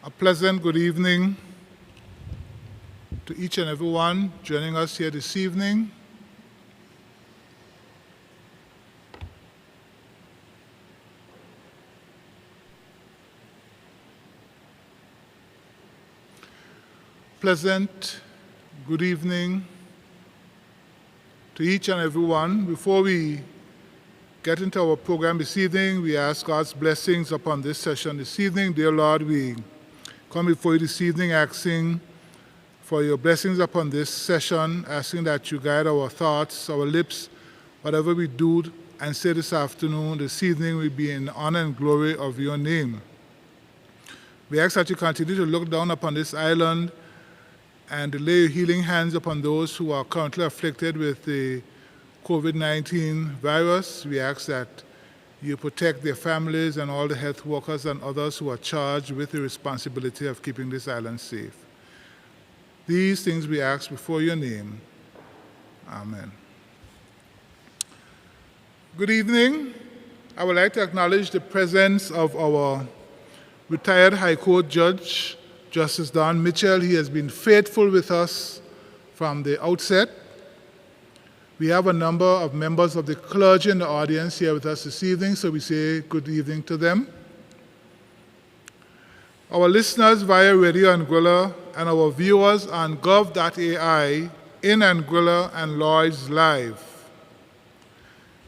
A pleasant good evening to each and everyone joining us here this evening. Pleasant good evening to each and everyone. Before we get into our program this evening, we ask God's blessings upon this session this evening. Dear Lord, we come before you this evening asking for your blessings upon this session, asking that you guide our thoughts, our lips, whatever we do and say this afternoon, this evening, will be in honor and glory of your name. We ask that you continue to look down upon this island and lay your healing hands upon those who are currently afflicted with the COVID-19 virus. We ask that you protect their families and all the health workers and others who are charged with the responsibility of keeping this island safe. These things we ask before your name. Amen. Good evening. I would like to acknowledge the presence of our retired High Court Judge, Justice Don Mitchell. He has been faithful with us from the outset. We have a number of members of the clergy in the audience here with us this evening, so we say good evening to them. Our listeners via Radio Anguilla and our viewers on gov.ai in Anguilla and Lloyd's Live.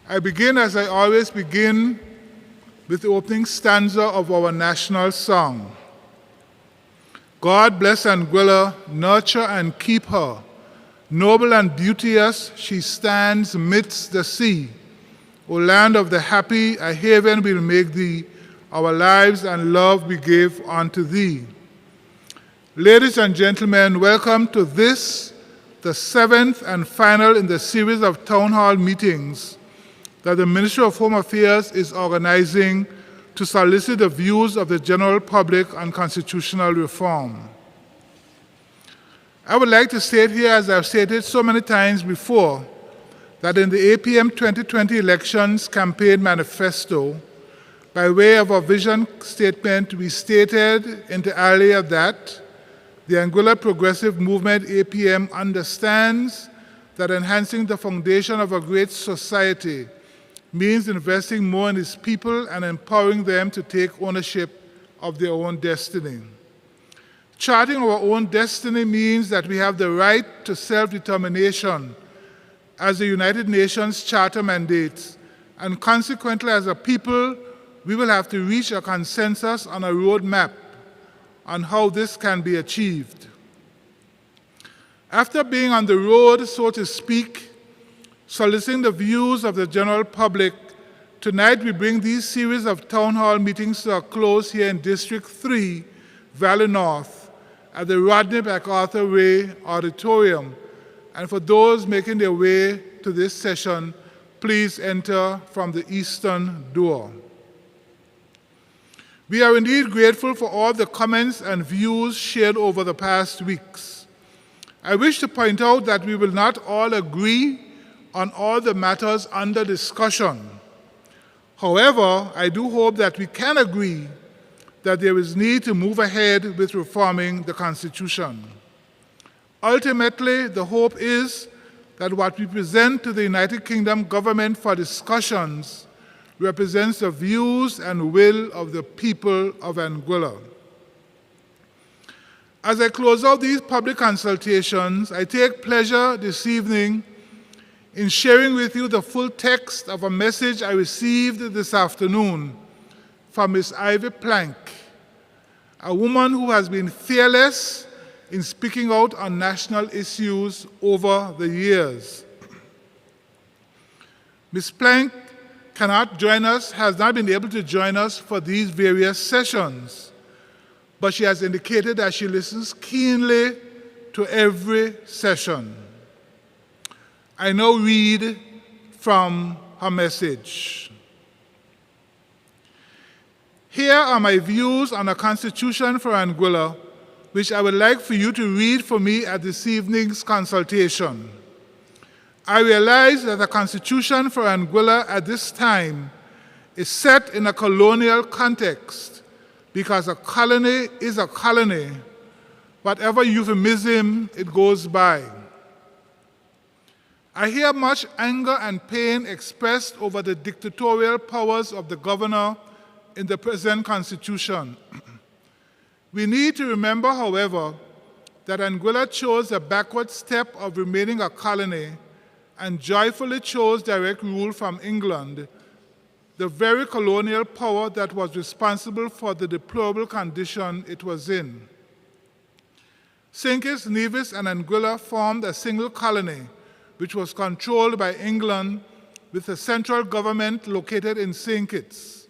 I begin, as I always begin, with the opening stanza of our national song. God bless Anguilla, nurture and keep her. Noble and beauteous she stands midst the sea. O land of the happy, a haven will make thee. Our lives and love we give unto thee. Ladies and gentlemen, welcome to this, the seventh and final in the series of town hall meetings that the Ministry of Home Affairs is organizing to solicit the views of the general public on constitutional reform. I would like to state here, as I've stated so many times before, that in the APM 2020 elections campaign manifesto, by way of a vision statement, we stated inter alia that the Anguilla Progressive Movement APM understands that enhancing the foundation of a great society means investing more in its people and empowering them to take ownership of their own destiny. Charting our own destiny means that we have the right to self-determination as the United Nations Charter mandates, and consequently as a people, we will have to reach a consensus on a roadmap on how this can be achieved. After being on the road, so to speak, soliciting the views of the general public, tonight we bring these series of town hall meetings to a close here in District 3, Valley North, at the Rodney MacArthur Way Auditorium. And for those making their way to this session, please enter from the eastern door. We are indeed grateful for all the comments and views shared over the past weeks. I wish to point out that we will not all agree on all the matters under discussion. However, I do hope that we can agree that there is need to move ahead with reforming the Constitution. Ultimately, the hope is that what we present to the United Kingdom government for discussions represents the views and will of the people of Anguilla. As I close out these public consultations, I take pleasure this evening in sharing with you the full text of a message I received this afternoon from Ms. Ivy Plank, a woman who has been fearless in speaking out on national issues over the years. Ms. Plank cannot join us, has not been able to join us for these various sessions, but she has indicated that she listens keenly to every session. I now read from her message. Here are my views on a constitution for Anguilla, which I would like for you to read for me at this evening's consultation. I realize that the constitution for Anguilla at this time is set in a colonial context because a colony is a colony, whatever euphemism it goes by. I hear much anger and pain expressed over the dictatorial powers of the governor in the present Constitution. We need to remember, however, that Anguilla chose a backward step of remaining a colony and joyfully chose direct rule from England, the very colonial power that was responsible for the deplorable condition it was in. St. Kitts, Nevis, and Anguilla formed a single colony, which was controlled by England with a central government located in St. Kitts.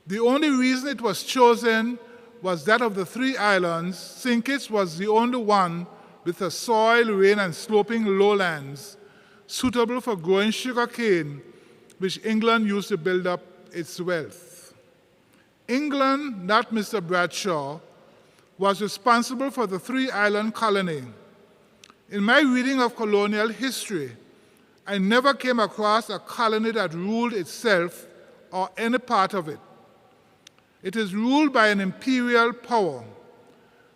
The only reason it was chosen was that of the three islands, St. Kitts was the only one with a soil, rain, and sloping lowlands suitable for growing sugarcane, which England used to build up its wealth. England, not Mr. Bradshaw, was responsible for the three-island colony. In my reading of colonial history, I never came across a colony that ruled itself or any part of it. It is ruled by an imperial power.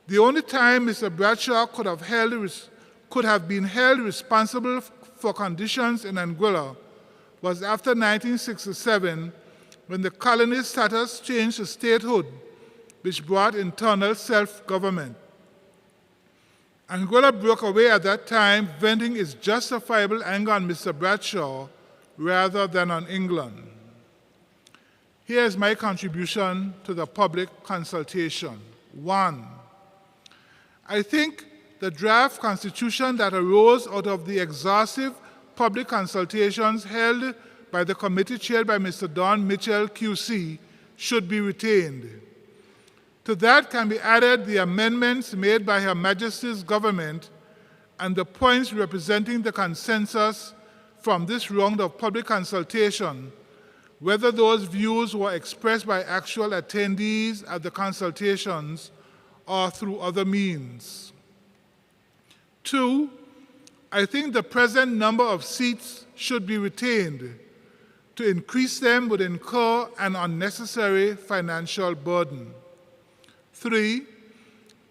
The only time Mr. Bradshaw could have been held responsible for conditions in Anguilla was after 1967, when the colony status changed to statehood, which brought internal self-government. Anguilla broke away at that time, venting its justifiable anger on Mr. Bradshaw rather than on England. Here is my contribution to the public consultation. 1, I think the draft constitution that arose out of the exhaustive public consultations held by the committee chaired by Mr. Don Mitchell, QC, should be retained. To that can be added the amendments made by Her Majesty's government and the points representing the consensus from this round of public consultation, whether those views were expressed by actual attendees at the consultations or through other means. 2, I think the present number of seats should be retained. To increase them would incur an unnecessary financial burden. 3,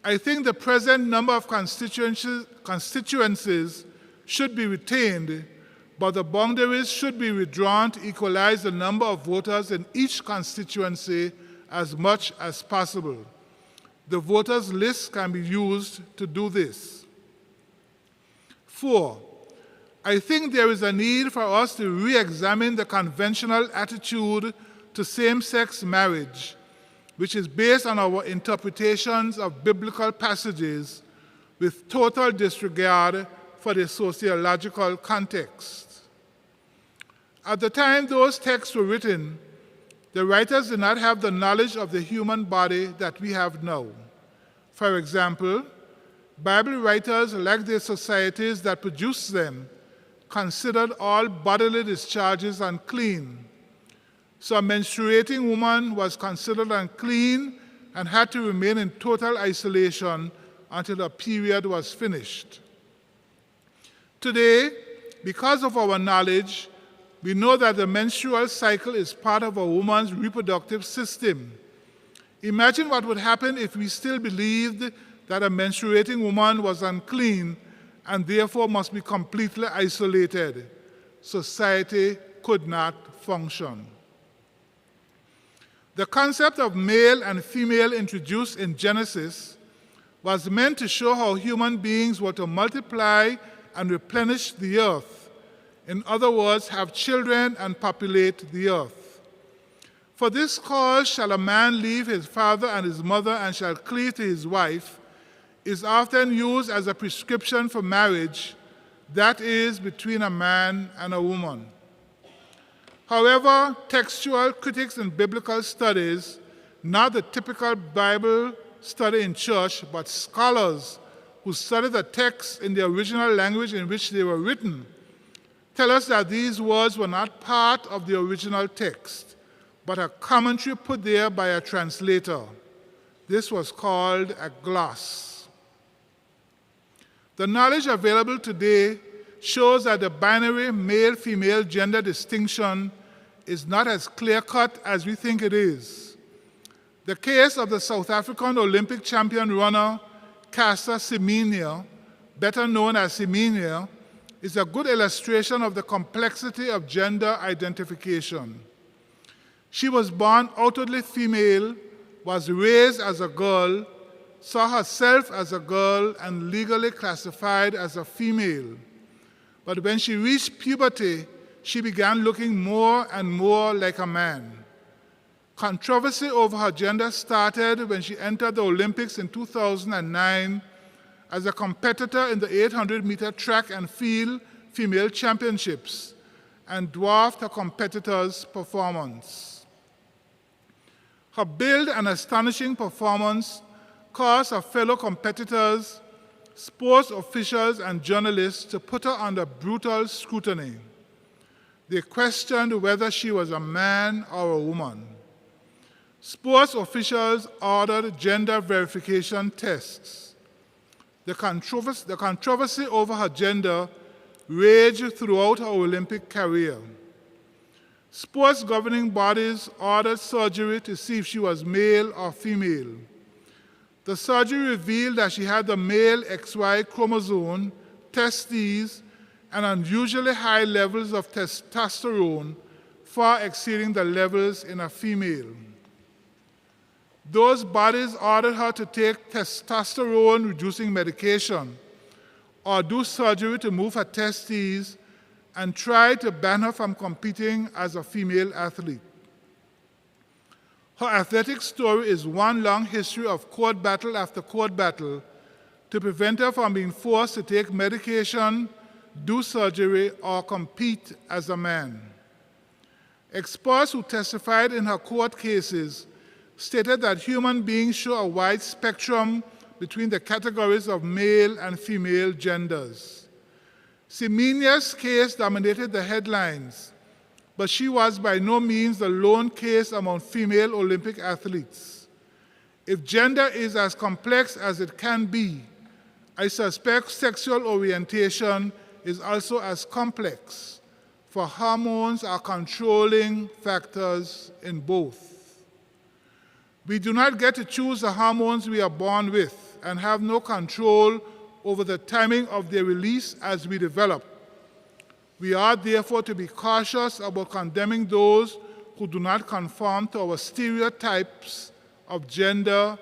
I think the present number of constituencies should be retained, but the boundaries should be redrawn to equalize the number of voters in each constituency as much as possible. The voters' list can be used to do this. 4, I think there is a need for us to re-examine the conventional attitude to same-sex marriage, which is based on our interpretations of biblical passages with total disregard for the sociological context. At the time those texts were written, the writers did not have the knowledge of the human body that we have now. For example, Bible writers, like the societies that produced them, considered all bodily discharges unclean. So a menstruating woman was considered unclean and had to remain in total isolation until her period was finished. Today, because of our knowledge, we know that the menstrual cycle is part of a woman's reproductive system. Imagine what would happen if we still believed that a menstruating woman was unclean and therefore must be completely isolated. Society could not function. The concept of male and female introduced in Genesis was meant to show how human beings were to multiply and replenish the earth. In other words, have children and populate the earth. For this cause shall a man leave his father and his mother and shall cleave to his wife, is often used as a prescription for marriage, that is, between a man and a woman. However, textual critics in biblical studies, not the typical Bible study in church, but scholars who study the texts in the original language in which they were written, tell us that these words were not part of the original text, but a commentary put there by a translator. This was called a gloss. The knowledge available today shows that the binary male-female gender distinction is not as clear-cut as we think it is. The case of the South African Olympic champion runner Caster Semenya, better known as Semenya, is a good illustration of the complexity of gender identification. She was born outwardly female, was raised as a girl, saw herself as a girl, and legally classified as a female. But when she reached puberty, she began looking more and more like a man. Controversy over her gender started when she entered the Olympics in 2009 as a competitor in the 800-meter track and field female championships and dwarfed her competitors' performance. Her build and astonishing performance caused her fellow competitors, sports officials, and journalists to put her under brutal scrutiny. They questioned whether she was a man or a woman. Sports officials ordered gender verification tests. The controversy over her gender raged throughout her Olympic career. Sports governing bodies ordered surgery to see if she was male or female. The surgery revealed that she had the male XY chromosome, testes, and unusually high levels of testosterone, far exceeding the levels in a female. Those bodies ordered her to take testosterone-reducing medication or do surgery to move her testes and tried to ban her from competing as a female athlete. Her athletic story is one long history of court battle after court battle to prevent her from being forced to take medication, do surgery, or compete as a man. Experts who testified in her court cases stated that human beings show a wide spectrum between the categories of male and female genders. Semenya's case dominated the headlines, but she was by no means the lone case among female Olympic athletes. If gender is as complex as it can be, I suspect sexual orientation is also as complex, for hormones are controlling factors in both. We do not get to choose the hormones we are born with and have no control over the timing of their release as we develop. We are therefore to be cautious about condemning those who do not conform to our stereotypes of gender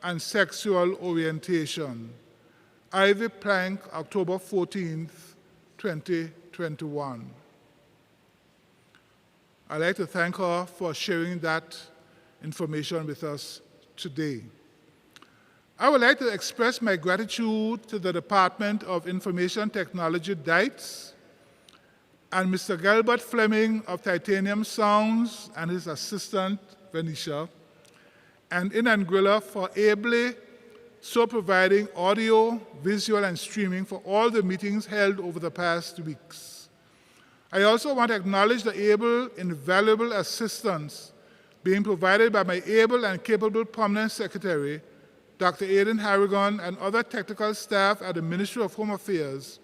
and sexual orientation. Ivy Plank, October 14th, 2021. I'd like to thank her for sharing that information with us today. I would like to express my gratitude to the Department of Information Technology, DITES, and Mr. Gilbert Fleming of Titanium Sounds and his assistant, Venetia, and in Anguilla for ably so providing audio, visual, and streaming for all the meetings held over the past weeks. I also want to acknowledge the able, invaluable assistance being provided by my able and capable permanent secretary, Dr. Aidan Harrigan, and other technical staff at the Ministry of Home Affairs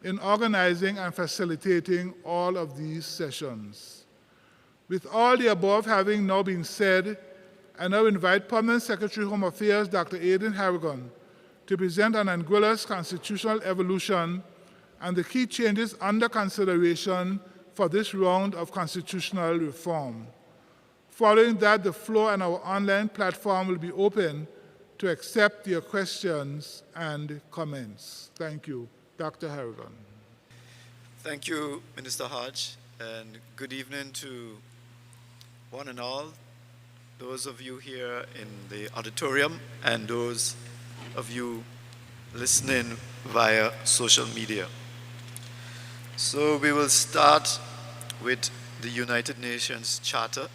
in organizing and facilitating all of these sessions. With all the above having now been said, I now invite Permanent Secretary Home Affairs, Dr. Aidan Harrigan, to present on Anguilla's constitutional evolution and the key changes under consideration for this round of constitutional reform. Following that, the floor and our online platform will be open to accept your questions and comments. Thank you. Dr. Harrigan. Thank you, Minister Hodge, and good evening to one and all, those of you here in the auditorium and those of you listening via social media. So we will start with the United Nations Charter.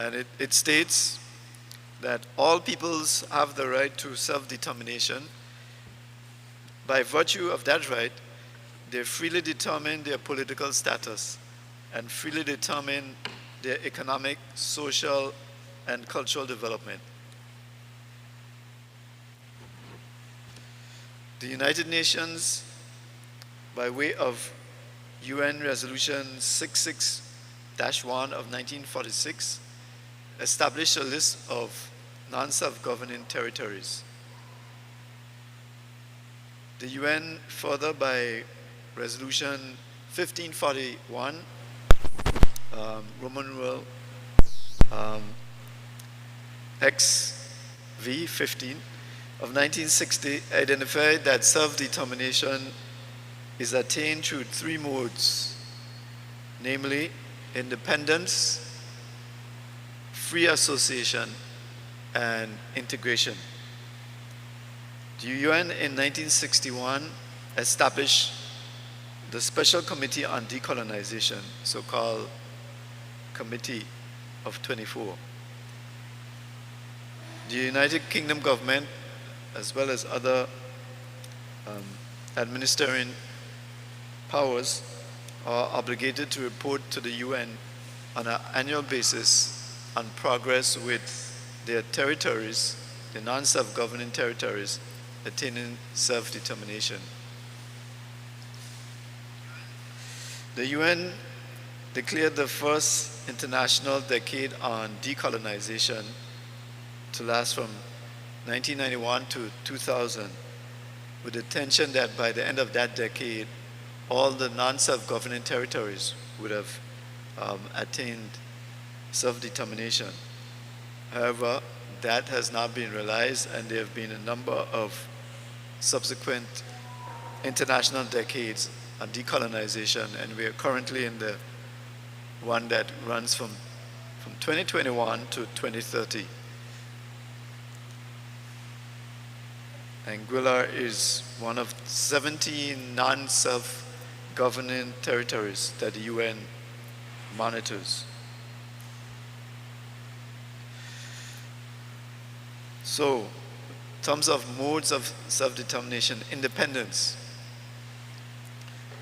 And it states that all peoples have the right to self-determination. By virtue of that right, they freely determine their political status and freely determine their economic, social, and cultural development. The United Nations, by way of UN Resolution 66 of 1946 established a list of non-self-governing territories. The UN further, by Resolution 1541, Roman numeral XV 15 of 1960, identified that self-determination is attained through three modes, namely independence, free association, and integration. The UN in 1961 established the Special Committee on Decolonization, so-called Committee of 24. The United Kingdom government, as well as other administering powers, are obligated to report to the UN on an annual basis on progress with their territories, the non-self-governing territories, attaining self-determination. The UN declared the first international decade on decolonization to last from 1991 to 2000, with the intention that by the end of that decade, all the non-self-governing territories would have attained self-determination. However, that has not been realized, and there have been a number of subsequent international decades on decolonization, and we are currently in the one that runs from 2021 to 2030. Anguilla is one of 17 non-self-governing territories that the UN monitors. So, in terms of modes of self-determination, independence.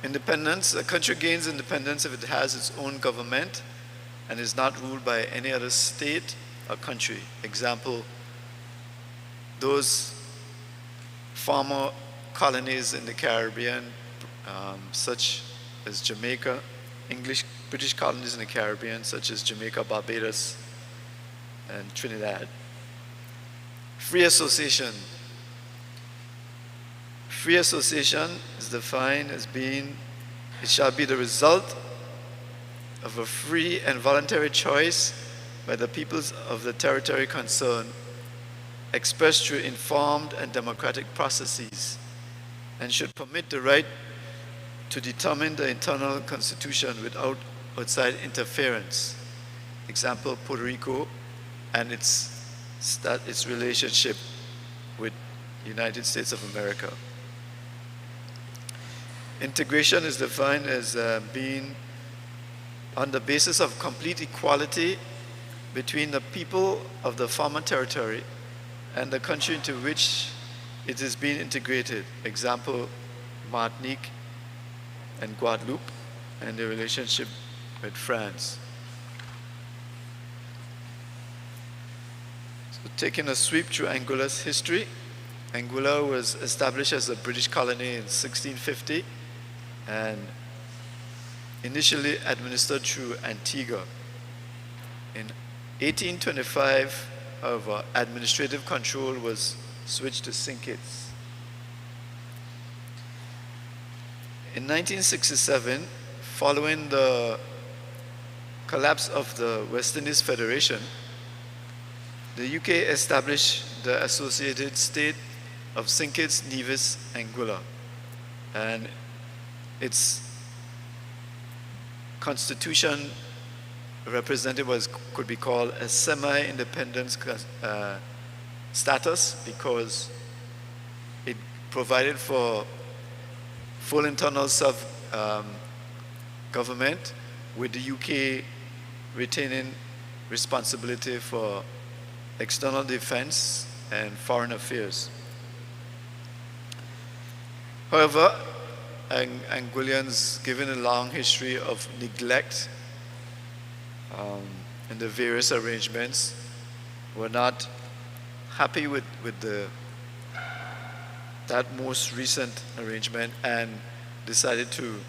Independence, a country gains independence if it has its own government and is not ruled by any other state or country. Example, those former colonies in the Caribbean, such as Jamaica, British colonies in the Caribbean, such as Jamaica, Barbados, and Trinidad. Free association. Free association is defined as being, it shall be the result of a free and voluntary choice by the peoples of the territory concerned, expressed through informed and democratic processes, and should permit the right to determine the internal constitution without outside interference. Example, Puerto Rico and its relationship with the United States of America. Integration is defined as being on the basis of complete equality between the people of the former territory and the country into which it is being integrated. Example, Martinique and Guadeloupe, and their relationship with France. So taking a sweep through Anguilla's history, Anguilla was established as a British colony in 1650 and initially administered through Antigua. In 1825, however, administrative control was switched to St. Kitts. In 1967, following the collapse of the West Indies Federation, the UK established the associated state of St. Kitts, Nevis, Anguilla, and its constitution represented what could be called a semi-independent status, because it provided for full internal self-government, with the UK retaining responsibility for external defense and foreign affairs. However, Anguillians, given a long history of neglect in the various arrangements, were not happy with that most recent arrangement and decided to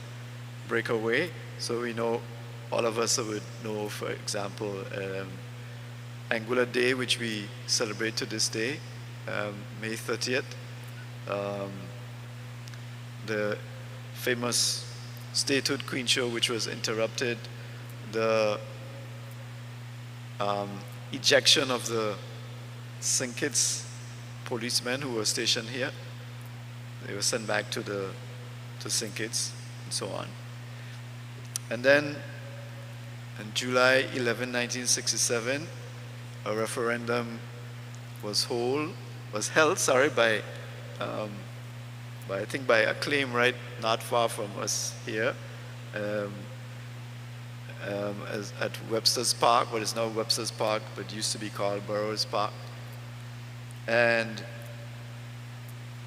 break away. So we know all of us would know, for example, Anguilla Day, which we celebrate to this day, May 30th. The famous Statehood Queen Show, which was interrupted, the ejection of the St. Kitts policemen who were stationed here. They were sent back to St. Kitts and so on. And then on July 11, 1967, a referendum was held by I think by acclaim right not far from us here, at Webster's Park, what is now Webster's Park, but used to be called Burroughs Park. And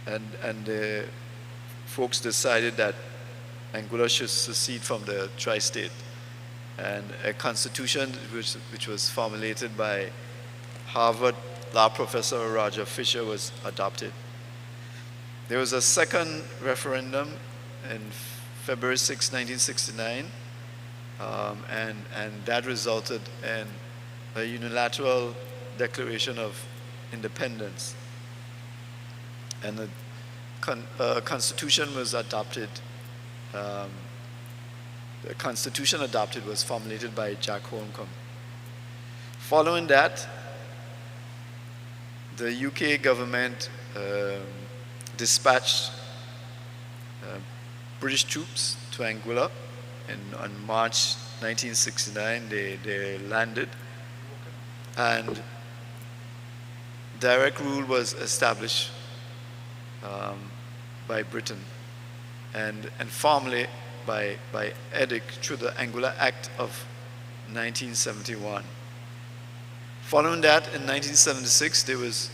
the folks decided that Anguilla should secede from the tri-state, and a constitution which was formulated by Harvard law professor Roger Fisher was adopted. There was a second referendum in February 6, 1969, and that resulted in a unilateral declaration of independence. And the constitution was adopted. The constitution adopted was formulated by Jack Holcomb. Following that, the UK government dispatched British troops to Anguilla, and on March 1969 they landed, and direct rule was established by Britain, and formally by edict through the Anguilla Act of 1971. Following that, in 1976, there was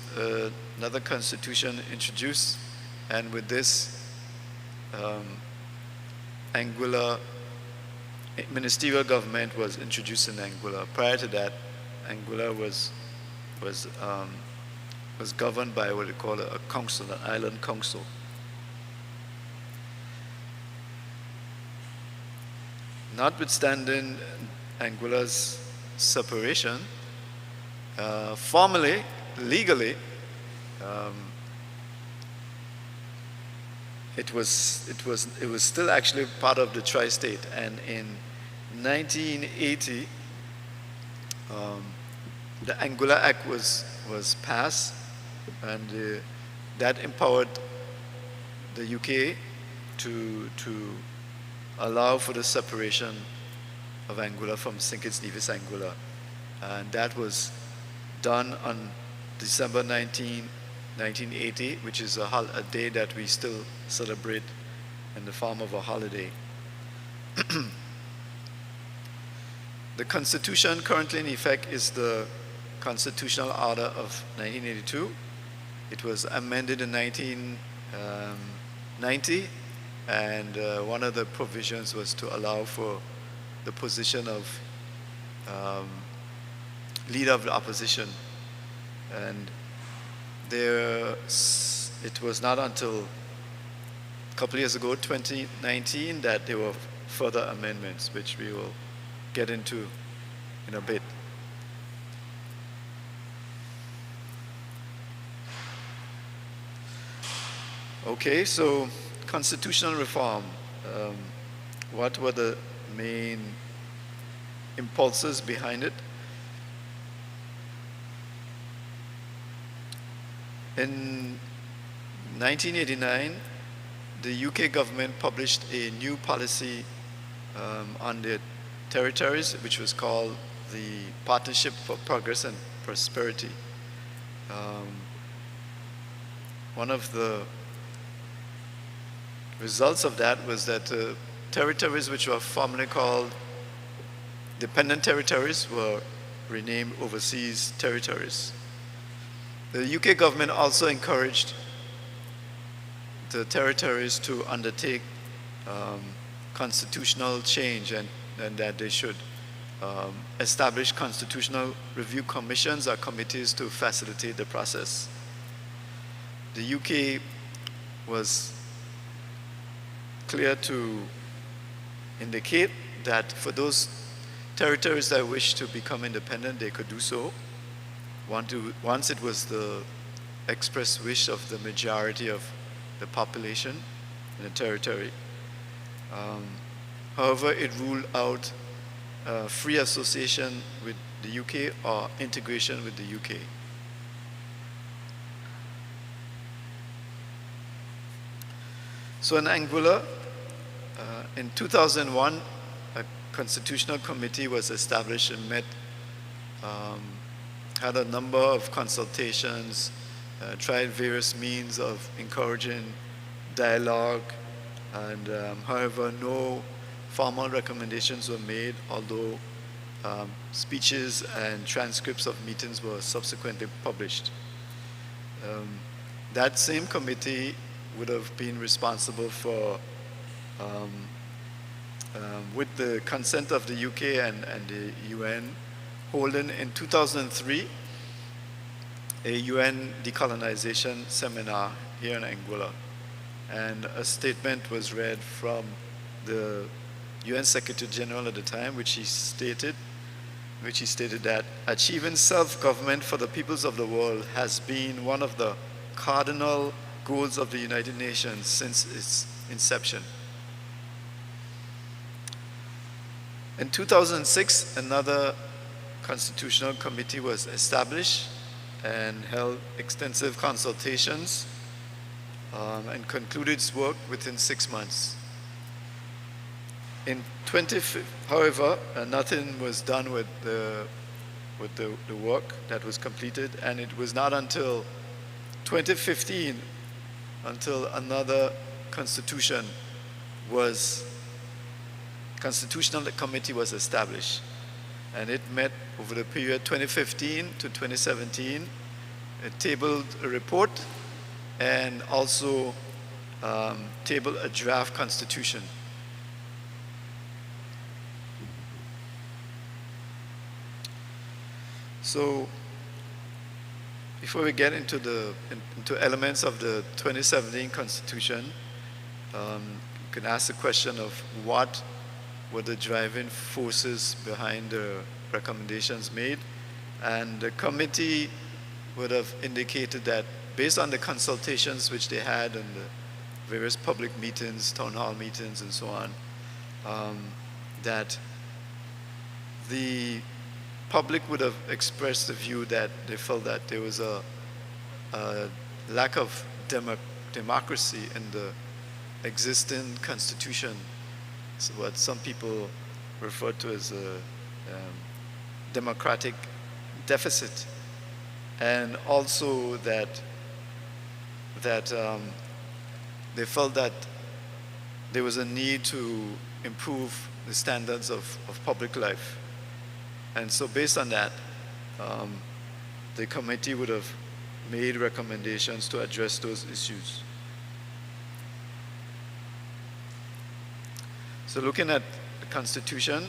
another constitution introduced, and with this, Anguilla ministerial government was introduced in Anguilla. Prior to that, Anguilla was governed by what they call a council, an island council. Notwithstanding Anguilla's separation, formally, legally, it was still actually part of the tri-state. And in 1980, the Anguilla Act was passed, and that empowered the UK to allow for the separation of Anguilla from St. Kitts Nevis Anguilla. And that was done on December 19, 1980, which is a day that we still celebrate in the form of a holiday. The Constitution currently in effect is the Constitutional Order of 1982. It was amended in 1990, and one of the provisions was to allow for the position of leader of the opposition. And it was not until a couple of years ago, 2019, that there were further amendments, which we will get into in a bit. Okay, so constitutional reform. What were the main impulses behind it? In 1989, the UK government published a new policy on the territories, which was called the Partnership for Progress and Prosperity. One of the results of that was that territories which were formerly called dependent territories were renamed overseas territories. The UK government also encouraged the territories to undertake constitutional change, and that they should establish constitutional review commissions or committees to facilitate the process. The UK was clear to indicate that for those territories that wish to become independent, they could do so. Once it was the express wish of the majority of the population in the territory. However, it ruled out free association with the UK or integration with the UK. So in Anguilla, in 2001, a constitutional committee was established and met, had a number of consultations, tried various means of encouraging dialogue, and however, no formal recommendations were made, although speeches and transcripts of meetings were subsequently published. That same committee would have been responsible for, with the consent of the UK and the UN, holding in 2003 a UN decolonization seminar here in Anguilla. And a statement was read from the UN Secretary General at the time, which he stated that achieving self-government for the peoples of the world has been one of the cardinal goals of the United Nations since its inception. In 2006, another constitutional committee was established and held extensive consultations and concluded its work within 6 months. However, nothing was done with the work that was completed, and it was not until 2015 until another constitutional committee was established, and it met over the period 2015 to 2017. It tabled a report and also tabled a draft constitution. So before we get into elements of the 2017 Constitution, you can ask the question of what were the driving forces behind the recommendations made. And the committee would have indicated that based on the consultations which they had and the various public meetings, town hall meetings and so on, that the public would have expressed the view that they felt that there was a lack of democracy in the existing constitution. So what some people refer to as a democratic deficit, and also that they felt that there was a need to improve the standards of public life. And so based on that, the committee would have made recommendations to address those issues. So looking at the Constitution,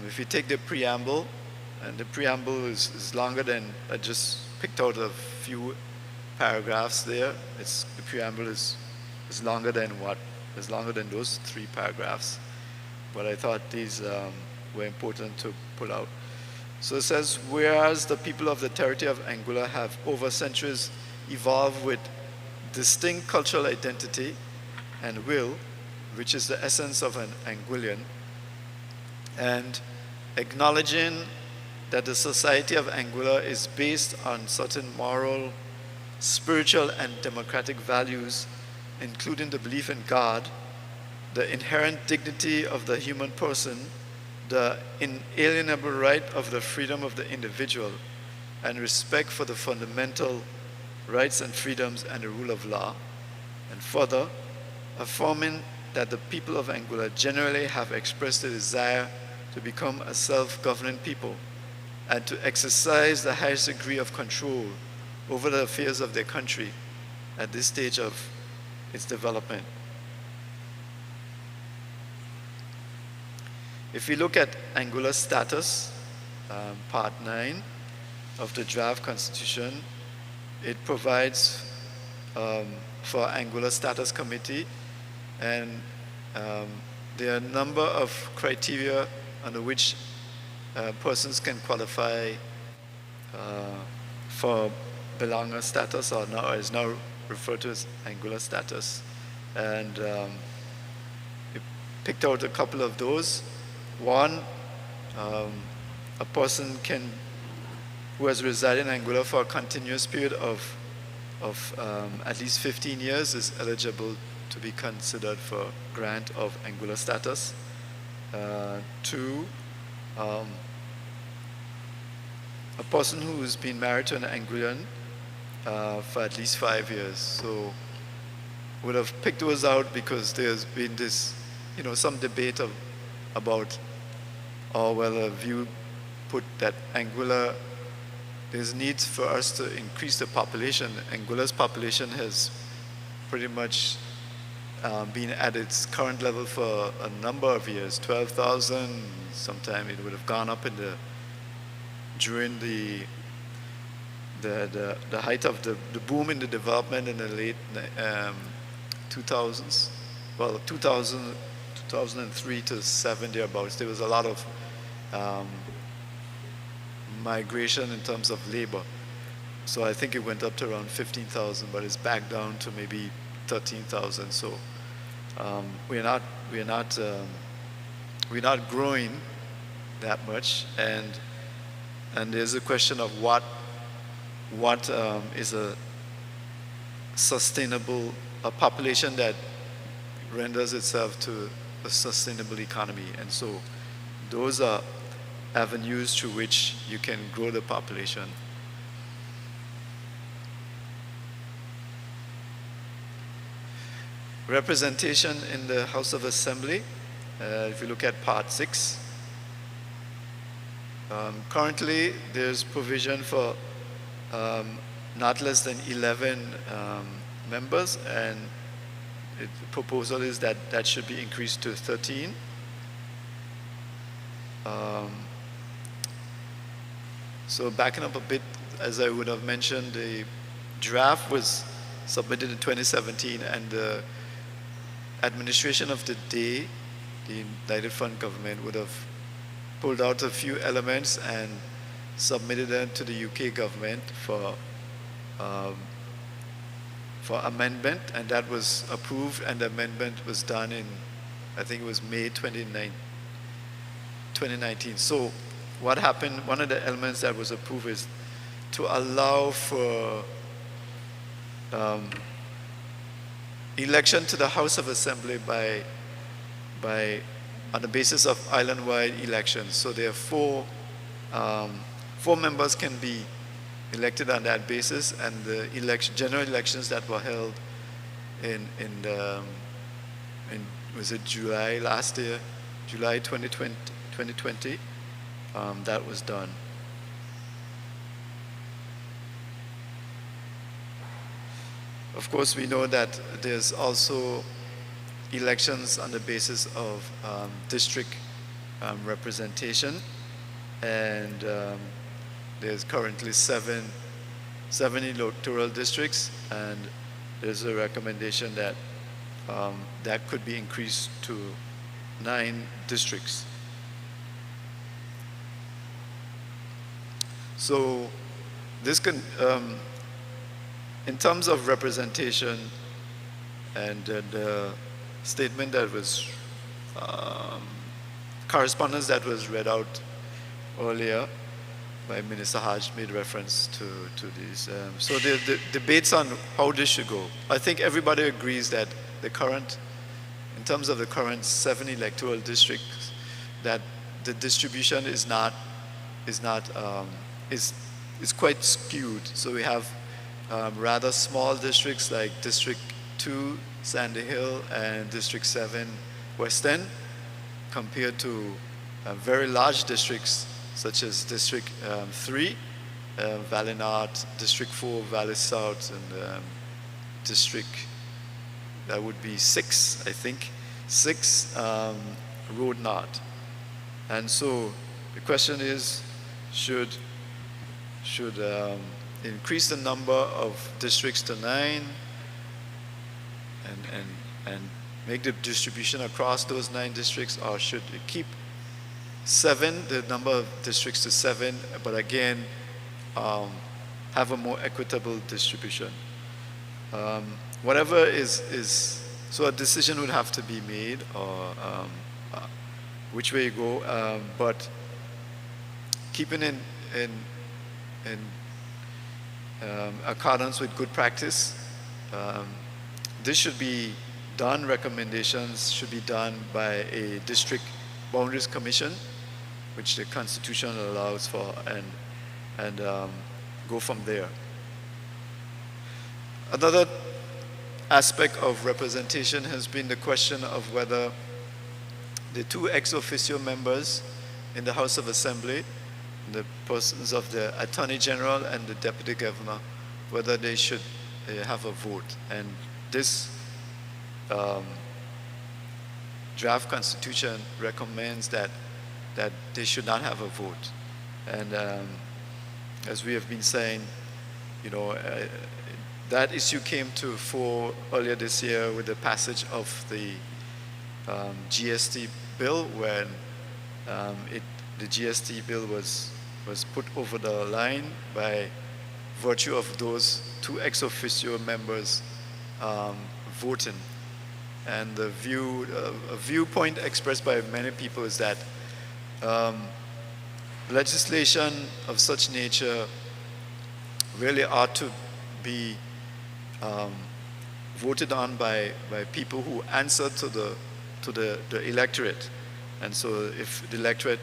if you take the preamble, and the preamble is longer than, I just picked out a few paragraphs there. The preamble is longer than those 3 paragraphs. But I thought these were important to pull out. So it says, whereas the people of the territory of Anguilla have over centuries evolved with distinct cultural identity and will, which is the essence of an Anguillan, and acknowledging that the society of Anguilla is based on certain moral, spiritual, and democratic values, including the belief in God, the inherent dignity of the human person, the inalienable right of the freedom of the individual, and respect for the fundamental rights and freedoms and the rule of law, and further, affirming that the people of Anguilla generally have expressed a desire to become a self-governing people and to exercise the highest degree of control over the affairs of their country at this stage of its development. If we look at Anguilla's status, Part 9 of the draft constitution, it provides for Anguilla Status Committee, and there are a number of criteria under which persons can qualify for belonger status, or now is now referred to as Anguilla status. And we picked out a couple of those. One, a person who has resided in Anguilla for a continuous period of at least 15 years is eligible to be considered for grant of Anguilla status. Two, a person who has been married to an Anguillan for at least 5 years. So would have picked those out because there's been this, some debate about, or well, a view put that Anguilla, there's needs for us to increase the population. Anguilla's population has pretty much been at its current level for a number of years, 12,000. Sometime it would have gone up during the height of the boom in the development in the late 2000s. Well, 2003 to 7 thereabouts. There was a lot of migration in terms of labor. So I think it went up to around 15,000, but it's back down to maybe 13,000. So we're not growing that much, and there's a question of what is a sustainable population that renders itself to a sustainable economy. And so those are avenues through which you can grow the population. Representation in the House of Assembly, if you look at Part 6, currently there's provision for not less than 11 members, and the proposal is that should be increased to 13. So backing up a bit, as I would have mentioned, the draft was submitted in 2017, and the administration of the day, the United Front government, would have pulled out a few elements and submitted them to the UK government for amendment, and that was approved, and the amendment was done in, I think it was May 2019. So what happened, one of the elements that was approved is to allow for election to the House of Assembly on the basis of island-wide elections. So there are four members can be elected on that basis, and the general elections that were held in was it July last year, July 2020, that was done. Of course, we know that there's also elections on the basis of district representation, and there's currently seven electoral districts, and there's a recommendation that that could be increased to 9 districts. So this can, in terms of representation, and the statement that was, correspondence that was read out earlier by Minister Hodge made reference to these. So the debates on how this should go. I think everybody agrees that in terms of the current 7 electoral districts, that the distribution is quite skewed. So we have rather small districts like District 2, Sandy Hill, and District 7, West End, compared to very large districts such as District 3, Valley North, District 4, Valley South, and District, that would be 6, I think, 6, Road North. And so the question is, should increase the number of districts to 9 and make the distribution across those 9 districts, or should it keep the number of districts to 7, but again, have a more equitable distribution. Whatever so a decision would have to be made, or which way you go, but keeping in accordance with good practice, this should be done, recommendations should be done by a district boundaries commission, which the Constitution allows for, and go from there. Another aspect of representation has been the question of whether the 2 ex officio members in the House of Assembly, the persons of the Attorney General and the Deputy Governor, whether they should have a vote. And this draft Constitution recommends that they should not have a vote. And as we have been saying, you know, that issue came to fore earlier this year with the passage of the GST bill, when the GST bill was put over the line by virtue of those 2 ex officio members voting. And the viewpoint expressed by many people is that legislation of such nature really ought to be voted on by people who answer to the electorate. And so if the electorate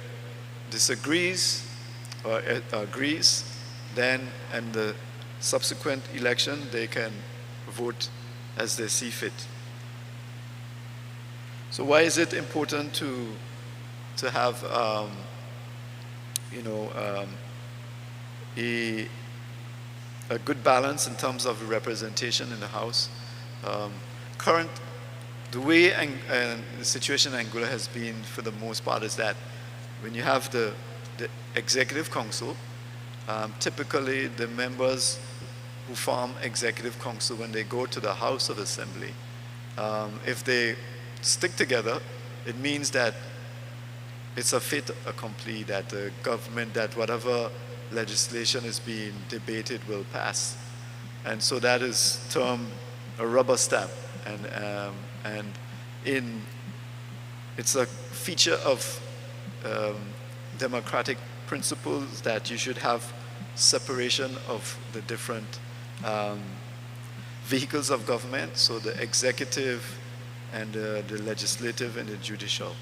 disagrees or agrees, then in the subsequent election they can vote as they see fit. So why is it important to have a good balance in terms of representation in the House? The way the situation in Anguilla has been for the most part is that when you have the Executive Council, typically the members who form Executive Council, when they go to the House of Assembly, if they stick together, it means that it's a fait accompli, that the government, that whatever legislation is being debated will pass. And so that is termed a rubber stamp. And it's a feature of democratic principles that you should have separation of the different vehicles of government, so the executive and the legislative and the judicial.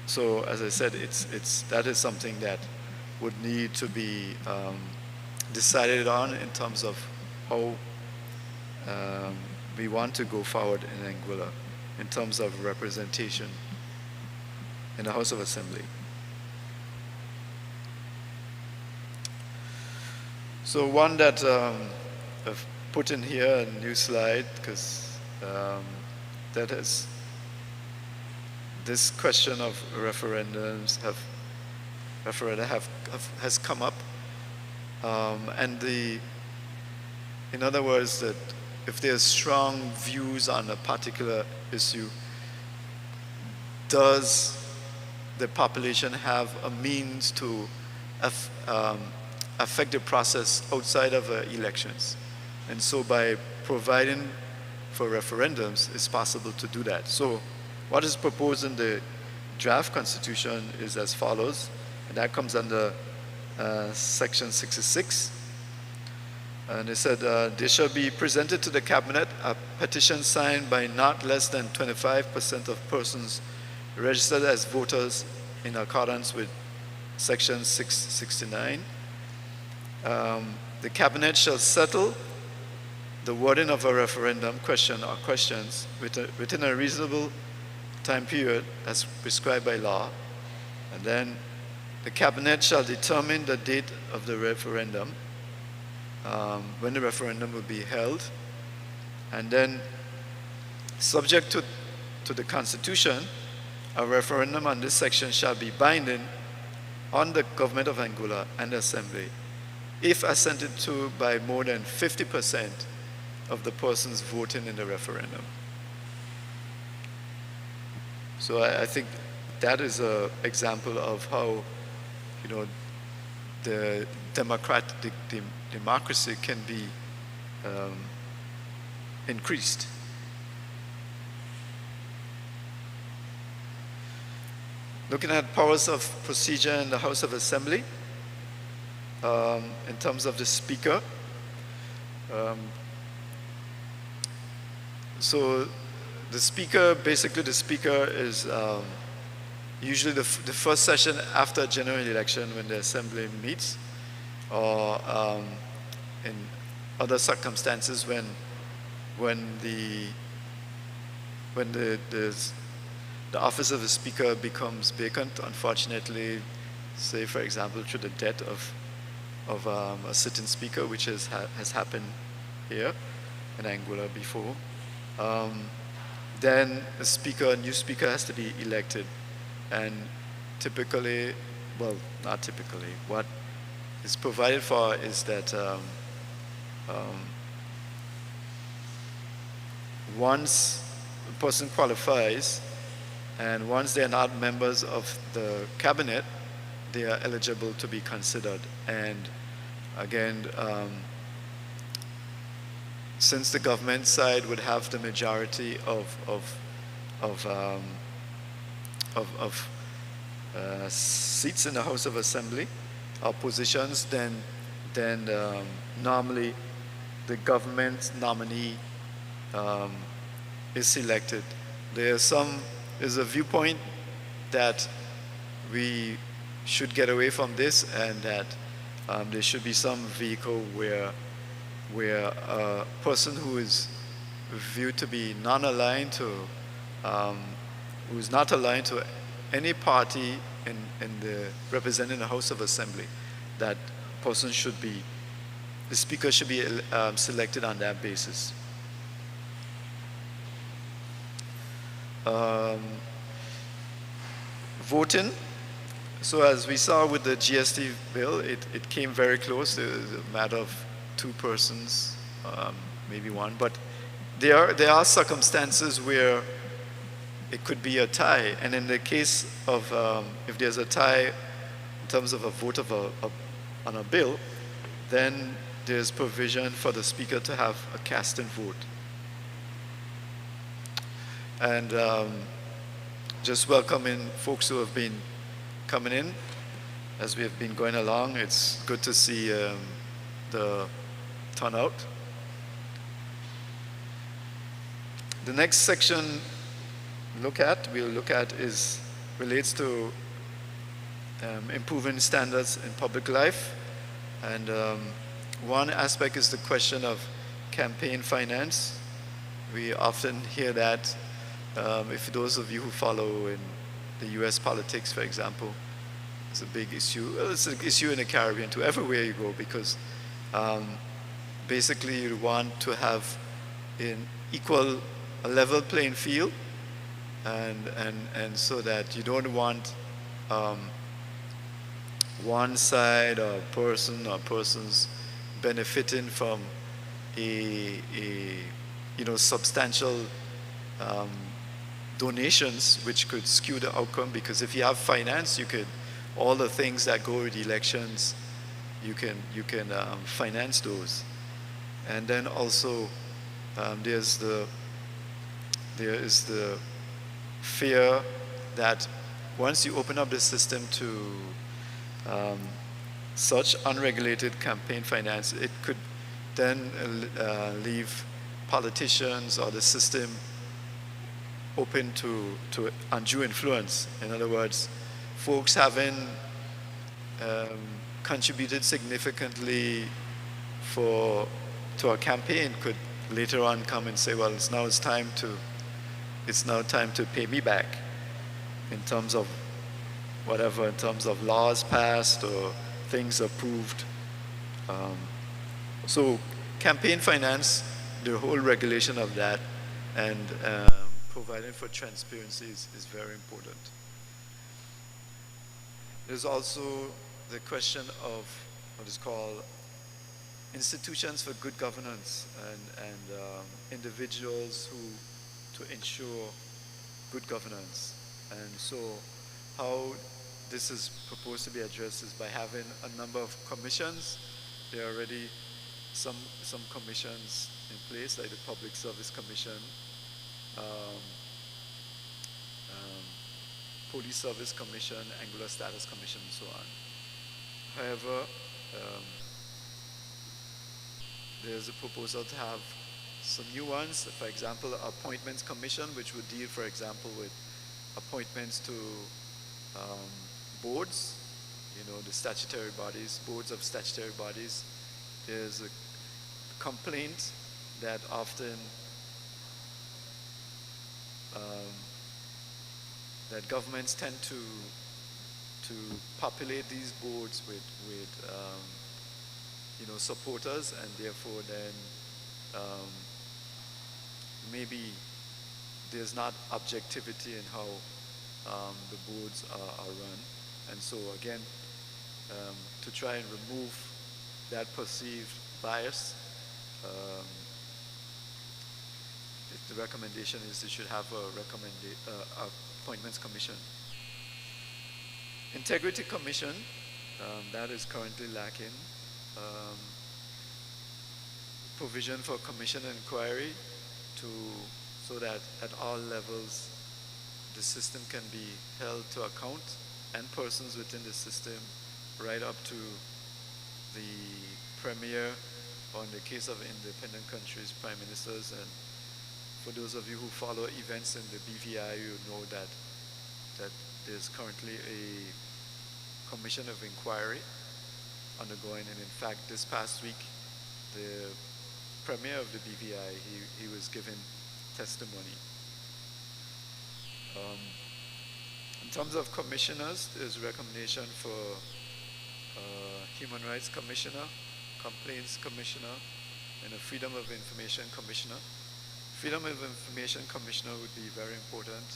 So as I said, that is something that would need to be decided on in terms of how we want to go forward in Anguilla in terms of representation in the House of Assembly. So one that I've put in here, a new slide, because that is this question of referendums has come up, and in other words, that if there's strong views on a particular issue, does the population have a means to affect the process outside of elections? And so by providing for referendums, it's possible to do that. So what is proposed in the draft Constitution is as follows, and that comes under Section 66. And it said, there shall be presented to the Cabinet a petition signed by not less than 25% of persons registered as voters in accordance with Section 669. The Cabinet shall settle the wording of a referendum question or questions within a reasonable time period as prescribed by law. And then the Cabinet shall determine the date of the referendum, when the referendum will be held. And then, subject to the Constitution, a referendum on this section shall be binding on the government of Anguilla and the Assembly if assented to by more than 50% of the persons voting in the referendum. So I think that is an example of how, the democracy can be increased. Looking at powers of procedure in the House of Assembly, in terms of the Speaker. So the Speaker, basically the Speaker is usually the first session after a general election when the Assembly meets, or in other circumstances when the office of the Speaker becomes vacant, unfortunately, say for example through the death of a sitting Speaker, which has happened here in Anguilla before. Then a new speaker has to be elected, and typically, well, not typically, what is provided for is that once a person qualifies, and once they're not members of the cabinet, they are eligible to be considered. And again, since the government side would have the majority of seats in the House of Assembly or positions, then normally the government nominee is selected. There's a viewpoint that we should get away from this, and that there should be some vehicle where a person who is viewed to be non-aligned to, who is not aligned to any party representing the House of Assembly, that person should be, the Speaker should be selected on that basis. Voting. So as we saw with the GST bill, it came very close. It was a matter of 2 persons, maybe 1. But there are circumstances where it could be a tie. And in the case of, if there's a tie in terms of a vote on a bill, then there's provision for the Speaker to have a casting vote. And just welcoming folks who have been coming in as we have been going along. It's good to see the turnout. The next section we'll look at relates to improving standards in public life. And one aspect is the question of campaign finance. We often hear that, if those of you who follow in the US politics, for example, it's a big issue. Well, it's an issue in the Caribbean too, everywhere you go, because basically you want to have a level playing field, and so that you don't want one side or person or persons benefiting from a substantial donations, which could skew the outcome. Because if you have finance, all the things that go with elections, you can finance those. And then also there is the fear that once you open up the system to such unregulated campaign finance, it could then leave politicians or the system open to undue influence. In other words, folks having contributed significantly to a campaign could later on come and say, well, it's now time to pay me back, in terms of whatever, in terms of laws passed or things approved. So campaign finance, the whole regulation of that, and providing for transparency is very important. There's also the question of what is called institutions for good governance, and individuals to ensure good governance. And so how this is proposed to be addressed is by having a number of commissions. There are already some commissions in place, like the Public Service Commission, um, Police Service Commission, Anguilla Status Commission, and so on. However, there's a proposal to have some new ones. For example, Appointments Commission, which would deal, for example, with appointments to boards, the statutory bodies, boards of statutory bodies. There's a complaint that often that governments tend to populate these boards with supporters, and therefore then maybe there's not objectivity in how the boards are run. And so again, to try and remove that perceived bias, the recommendation is they should have a Appointments Commission. Integrity Commission, that is currently lacking. Provision for commission and inquiry so that at all levels the system can be held to account, and persons within the system, right up to the premier, or in the case of independent countries, prime ministers. And for those of you who follow events in the BVI, you know that there's currently a commission of inquiry undergoing, and in fact this past week the premier of the BVI, he was given testimony. In terms of commissioners, there's a recommendation for Human Rights Commissioner, Complaints Commissioner, and a Freedom of Information Commissioner. Freedom of Information Commissioner would be very important.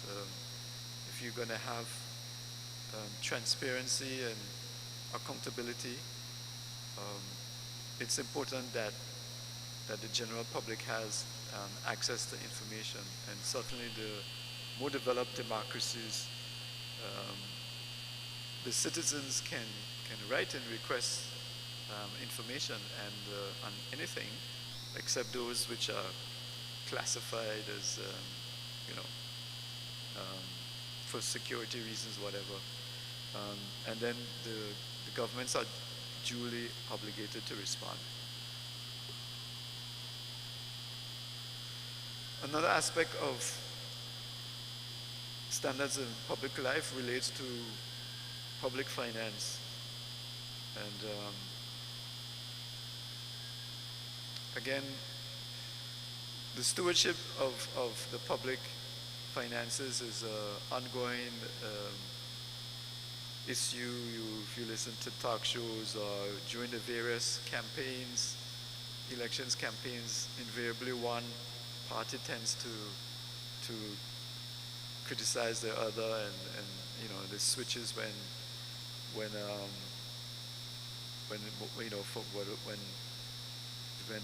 If you're going to have transparency and accountability, it's important that the general public has access to information, and certainly the more developed democracies, the citizens can write and request information on anything except those which are classified as for security reasons, whatever, and then the governments are duly obligated to respond. Another aspect of standards in public life relates to public finance. And again, the stewardship of the public finances is an ongoing issue. If you listen to talk shows or during the various campaigns, elections campaigns, invariably one party tends to criticize the other, and the switches when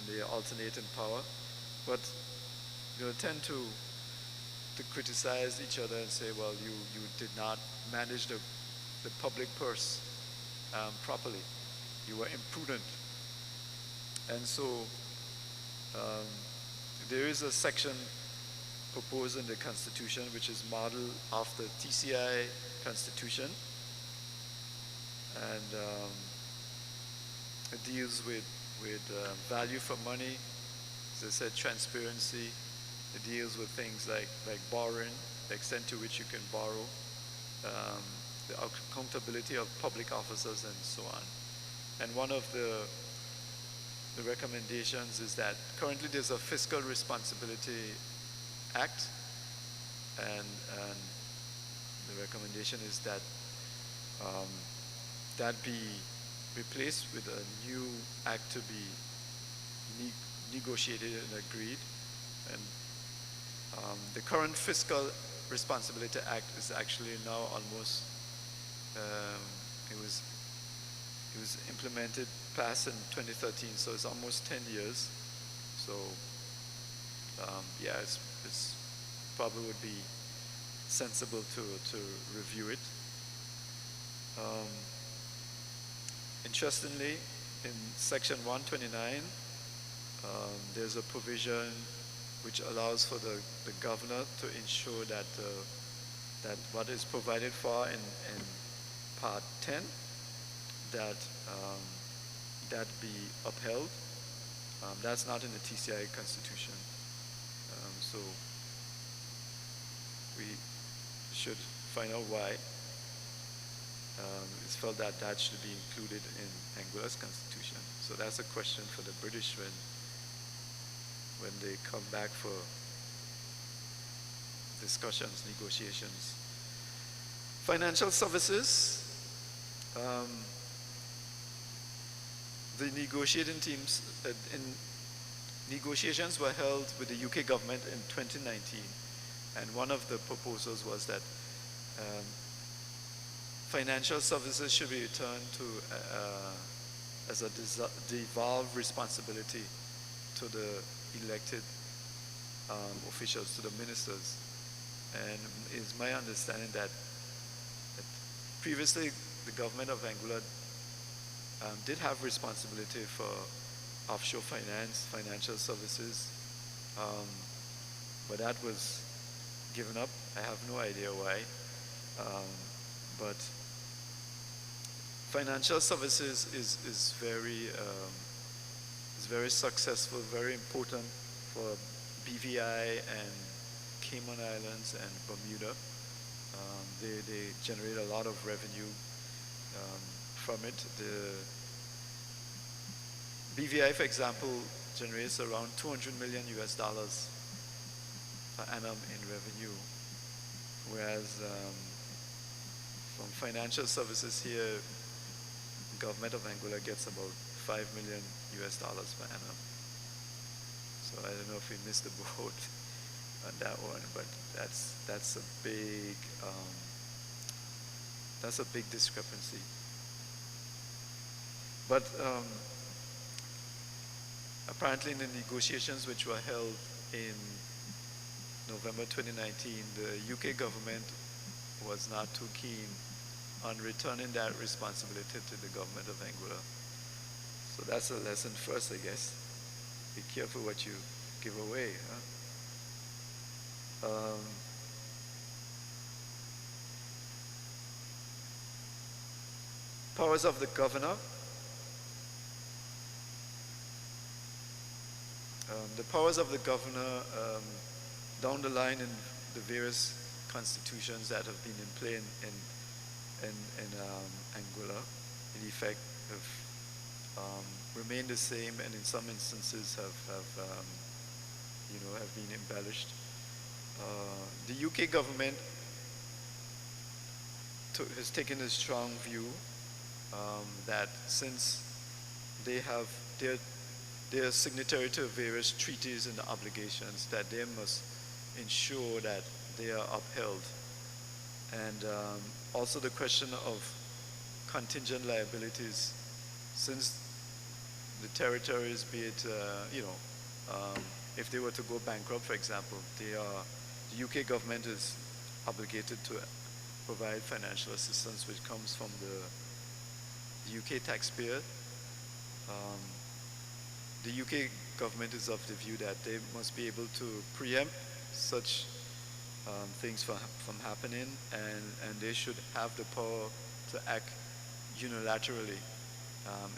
they alternate in power, but tend to criticize each other and say, well, you did not manage the public purse properly. You were imprudent. And so there is a section proposed in the Constitution which is modeled after TCI Constitution, and it deals with value for money, as I said, transparency. It deals with things like borrowing, the extent to which you can borrow, the accountability of public officers, and so on. And one of the recommendations is that currently there's a Fiscal Responsibility Act, and the recommendation is that that be replaced with a new act to be negotiated and agreed. And the current Fiscal Responsibility Act is actually now almost, it was implemented, passed in 2013, so it's almost 10 years. So yeah, it's probably would be sensible to review it. Um, Interestingly, in section 129, there's a provision which allows for the governor to ensure that that what is provided for in part 10, that that be upheld. That's not in the TCI Constitution. So we should find out why. It's felt that that should be included in Anguilla's Constitution. So that's a question for the British when they come back for discussions, negotiations. Financial services. The negotiating teams in negotiations were held with the UK government in 2019, and one of the proposals was that financial services should be returned to as a devolved responsibility to the elected officials, to the ministers. And it's my understanding that previously the government of Anguilla did have responsibility for offshore finance, financial services, but that was given up. I have no idea why. But financial services is very successful, very important for BVI and Cayman Islands and Bermuda. They generate a lot of revenue from it. The BVI, for example, generates around $200 million per annum in revenue, whereas from financial services here, government of Anguilla gets about $5 million per annum. So I don't know if we missed the boat on that one, but that's a big discrepancy. But apparently in the negotiations which were held in November 2019, the UK government was not too keen on returning that responsibility to the government of Anguilla. So that's a lesson first, I guess. Be careful what you give away. Huh? Powers of the governor. The powers of the governor down the line in the various constitutions that have been in play in Anguilla, in effect, have remained the same, and in some instances have been embellished. The UK government has taken a strong view that since they're signatory to various treaties and obligations, that they must ensure that they are upheld. And also the question of contingent liabilities, since the territories, be it, if they were to go bankrupt, for example, the UK government is obligated to provide financial assistance, which comes from the UK taxpayer. The UK government is of the view that they must be able to preempt such things from happening, and they should have the power to act unilaterally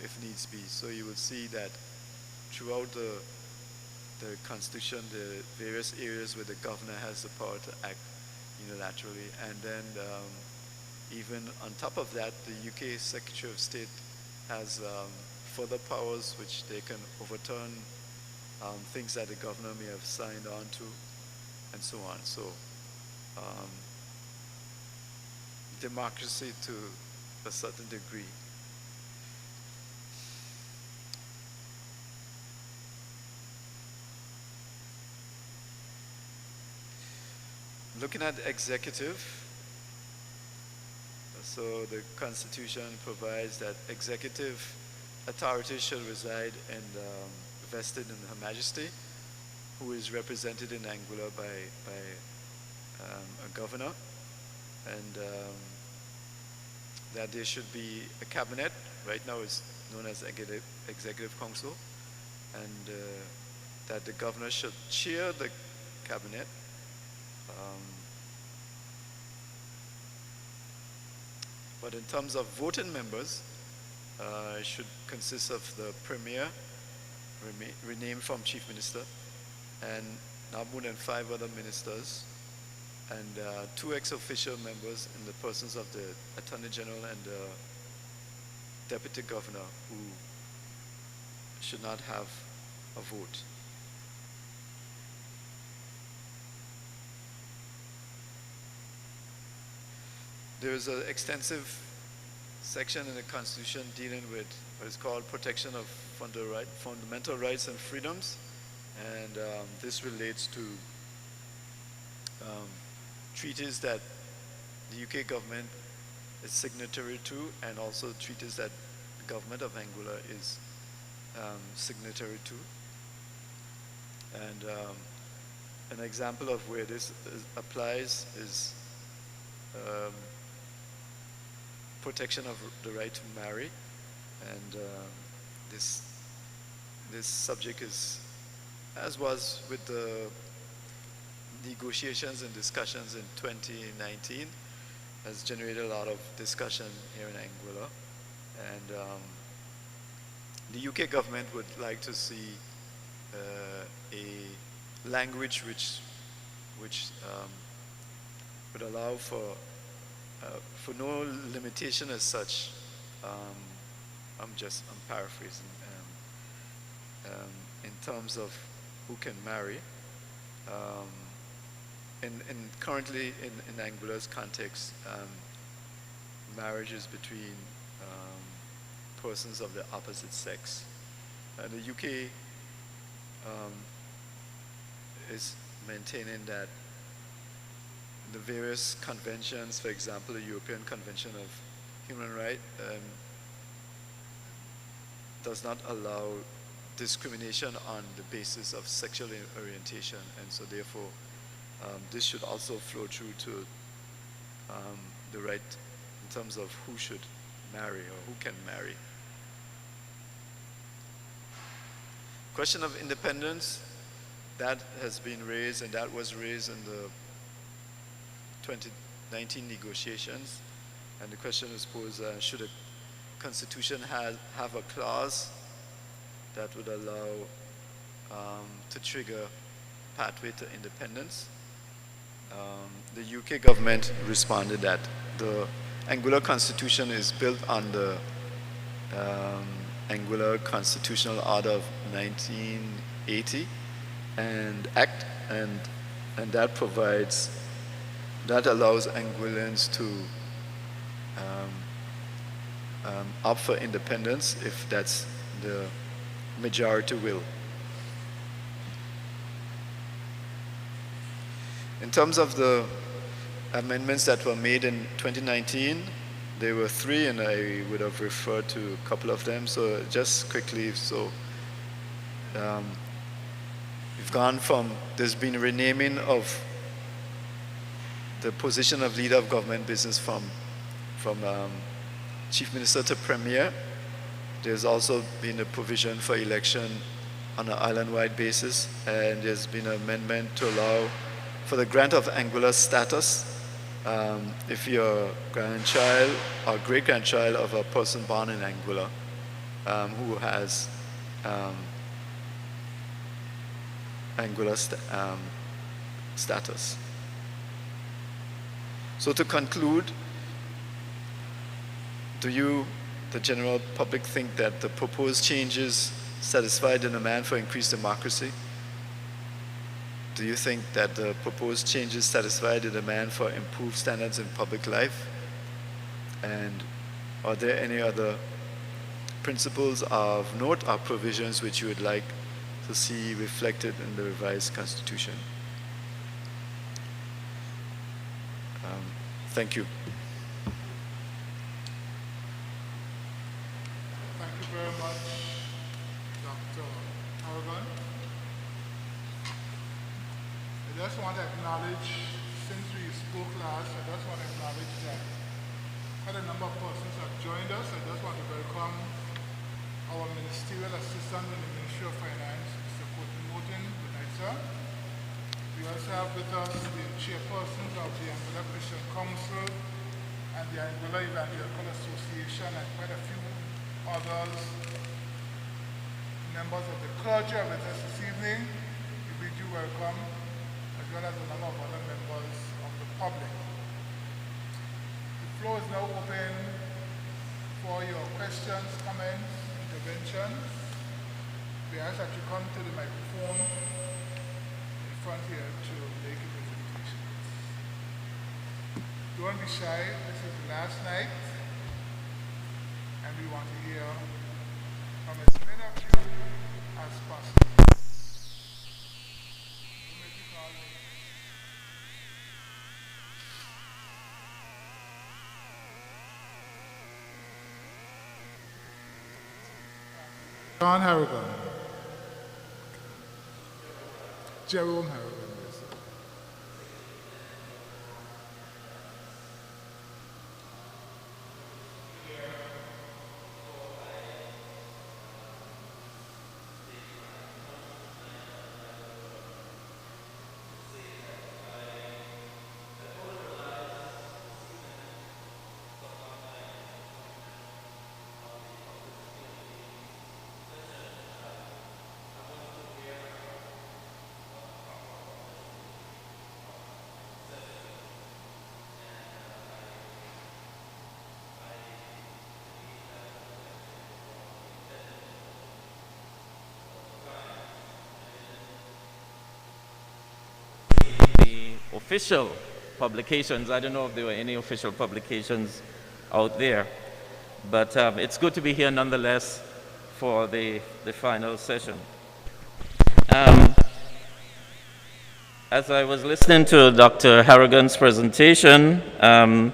if needs be. So you will see that throughout the Constitution, the various areas where the governor has the power to act unilaterally, and then even on top of that, the UK Secretary of State has further powers which they can overturn things that the governor may have signed on to, and so on. So democracy to a certain degree. Looking at the executive, so the Constitution provides that executive authority shall reside and vested in Her Majesty, who is represented in Anguilla by a governor, and that there should be a cabinet. Right now it's known as executive council, and that the governor should chair the cabinet. But in terms of voting members, it should consist of the premier, renamed from chief minister, and not more than 5 other ministers, and 2 ex-officio members in the persons of the Attorney General and the Deputy Governor, who should not have a vote. There is an extensive section in the Constitution dealing with what is called protection of fundamental rights and freedoms, and this relates to treaties that the UK government is signatory to, and also treaties that the government of Anguilla is signatory to. And an example of where this applies is protection of the right to marry, and this subject is, as was with the negotiations and discussions in 2019, has generated a lot of discussion here in Anguilla, and the UK government would like to see a language which would allow for no limitation as such. I'm paraphrasing, in terms of who can marry. Currently in Anguilla's context, marriage is between persons of the opposite sex. The UK is maintaining that the various conventions, for example, the European Convention of Human Rights, does not allow discrimination on the basis of sexual orientation, and so therefore this should also flow through to the right in terms of who should marry or who can marry. Question of independence, that has been raised, and that was raised in the 2019 negotiations, and the question is posed, should a constitution have a clause that would allow to trigger pathway to independence? The UK government responded that the Anguilla Constitution is built on the Anguilla Constitutional Order of 1980 and Act, and that allows Anguillans to opt for independence if that's the majority will. In terms of the amendments that were made in 2019, there were 3, and I would have referred to a couple of them. So just quickly, we've gone from, there's been a renaming of the position of leader of government business from chief minister to premier. There's also been a provision for election on an island-wide basis, and there's been an amendment to allow for the grant of Anguilla status if you're a grandchild or great-grandchild of a person born in Anguilla who has Anguilla status. So to conclude, do you, the general public, think that the proposed changes satisfy the demand for increased democracy? Do you think that the proposed changes satisfy the demand for improved standards in public life? And are there any other principles of note or provisions which you would like to see reflected in the revised Constitution? Thank you. Thank you very much, Dr. Harrigan. I just want to acknowledge, since we spoke last, I just want to acknowledge that Quite a number of persons have joined us. I just want to welcome our Ministerial Assistant in the Ministry of Finance, Mr. Morton. Good night, sir. We also have with us the chairpersons of the Anguilla Christian Council and the Anguilla Evangelical Association and quite a few others. Members of the clergy are with us this evening. We bid you welcome, as well as a number of other members of the public. The floor is now open for your questions, comments, interventions. We ask that you come to the microphone in front here to make a presentation. Don't be shy. This is the last night, and we want to hear from as many of you as possible. John Harrigan. Jerome Harrigan, yes, sir. Official publications. I don't know if there were any official publications out there, but it's good to be here nonetheless for the final session. As I was listening to Dr. Harrigan's presentation, there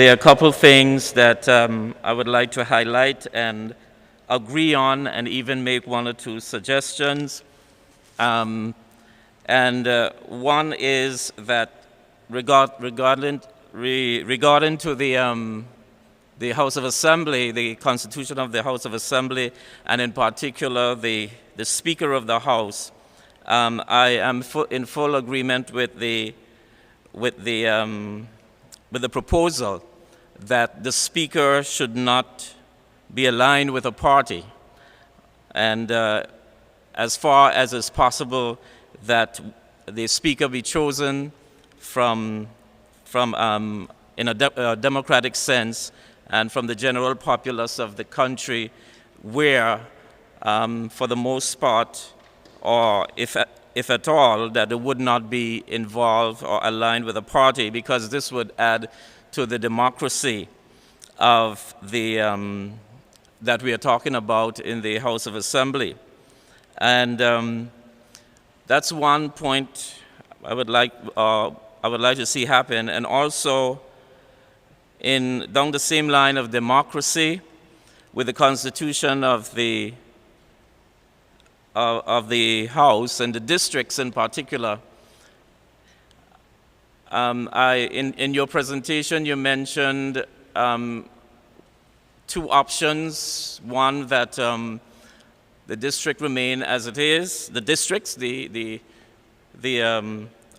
are a couple things that I would like to highlight and agree on, and even make one or two suggestions. One is that regarding to the House of Assembly, the Constitution of the House of Assembly, and in particular the Speaker of the House, I am in full agreement with the proposal that the Speaker should not be aligned with a party, and as far as is possible, that the Speaker be chosen in a democratic sense and from the general populace of the country, where, for the most part, or if at all, that it would not be involved or aligned with a party, because this would add to the democracy of that we are talking about in the House of Assembly. And that's one point I would like to see happen. And also, down the same line of democracy, with the Constitution of the House and the districts in particular. In your presentation, you mentioned two options. One, that the district remain as it is. The districts, the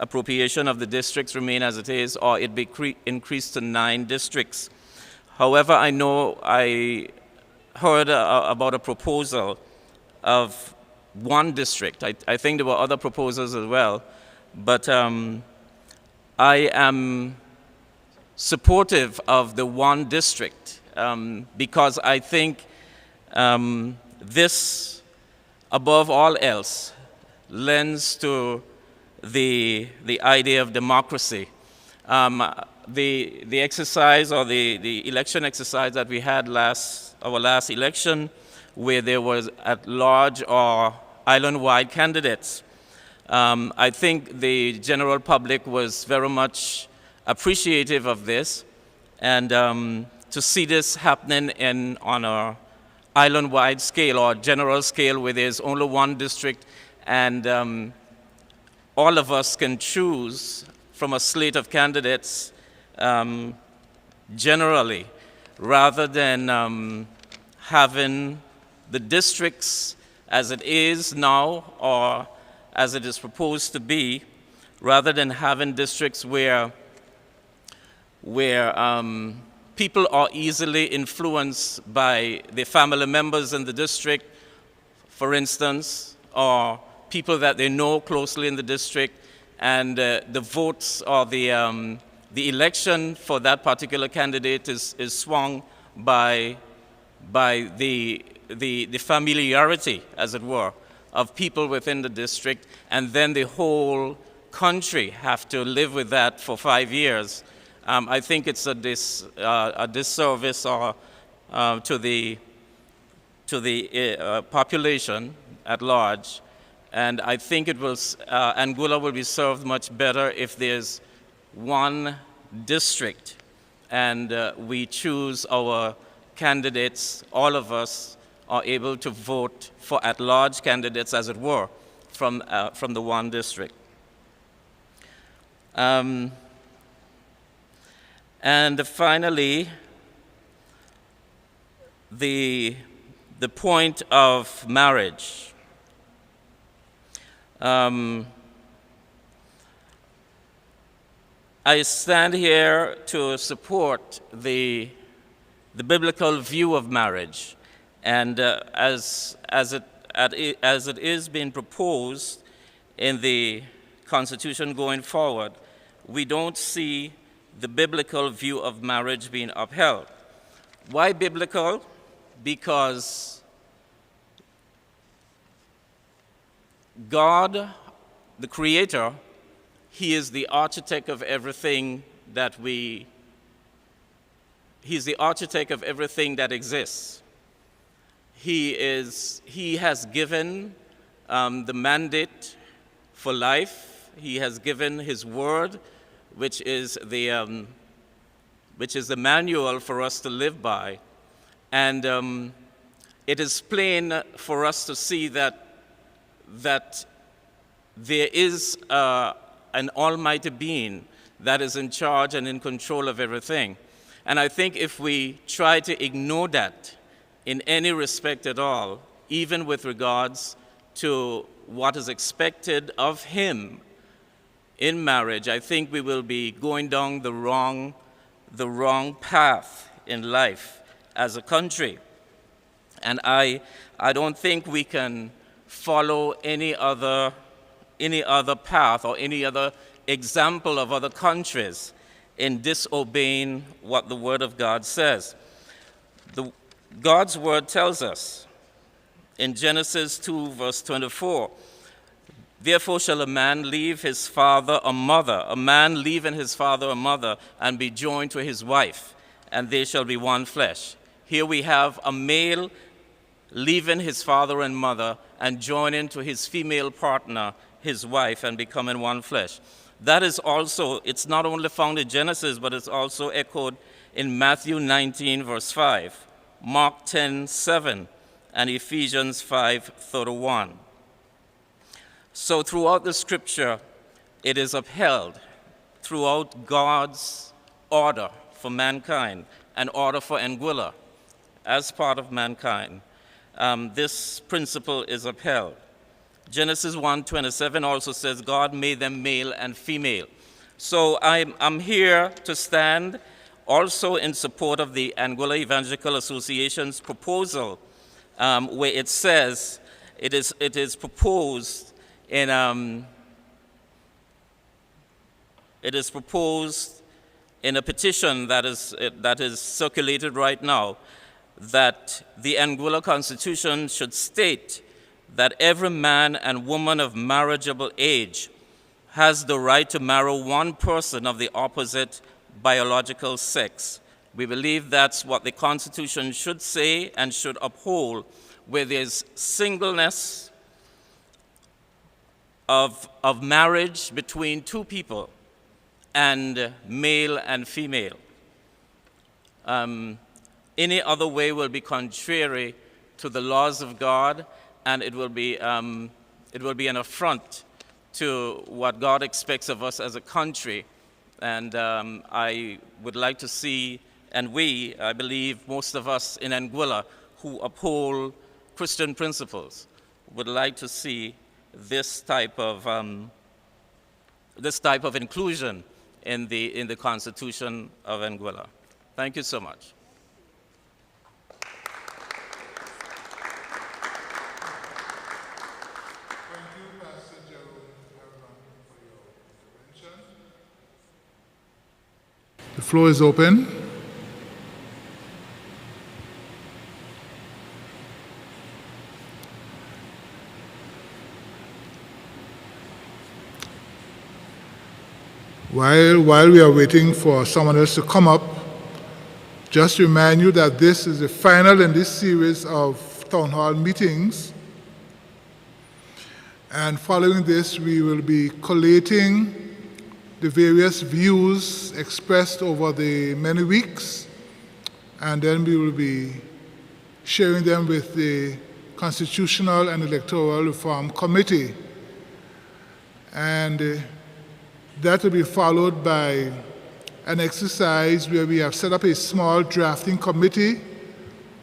appropriation of the districts remain as it is, or it be increased to 9 districts. However, I know I heard about a proposal of 1 district. I think there were other proposals as well, but I am supportive of the 1 district because I think this, above all else, lends to the idea of democracy. The exercise, or the election exercise that we had our last election, where there was at large or island-wide candidates, I think the general public was very much appreciative of this, and to see this happening on a island-wide scale or general scale, where there's only 1 district and all of us can choose from a slate of candidates generally, rather than having the districts as it is now or as it is proposed to be, rather than having districts where people are easily influenced by the family members in the district, for instance, or people that they know closely in the district, and the votes or the election for that particular candidate is swung by the familiarity, as it were, of people within the district, and then the whole country have to live with that for 5 years. I think it's a disservice to the population at large, and I think it will Anguilla will be served much better if there's one district and we choose our candidates. All of us are able to vote for at-large candidates, as it were, from the one district. And finally, the point of marriage. I stand here to support the biblical view of marriage, and as it is being proposed in the Constitution going forward, we don't see the biblical view of marriage being upheld. Why biblical? Because God, the Creator, He is the architect of everything He's the architect of everything that exists. He has given the mandate for life. He has given His word, which is the manual for us to live by. And it is plain for us to see that there is an almighty being that is in charge and in control of everything. And I think if we try to ignore that in any respect at all, even with regards to what is expected of Him in marriage, I think we will be going down the wrong path in life as a country. And I don't think we can follow any other path or any other example of other countries in disobeying what the Word of God says. God's Word tells us in Genesis 2, verse 24, "Therefore shall a man leave his father or mother, a man leaving his father or mother, and be joined to his wife, and they shall be one flesh." Here we have a male leaving his father and mother and joining to his female partner, his wife, and becoming one flesh. That is also, it's not only found in Genesis, but it's also echoed in Matthew 19, verse 5, Mark 10, 7, and Ephesians 5, 31. So throughout the scripture, it is upheld throughout God's order for mankind, an order for Anguilla as part of mankind. This principle is upheld. Genesis 1:27 also says God made them male and female. So I'm here to stand also in support of the Anguilla Evangelical Association's proposal, where it says it is proposed in a petition that is circulated right now, that the Anguilla Constitution should state that every man and woman of marriageable age has the right to marry one person of the opposite biological sex. We believe that's what the Constitution should say and should uphold, where there's singleness of marriage between two people and male and female. Any other way will be contrary to the laws of God, and it will be an affront to what God expects of us as a country. And I would like to see And we, I believe, most of us in Anguilla who uphold Christian principles would like to see this type of inclusion in the Constitution of Anguilla. Thank you so much. The floor is open. While we are waiting for someone else to come up, just remind you that this is the final in this series of town hall meetings. And following this, we will be collating the various views expressed over the many weeks, and then we will be sharing them with the Constitutional and Electoral Reform Committee. And that will be followed by an exercise where we have set up a small drafting committee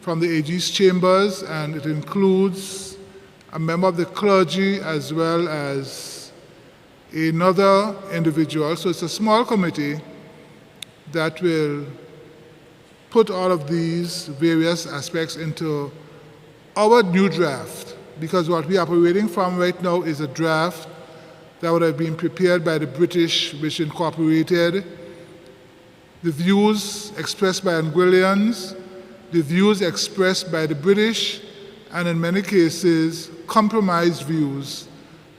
from the AG's chambers, and it includes a member of the clergy as well as another individual. So it's a small committee that will put all of these various aspects into our new draft, because what we are operating from right now is a draft that would have been prepared by the British, which incorporated the views expressed by Anguillians, the views expressed by the British, and in many cases, compromised views,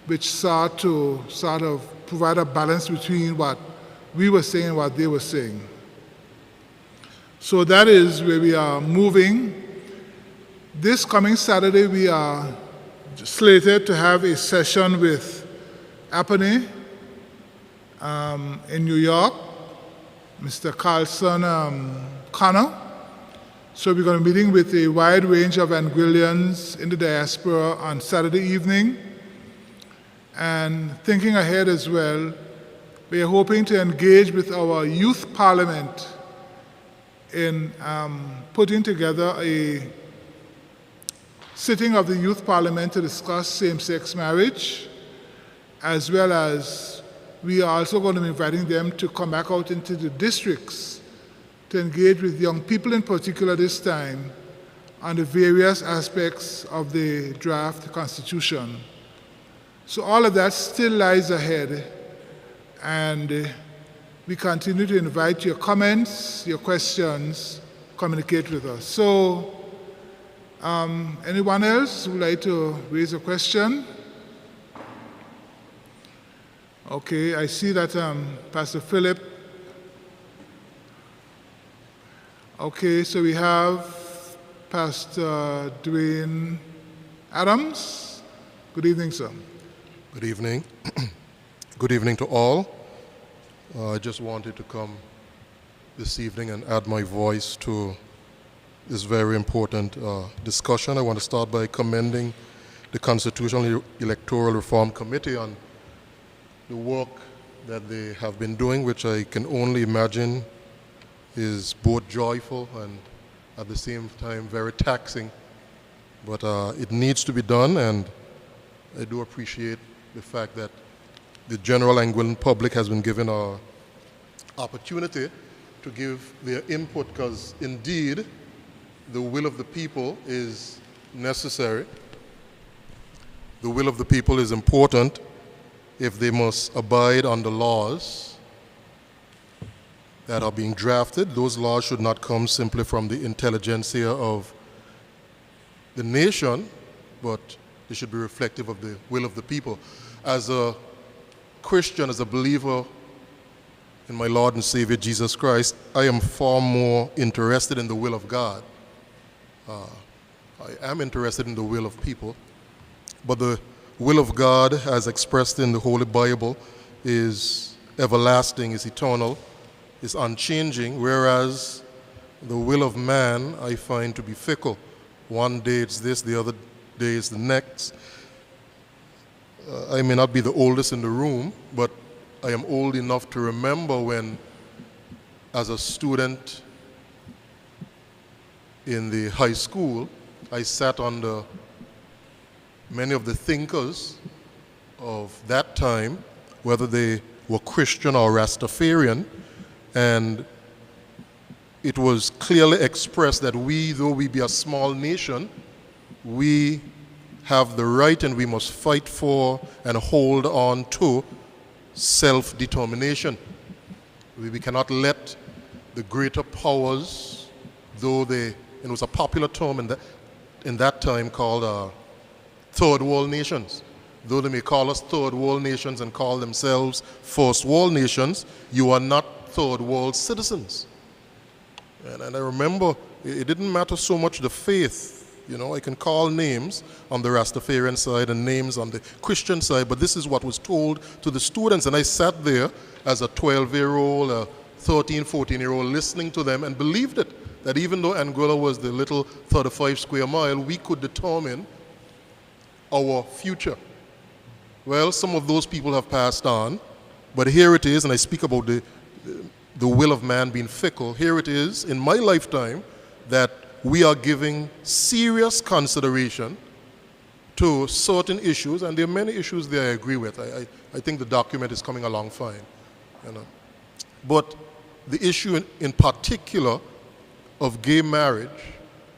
which sought to sort of provide a balance between what we were saying and what they were saying. So that is where we are moving. This coming Saturday, we are slated to have a session with Apony in New York, Mr. Carlson Connor. So we're going to be meeting with a wide range of Anguillians in the diaspora on Saturday evening. And thinking ahead as well, we are hoping to engage with our youth parliament in putting together a sitting of the youth parliament to discuss same-sex marriage, as well as we are also going to be inviting them to come back out into the districts to engage with young people in particular this time on the various aspects of the draft constitution. So all of that still lies ahead, and we continue to invite your comments, your questions, communicate with us. So anyone else would like to raise a question? Okay, I see that Pastor Philip. Okay, so we have Pastor Dwayne Adams. Good evening, sir. Good evening. Good evening to all. I just wanted to come this evening and add my voice to this very important discussion. I want to start by commending the Constitutional Electoral Reform Committee on the work that they have been doing, which I can only imagine is both joyful and at the same time very taxing. But it needs to be done, and I do appreciate the fact that the general Anguillan public has been given an opportunity to give their input, because indeed the will of the people is necessary. The will of the people is important if they must abide on the laws that are being drafted. Those laws should not come simply from the intelligentsia of the nation, but they should be reflective of the will of the people. As a Christian, as a believer in my Lord and Savior Jesus Christ, I am far more interested in the will of God. I am interested in the will of people, but the will of God, as expressed in the Holy Bible, is everlasting, is eternal, is unchanging, whereas the will of man I find to be fickle. One day it's this, the other day it's the next. I may not be the oldest in the room, but I am old enough to remember when, as a student in the high school, I sat under many of the thinkers of that time, whether they were Christian or Rastafarian, and it was clearly expressed that we, though we be a small nation, we have the right and we must fight for and hold on to self-determination. We cannot let the greater powers, though it was a popular term in that time called third world nations. Though they may call us third world nations and call themselves first world nations, you are not third world citizens. And I remember it didn't matter so much the faith. You know, I can call names on the Rastafarian side and names on the Christian side, but this is what was told to the students. And I sat there as a 12-year-old, a 13, 14-year-old, listening to them and believed it, that even though Anguilla was the little 35 square mile, we could determine our future. Well, some of those people have passed on, but here it is, and I speak about the will of man being fickle. Here it is, in my lifetime, that we are giving serious consideration to certain issues, and there are many issues there I agree with. I think the document is coming along fine. You know. But the issue in particular of gay marriage,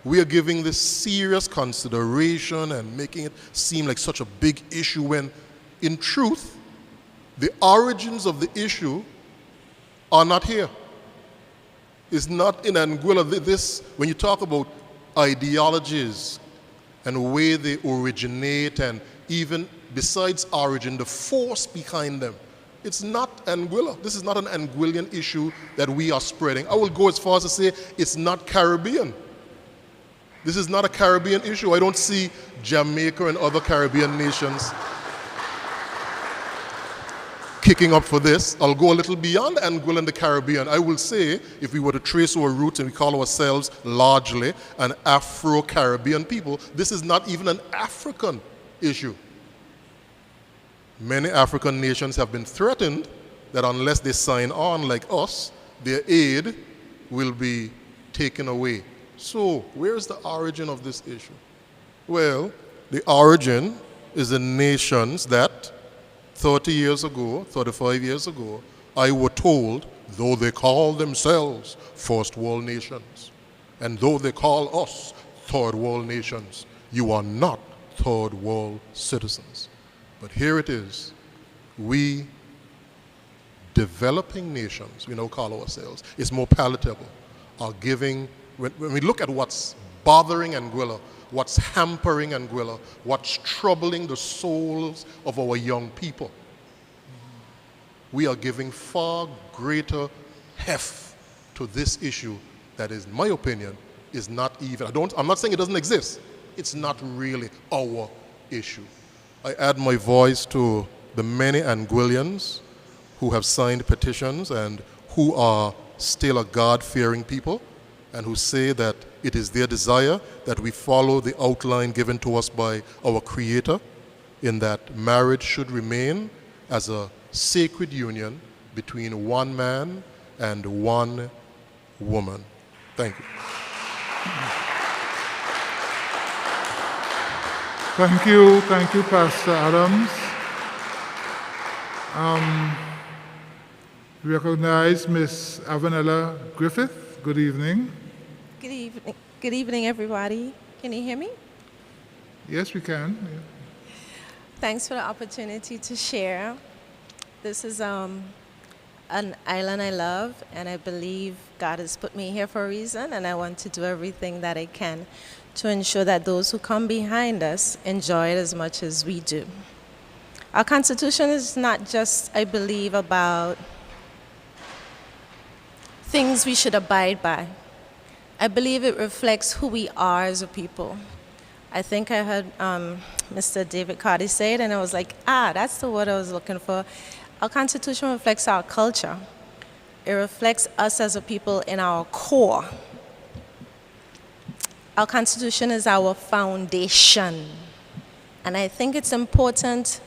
we are giving this serious consideration and making it seem like such a big issue when, in truth, the origins of the issue are not here. It's not in Anguilla. When you talk about ideologies and the way they originate, and even besides origin, the force behind them, it's not Anguilla. This is not an Anguillan issue that we are spreading. I will go as far as to say it's not Caribbean. This is not a Caribbean issue. I don't see Jamaica and other Caribbean nations kicking up for this. I'll go a little beyond Anguilla and the Caribbean. I will say, if we were to trace our roots and we call ourselves largely an Afro-Caribbean people, this is not even an African issue. Many African nations have been threatened that unless they sign on like us, their aid will be taken away. So, where's the origin of this issue? Well, the origin is the nations that 30 years ago, 35 years ago, I were told, though they call themselves first world nations, and though they call us third world nations, you are not third world citizens. But here it is, we developing nations, we now call ourselves, it's more palatable, are giving, when we look at what's bothering Anguilla, what's hampering Anguilla, what's troubling the souls of our young people, we are giving far greater heft to this issue that is, in my opinion, is not even, I'm not saying it doesn't exist, it's not really our issue. I add my voice to the many Anguillians who have signed petitions and who are still a God-fearing people and who say that it is their desire that we follow the outline given to us by our Creator in that marriage should remain as a sacred union between one man and one woman. Thank you. Thank you, Pastor Adams. We recognize Miss Avanella Griffith. Good evening. Good evening. Good evening, everybody. Can you hear me? Yes, we can. Yeah. Thanks for the opportunity to share. This is an island I love, and I believe God has put me here for a reason, and I want to do everything that I can to ensure that those who come behind us enjoy it as much as we do. Our Constitution is not just, I believe, about things we should abide by. I believe it reflects who we are as a people. I think I heard Mr. David Carty say it, and I was like, that's the word I was looking for. Our Constitution reflects our culture. It reflects us as a people in our core. Our Constitution is our foundation. And I think it's important,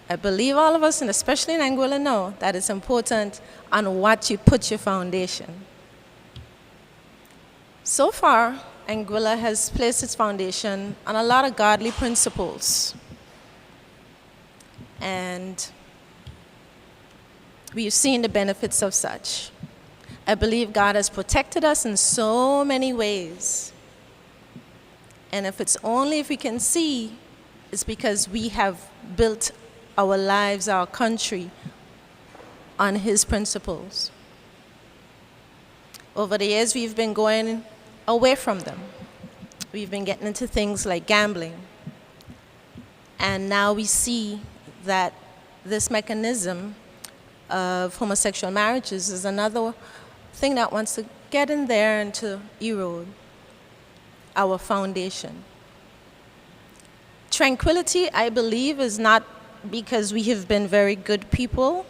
I believe all of us, and especially in Anguilla, know that it's important on what you put your foundation. So far, Anguilla has placed its foundation on a lot of godly principles. And we've seen the benefits of such. I believe God has protected us in so many ways. And if we can see, it's because we have built our lives, our country, on His principles. Over the years, we've been going away from them. We've been getting into things like gambling. And now we see that this mechanism of homosexual marriages is another thing that wants to get in there and to erode our foundation. Tranquility, I believe, is not because we have been very good people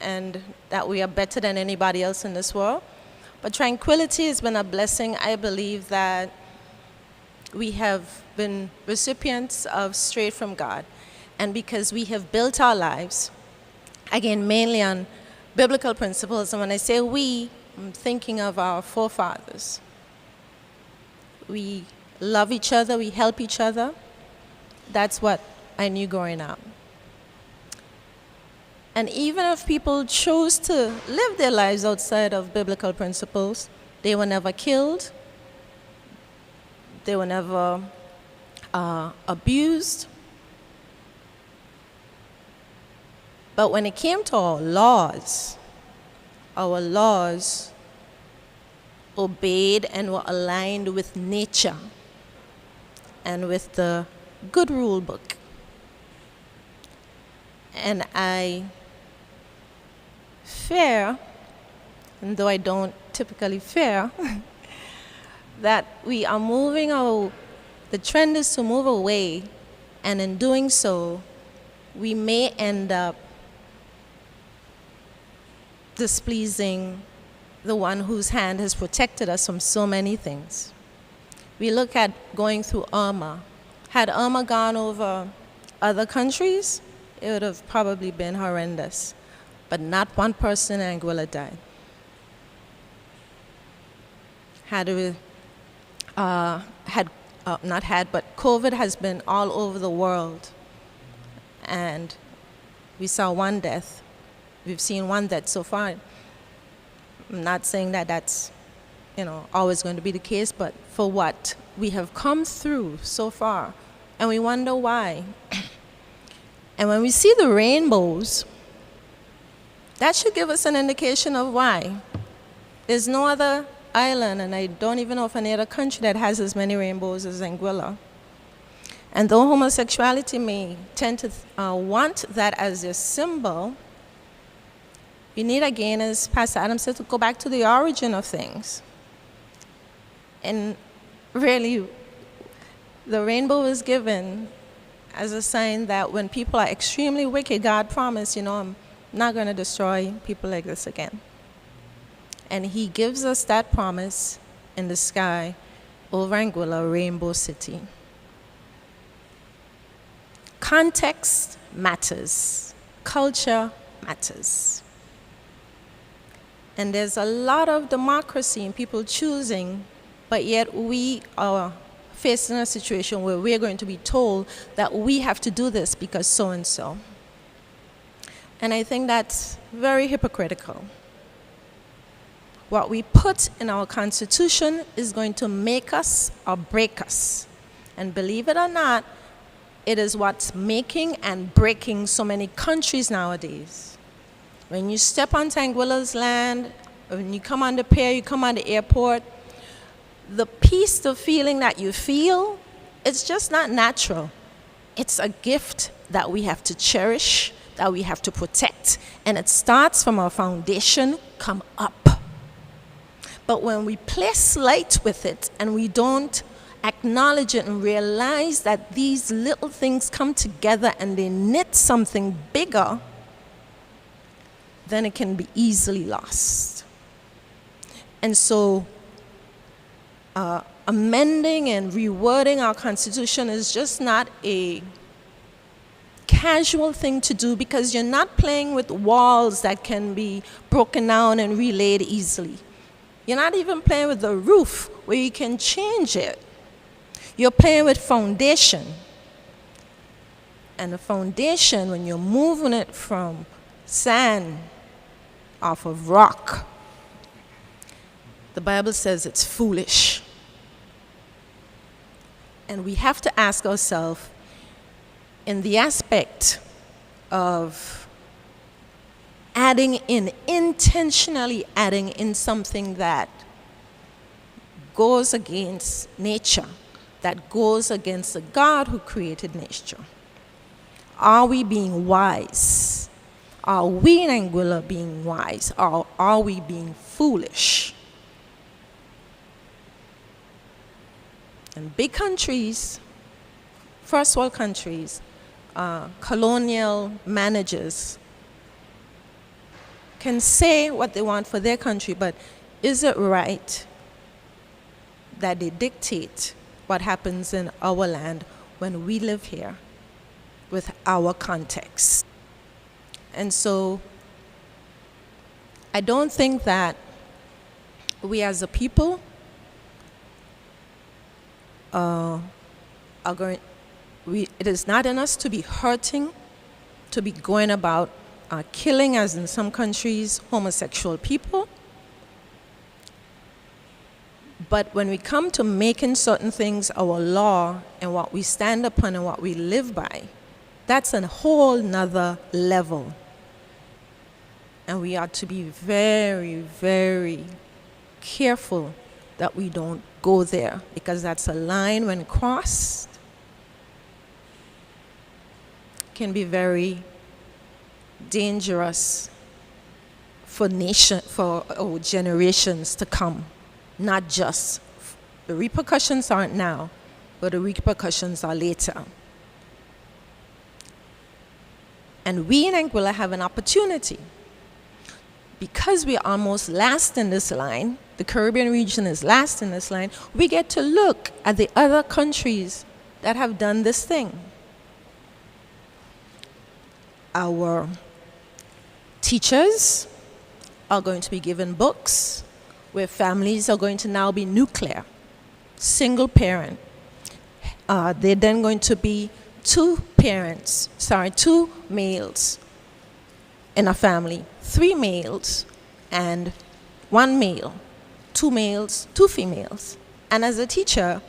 and that we are better than anybody else in this world. But tranquility has been a blessing. I believe that we have been recipients of straight from God. And because we have built our lives, again, mainly on biblical principles. And when I say we, I'm thinking of our forefathers. We love each other, we help each other. That's what I knew growing up. And even if people chose to live their lives outside of biblical principles, they were never killed, they were never abused. But when it came to our laws obeyed and were aligned with nature and with the good rule book. And I fear, and though I don't typically fear, that we are the trend is to move away, and in doing so, we may end up displeasing the one whose hand has protected us from so many things. We look at going through Irma. Had Irma gone over other countries, it would have probably been horrendous. But not one person in Anguilla died. But COVID has been all over the world. And we saw one death. We've seen one death so far. I'm not saying that that's, always going to be the case, but for what we have come through so far, and we wonder why. And when we see the rainbows, that should give us an indication of why. There's no other island, and I don't even know of any other country that has as many rainbows as Anguilla. And though homosexuality may tend to want that as a symbol, we need, again, as Pastor Adam said, to go back to the origin of things. And really, the rainbow is given as a sign that when people are extremely wicked, God promised, I'm not going to destroy people like this again. And He gives us that promise in the sky over Anguilla, Rainbow City. Context matters. Culture matters. And there's a lot of democracy in people choosing, but yet we are facing a situation where we're going to be told that we have to do this because so-and-so. And I think that's very hypocritical. What we put in our Constitution is going to make us or break us. And believe it or not, it is what's making and breaking so many countries nowadays. When you step onto Anguilla's land, when you come on the pier, you come on the airport, the peace, the feeling that you feel, it's just not natural. It's a gift that we have to cherish, that we have to protect, and it starts from our foundation, come up. But when we play slight with it and we don't acknowledge it and realize that these little things come together and they knit something bigger, then it can be easily lost. And so amending and rewording our Constitution is just not a casual thing to do, because you're not playing with walls that can be broken down and relaid easily. You're not even playing with the roof where you can change it. You're playing with foundation. And the foundation, when you're moving it from sand off of rock, the Bible says it's foolish. And we have to ask ourselves, in the aspect of intentionally adding in something that goes against nature, that goes against the God who created nature. Are we being wise? Are we in Anguilla being wise? Or are we being foolish? And big countries, first world countries, colonial managers can say what they want for their country, but is it right that they dictate what happens in our land when we live here with our context? And so I don't think that we as a people it is not in us to be hurting, to be going about killing, as in some countries, homosexual people. But when we come to making certain things our law and what we stand upon and what we live by, that's a whole nother level. And we ought to be very, very careful that we don't go there, because that's a line when crossed can be very dangerous for generations to come. Not just the repercussions aren't now, but the repercussions are later. And we in Anguilla have an opportunity, because we are almost last in this line. The Caribbean region is last in this line. We get to look at the other countries that have done this thing. Our teachers are going to be given books where families are going to now be nuclear, single parent. They're then going to be two males in a family, 3 males and 1 male, 2 males, 2 females. And as a teacher,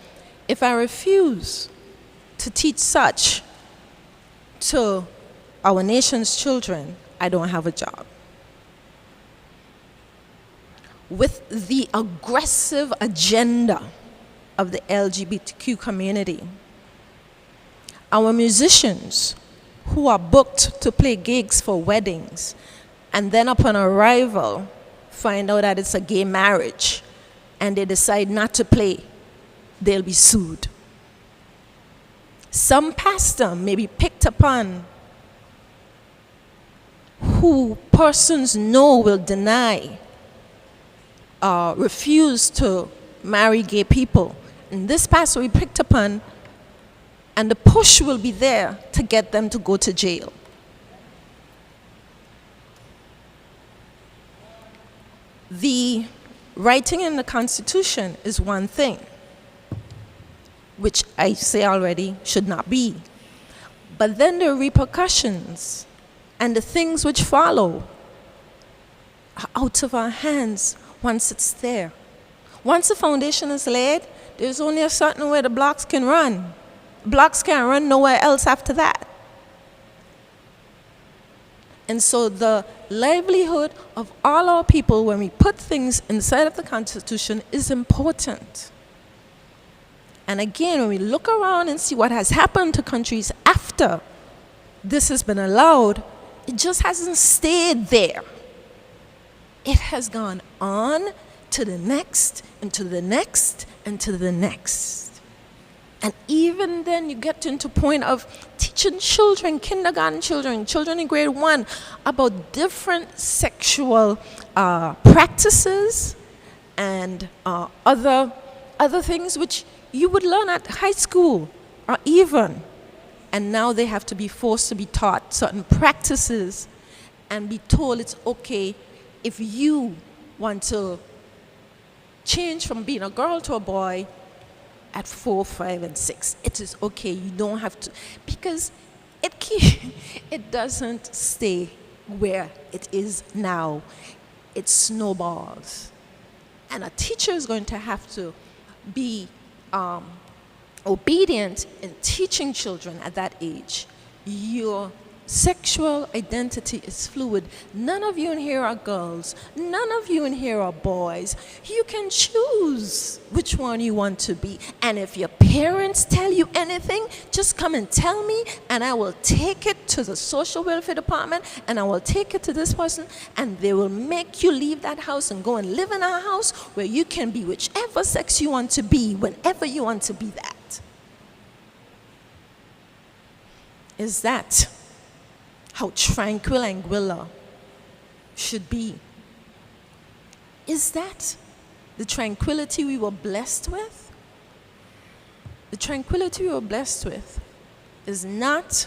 if I refuse to teach such to our nation's children, I don't have a job. With the aggressive agenda of the LGBTQ community, our musicians who are booked to play gigs for weddings and then upon arrival find out that it's a gay marriage and they decide not to play, they'll be sued. Some pastor may be picked upon who persons know will deny, refuse to marry gay people. And this pastor will be picked upon, and the push will be there to get them to go to jail. The writing in the Constitution is one thing, which I say already should not be. But then the repercussions and the things which follow are out of our hands once it's there. Once the foundation is laid, there's only a certain way the blocks can run. Blocks can't run nowhere else after that. And so the livelihood of all our people, when we put things inside of the Constitution, is important. And again, when we look around and see what has happened to countries after this has been allowed, it just hasn't stayed there. It has gone on to the next, and to the next, and to the next. And even then you get into the point of teaching children, kindergarten children, children in grade 1, about different sexual practices and other things which you would learn at high school or even. And now they have to be forced to be taught certain practices and be told it's okay if you want to change from being a girl to a boy at 4, 5, and 6. It is okay. You don't have to, because it doesn't stay where it is now. It snowballs. And a teacher is going to have to be obedient in teaching children at that age. Your sexual identity is fluid. None of you in here are girls. None of you in here are boys. You can choose which one you want to be. And if your parents tell you anything, just come and tell me, and I will take it to the social welfare department, and I will take it to this person, and they will make you leave that house and go and live in a house where you can be whichever sex you want to be, whenever you want to be that. Is that how tranquil Anguilla should be? Is that the tranquility we were blessed with? The tranquility we were blessed with is not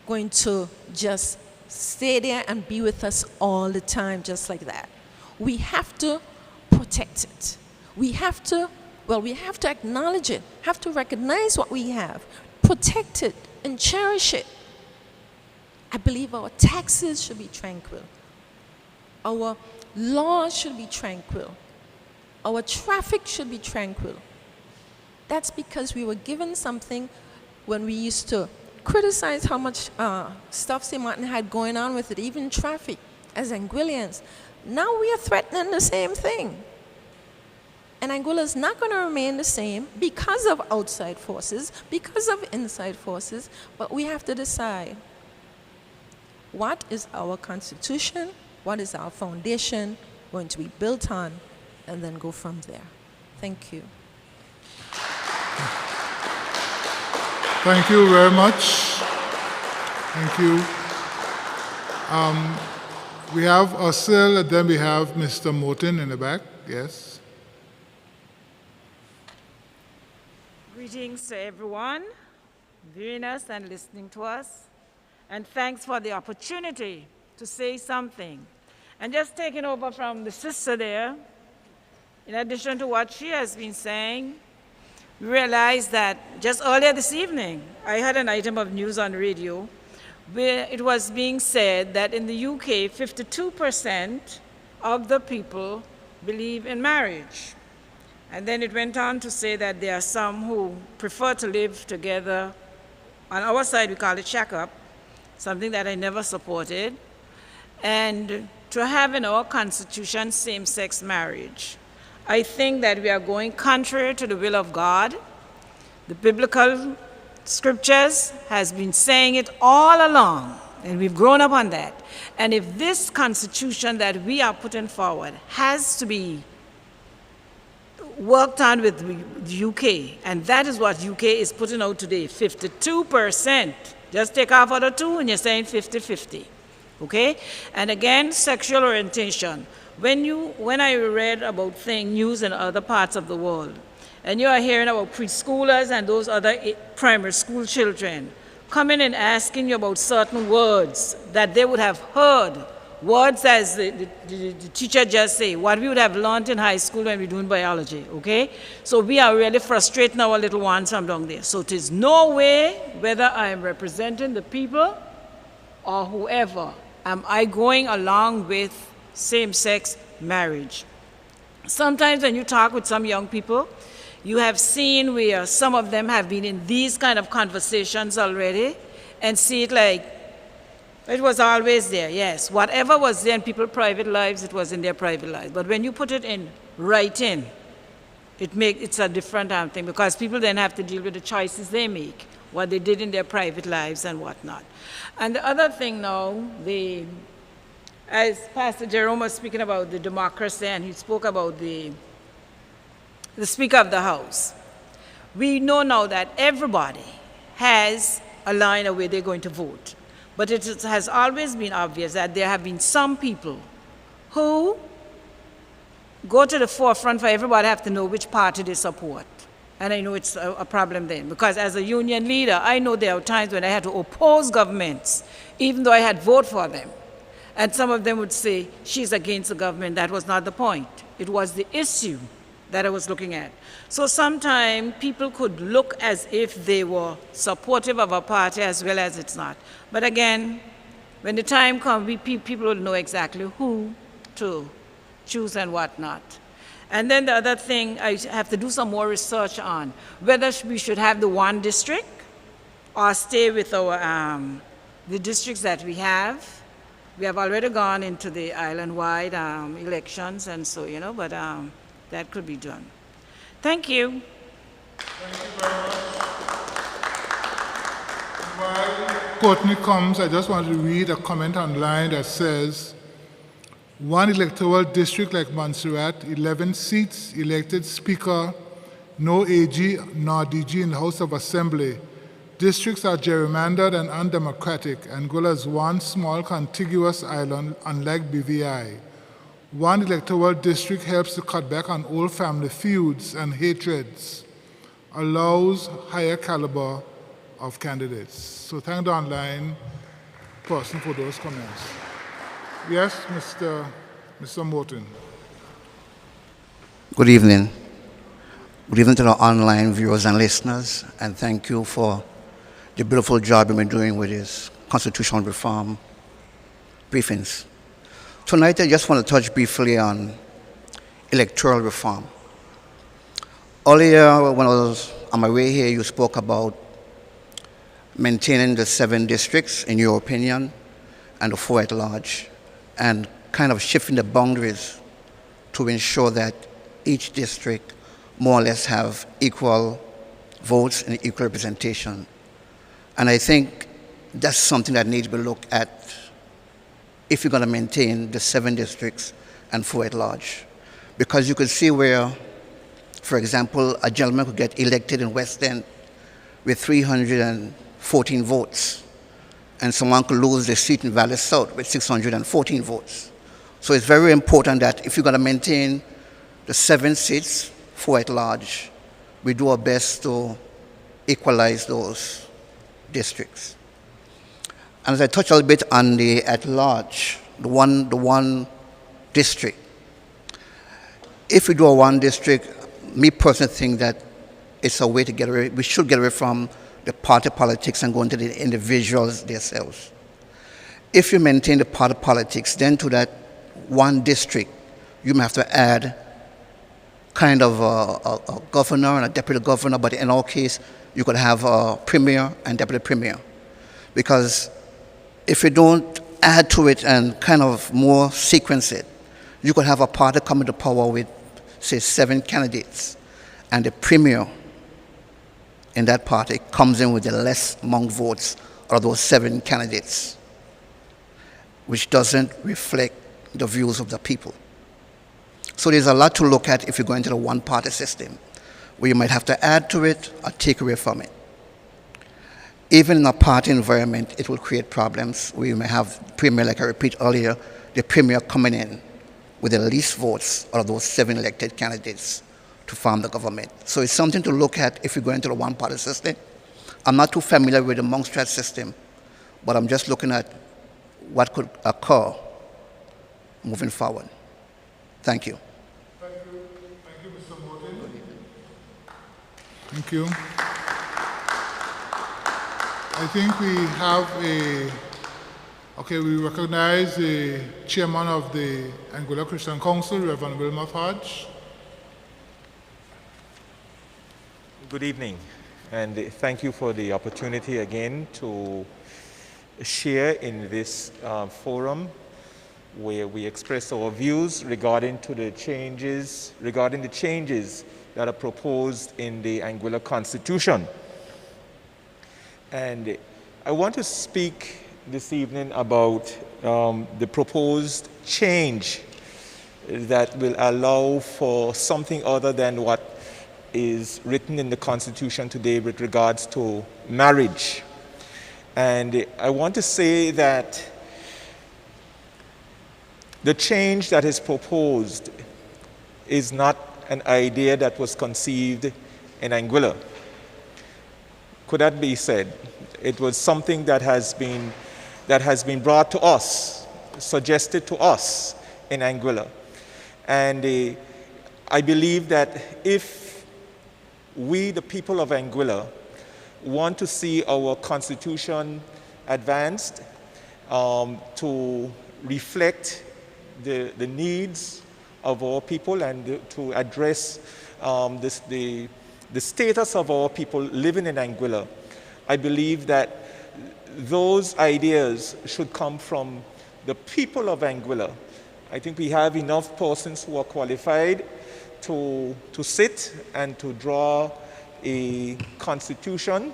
going to just stay there and be with us all the time just like that. We have to protect it. We have to acknowledge it, have to recognize what we have, protect it, and cherish it. I believe our taxes should be tranquil. Our laws should be tranquil. Our traffic should be tranquil. That's because we were given something when we used to criticize how much stuff St. Martin had going on with it, even traffic, as Anguillians. Now we are threatening the same thing. And Anguilla is not going to remain the same because of outside forces, because of inside forces, but we have to decide, what is our Constitution, what is our foundation going to be built on, and then go from there. Thank you. Thank you very much. Thank you. We have Ursel, and then we have Mr. Morton in the back. Yes. Greetings to everyone viewing us and listening to us. And thanks for the opportunity to say something. And just taking over from the sister there, in addition to what she has been saying, we realized that just earlier this evening, I had an item of news on radio where it was being said that in the UK, 52% of the people believe in marriage. And then it went on to say that there are some who prefer to live together. On our side, we call it shack up, something that I never supported, and to have in our Constitution same-sex marriage. I think that we are going contrary to the will of God. The biblical scriptures has been saying it all along, and we've grown up on that. And if this Constitution that we are putting forward has to be worked on with the UK, and that is what UK is putting out today, 52%. Just take off other two and you're saying 50-50, okay? And again, sexual orientation. When I read about news in other parts of the world, and you are hearing about preschoolers and those other primary school children coming and asking you about certain words that they would have heard, words as the teacher just say, what we would have learned in high school when we're doing biology, okay? So we are really frustrating our little ones from down there. So it is no way, whether I am representing the people or whoever, am I going along with same-sex marriage. Sometimes when you talk with some young people, you have seen where some of them have been in these kind of conversations already and see it like, it was always there, yes. Whatever was there in people's private lives, it was in their private lives. But when you put it in writing, it's a different thing, because people then have to deal with the choices they make, what they did in their private lives and whatnot. And the other thing now, as Pastor Jerome was speaking about the democracy, and he spoke about the Speaker of the House. We know now that everybody has a line of where they're going to vote. But it has always been obvious that there have been some people who go to the forefront for everybody to have to know which party they support. And I know it's a problem then, because as a union leader, I know there are times when I had to oppose governments, even though I had voted for them. And some of them would say, she's against the government. That was not the point. It was the issue that I was looking at. So sometimes people could look as if they were supportive of a party as well as it's not. But again, when the time comes, people will know exactly who to choose and what not. And then the other thing, I have to do some more research on whether we should have the one district or stay with our, the districts that we have. We have already gone into the island-wide elections, and so, you know, but that could be done. Thank you. Thank you very much. While Courtney comes, I just want to read a comment online that says, one electoral district like Montserrat, 11 seats, elected speaker, no AG nor DG in the House of Assembly. Districts are gerrymandered and undemocratic. Anguilla is one small contiguous island, unlike BVI. One electoral district helps to cut back on old family feuds and hatreds, allows higher caliber of candidates. So thank the online person for those comments. Yes, Mr. Morton. Good evening. Good evening to the online viewers and listeners, and thank you for the beautiful job you've been doing with this constitutional reform briefings. Tonight, I just want to touch briefly on electoral reform. Earlier, when I was on my way here, you spoke about maintaining the 7 districts, in your opinion, and the 4 at large, and kind of shifting the boundaries to ensure that each district more or less have equal votes and equal representation. And I think that's something that needs to be looked at if you're going to maintain the 7 districts and 4 at large. Because you could see where, for example, a gentleman could get elected in West End with 314 votes, and someone could lose the seat in Valley South with 614 votes. So it's very important that if you're going to maintain the 7 seats, 4 at large, we do our best to equalize those districts. And as I touch a little bit on the at large, the one district, if we do a one district, me personally think that it's a way to get away, we should get away from the party politics and go into the individuals themselves. If you maintain the party politics, then to that one district, you may have to add kind of a governor and a deputy governor, but in our case, you could have a premier and deputy premier. Because if you don't add to it and kind of more sequence it, you could have a party come into power with, say, 7 candidates, and the premier in that party comes in with the less among votes of those 7 candidates, which doesn't reflect the views of the people. So there's a lot to look at if you go into the one-party system, where you might have to add to it or take away from it. Even in a party environment, it will create problems where you may have premier, like I repeat earlier, the premier coming in with the least votes out of those 7 elected candidates to form the government. So it's something to look at if you go into the one-party system. I'm not too familiar with the Montserrat system, but I'm just looking at what could occur moving forward. Thank you. Thank you. Thank you, Mr. Morton. Thank you. I think we have we recognize the chairman of the Anguilla Christian Council, Reverend Wilmer Hodge. Good evening, and thank you for the opportunity again to share in this forum where we express our views regarding the changes that are proposed in the Anguilla Constitution. And I want to speak this evening about the proposed change that will allow for something other than what is written in the Constitution today with regards to marriage. And I want to say that the change that is proposed is not an idea that was conceived in Anguilla. Could that be said? It was something that has been brought to us, suggested to us in Anguilla. And I believe that if we, the people of Anguilla, want to see our constitution advanced to reflect the needs of our people and to address the status of our people living in Anguilla, I believe that those ideas should come from the people of Anguilla. I think we have enough persons who are qualified to sit and to draw a constitution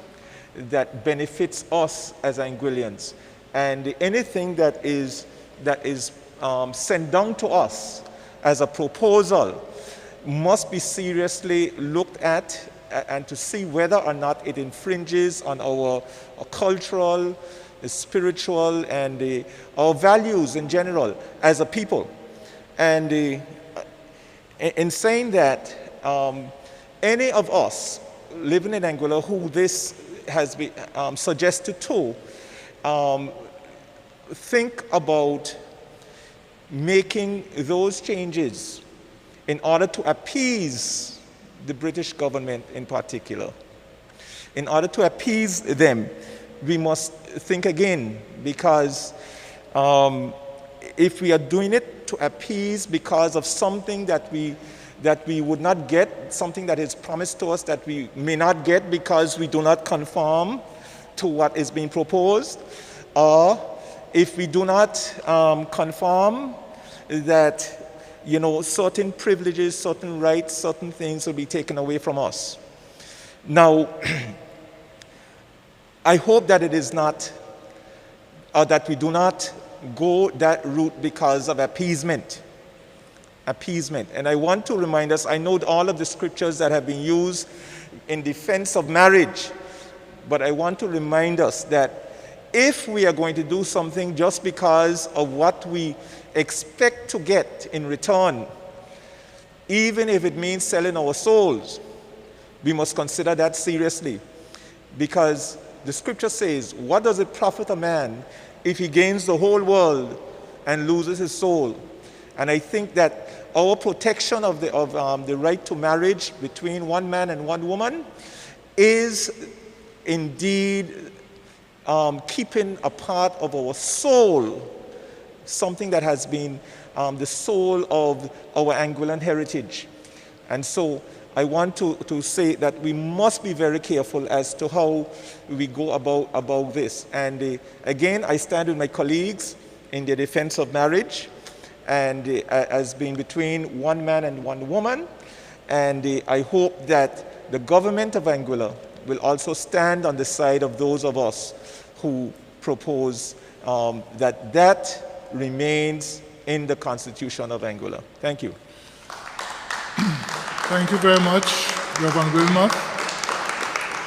that benefits us as Anguillians. And anything that is sent down to us as a proposal must be seriously looked at and to see whether or not it infringes on our cultural, spiritual, and our values in general as a people. And in saying that, any of us living in Anguilla who this has been suggested to, think about making those changes in order to appease the British government in particular. In order to appease them, we must think again, because if we are doing it to appease because of something that we would not get, something that is promised to us that we may not get because we do not conform to what is being proposed, or if we do not conform, that certain privileges, certain rights, certain things will be taken away from us. Now, I hope that it is not, or that we do not go that route because of appeasement. And I want to remind us, I know all of the scriptures that have been used in defense of marriage, but I want to remind us that if we are going to do something just because of what we expect to get in return, even if it means selling our souls, we must consider that seriously. Because the scripture says, what does it profit a man if he gains the whole world and loses his soul? And I think that our protection of the right to marriage between one man and one woman is indeed keeping a part of our soul, something that has been the soul of our Anguillan heritage. And so I want to say that we must be very careful as to how we go about this. And again, I stand with my colleagues in the defense of marriage, and as being between one man and one woman. And I hope that the government of Anguilla will also stand on the side of those of us who propose that remains in the Constitution of Anguilla. Thank you. Thank you very much, Reverend Wilmot.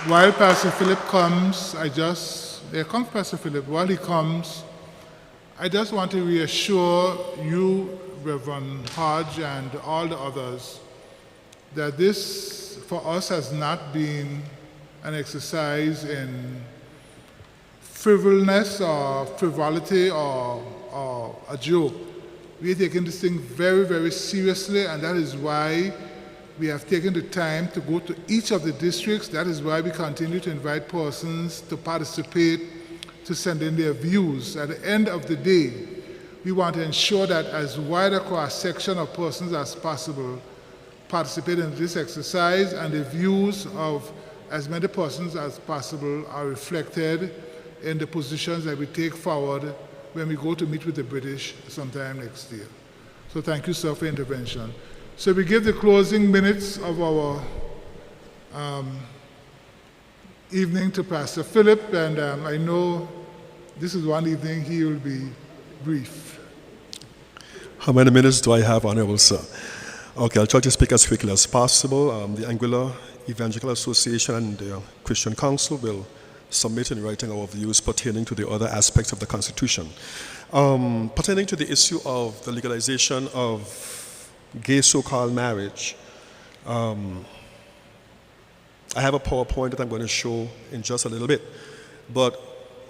While Pastor Philip comes, here comes Pastor Philip. While he comes, I just want to reassure you, Reverend Hodge, and all the others, that this, for us, has not been an exercise in frivolity or a joke. We are taking this thing very, very seriously, and that is why we have taken the time to go to each of the districts. That is why we continue to invite persons to participate, to send in their views. At the end of the day, we want to ensure that as wide a cross-section of persons as possible participate in this exercise, and the views of as many persons as possible are reflected in the positions that we take forward when we go to meet with the British sometime next year. So thank you, sir, for intervention. So we give the closing minutes of our evening to Pastor Philip, and I know this is one evening he will be brief. How many minutes do I have, Honorable Sir? Okay, I'll try to speak as quickly as possible. The Anguilla Evangelical Association and the Christian Council will submit in writing our views pertaining to the other aspects of the Constitution. Pertaining to the issue of the legalization of gay so-called marriage, I have a PowerPoint that I'm going to show in just a little bit. But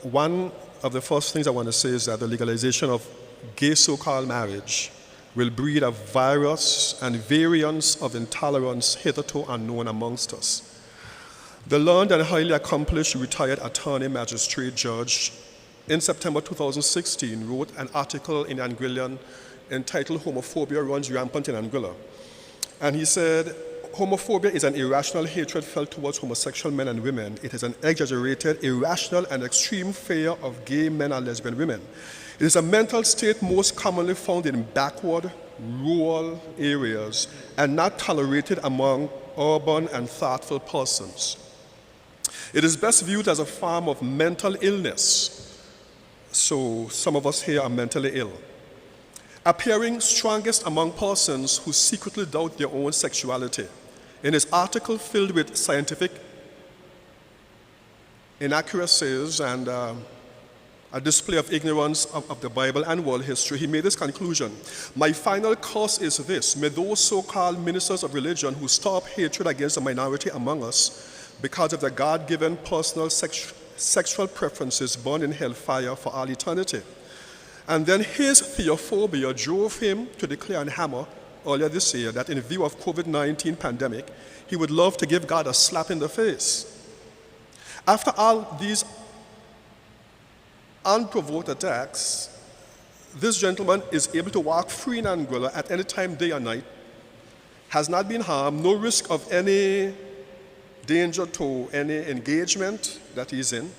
one of the first things I want to say is that the legalization of gay so-called marriage will breed a virus and variants of intolerance hitherto unknown amongst us. The learned and highly accomplished retired attorney magistrate judge in September 2016 wrote an article in Anguillan entitled "Homophobia Runs Rampant in Anguilla." And he said, "Homophobia is an irrational hatred felt towards homosexual men and women. It is an exaggerated, irrational, and extreme fear of gay men and lesbian women. It is a mental state most commonly found in backward, rural areas and not tolerated among urban and thoughtful persons. It is best viewed as a form of mental illness." So some of us here are mentally ill. "Appearing strongest among persons who secretly doubt their own sexuality." In his article filled with scientific inaccuracies and a display of ignorance of the Bible and world history, he made this conclusion: "My final course is this: may those so-called ministers of religion who stir up hatred against the minority among us because of their God-given personal sexual preferences burn in hellfire for all eternity." And then his theophobia drove him to declare on Hammer earlier this year that in view of COVID-19 pandemic, he would love to give God a slap in the face. After all these unprovoked attacks, this gentleman is able to walk free in Anguilla at any time, day or night, has not been harmed, no risk of any danger to any engagement that he's in,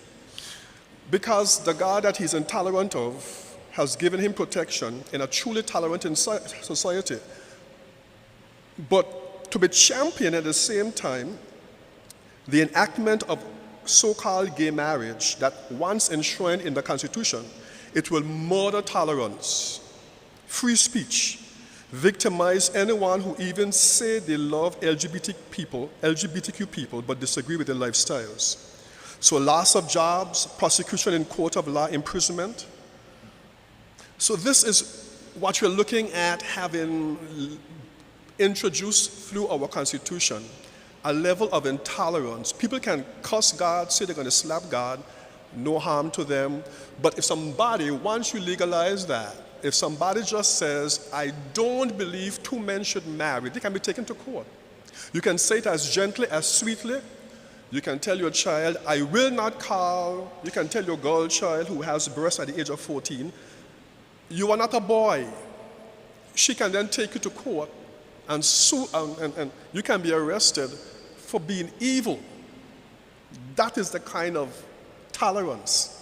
because the God that he's intolerant of has given him protection in a truly tolerant society. But to be championed at the same time, the enactment of so-called gay marriage that once enshrined in the Constitution, it will murder tolerance, free speech, victimize anyone who even say they love LGBTQ people, but disagree with their lifestyles. So loss of jobs, prosecution in court of law, imprisonment. So this is what we're looking at having introduced through our Constitution, a level of intolerance. People can curse God, say they're going to slap God, no harm to them. But if somebody, once you legalize that, if somebody just says, I don't believe two men should marry, they can be taken to court. You can say it as gently, as sweetly. You can tell your child, I will not call. You can tell your girl child who has breasts at the age of 14, you are not a boy. She can then take you to court and sue, and you can be arrested for being evil. That is the kind of tolerance,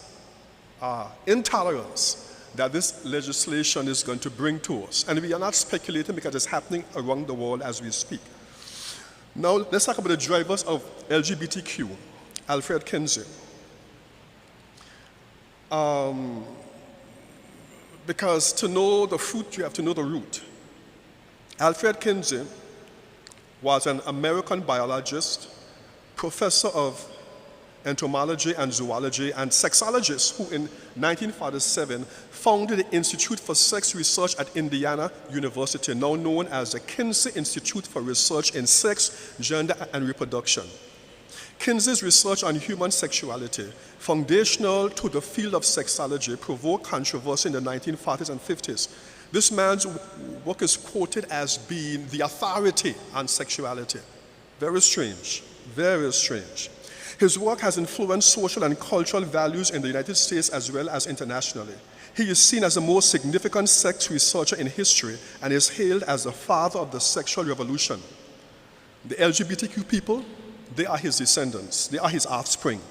intolerance that this legislation is going to bring to us. And we are not speculating because it's happening around the world as we speak. Now, let's talk about the drivers of LGBTQ. Alfred Kinsey. Because to know the fruit, you have to know the root. Alfred Kinsey was an American biologist, professor of entomology and zoology, and sexologist who in 1947 founded the Institute for Sex Research at Indiana University, now known as the Kinsey Institute for Research in Sex, Gender, and Reproduction. Kinsey's research on human sexuality, foundational to the field of sexology, provoked controversy in the 1940s and 50s. This man's work is quoted as being the authority on sexuality. Very strange, very strange. His work has influenced social and cultural values in the United States as well as internationally. He is seen as the most significant sex researcher in history and is hailed as the father of the sexual revolution. The LGBTQ people, they are his descendants, they are his offspring.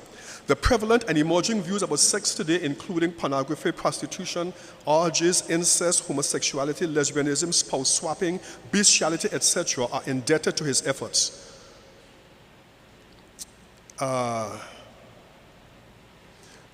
The prevalent and emerging views about sex today, including pornography, prostitution, orgies, incest, homosexuality, lesbianism, spouse swapping, bestiality, etc., are indebted to his efforts.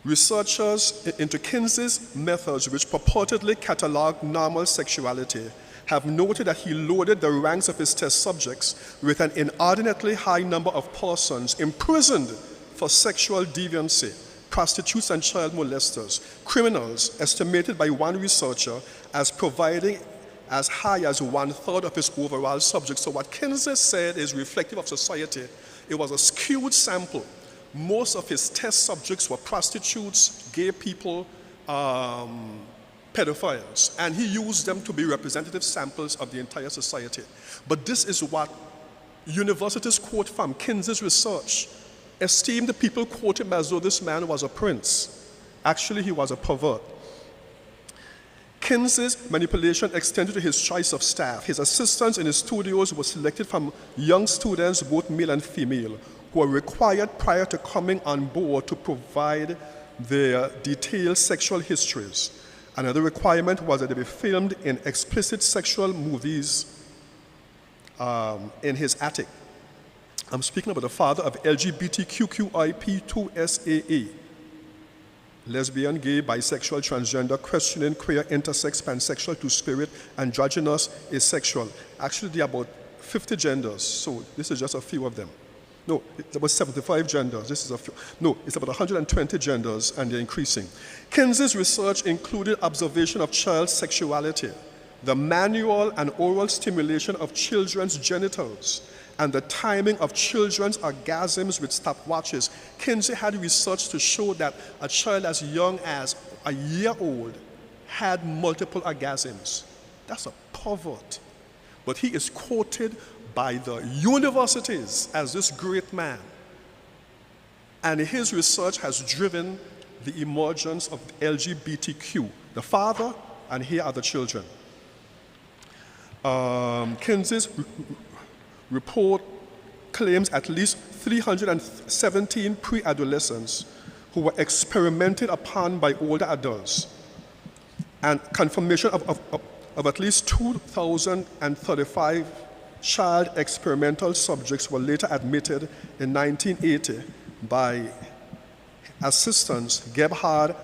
Researchers into Kinsey's methods, which purportedly catalog normal sexuality, have noted that he loaded the ranks of his test subjects with an inordinately high number of persons imprisoned for sexual deviancy, prostitutes and child molesters, criminals, estimated by one researcher as providing as high as 1/3 of his overall subjects. So what Kinsey said is reflective of society. It was a skewed sample. Most of his test subjects were prostitutes, gay people, pedophiles, and he used them to be representative samples of the entire society. But this is what universities quote from Kinsey's research. Esteemed people quote him as though this man was a prince. Actually, he was a pervert. Kinsey's manipulation extended to his choice of staff. His assistants in his studios were selected from young students, both male and female, who were required prior to coming on board to provide their detailed sexual histories. Another requirement was that they be filmed in explicit sexual movies in his attic. I'm speaking about the father of LGBTQIP2SAA, lesbian, gay, bisexual, transgender, questioning, queer, intersex, pansexual, two-spirit, androgynous, asexual. Actually, there are about 50 genders, so this is just a few of them. No, it's about 75 genders. This is a few. No, it's about 120 genders, and they're increasing. Kinsey's research included observation of child sexuality, the manual and oral stimulation of children's genitals, and the timing of children's orgasms with stopwatches. Kinsey had research to show that a child as young as a year old had multiple orgasms. That's a pervert. But he is quoted by the universities as this great man. And his research has driven the emergence of LGBTQ, the father, and here are the children. Kinsey's report claims at least 317 pre-adolescents who were experimented upon by older adults, and confirmation of at least 2,035 child experimental subjects were later admitted in 1980 by assistants Gebhard